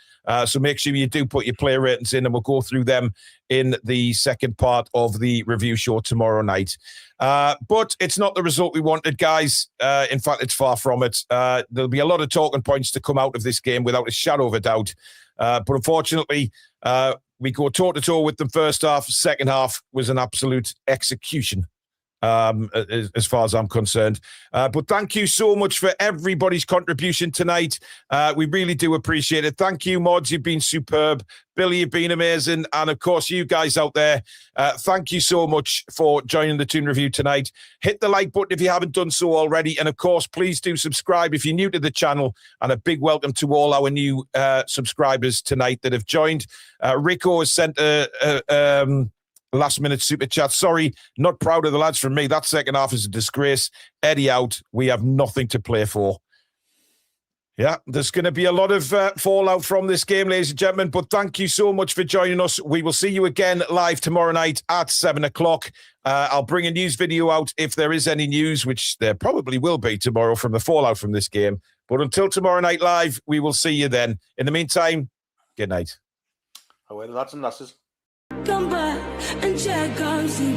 So make sure you do put your player ratings in, and we'll go through them in the second part of the review show tomorrow night. But it's not the result we wanted, guys. In fact, it's far from it. There'll be a lot of talking points to come out of this game without a shadow of a doubt. But unfortunately, we go toe-to-toe with them first half. Second half was an absolute execution as far as I'm concerned. But thank you so much for everybody's contribution tonight. We really do appreciate it. Thank you, Mods. You've been superb. Billy, you've been amazing. And, of course, you guys out there, thank you so much for joining the Toon Review tonight. Hit the like button if you haven't done so already. And, of course, please do subscribe if you're new to the channel. And a big welcome to all our new subscribers tonight that have joined. Rico has sent a last-minute super chat. Sorry, not proud of the lads from me. That second half is a disgrace. Eddie out. We have nothing to play for. Yeah, there's going to be a lot of fallout from this game, ladies and gentlemen. But thank you so much for joining us. We will see you again live tomorrow night at 7 o'clock. I'll bring a news video out if there is any news, which there probably will be tomorrow from the fallout from this game. But until tomorrow night live, we will see you then. In the meantime, good night. Away the lads and lasses. Come back and check on see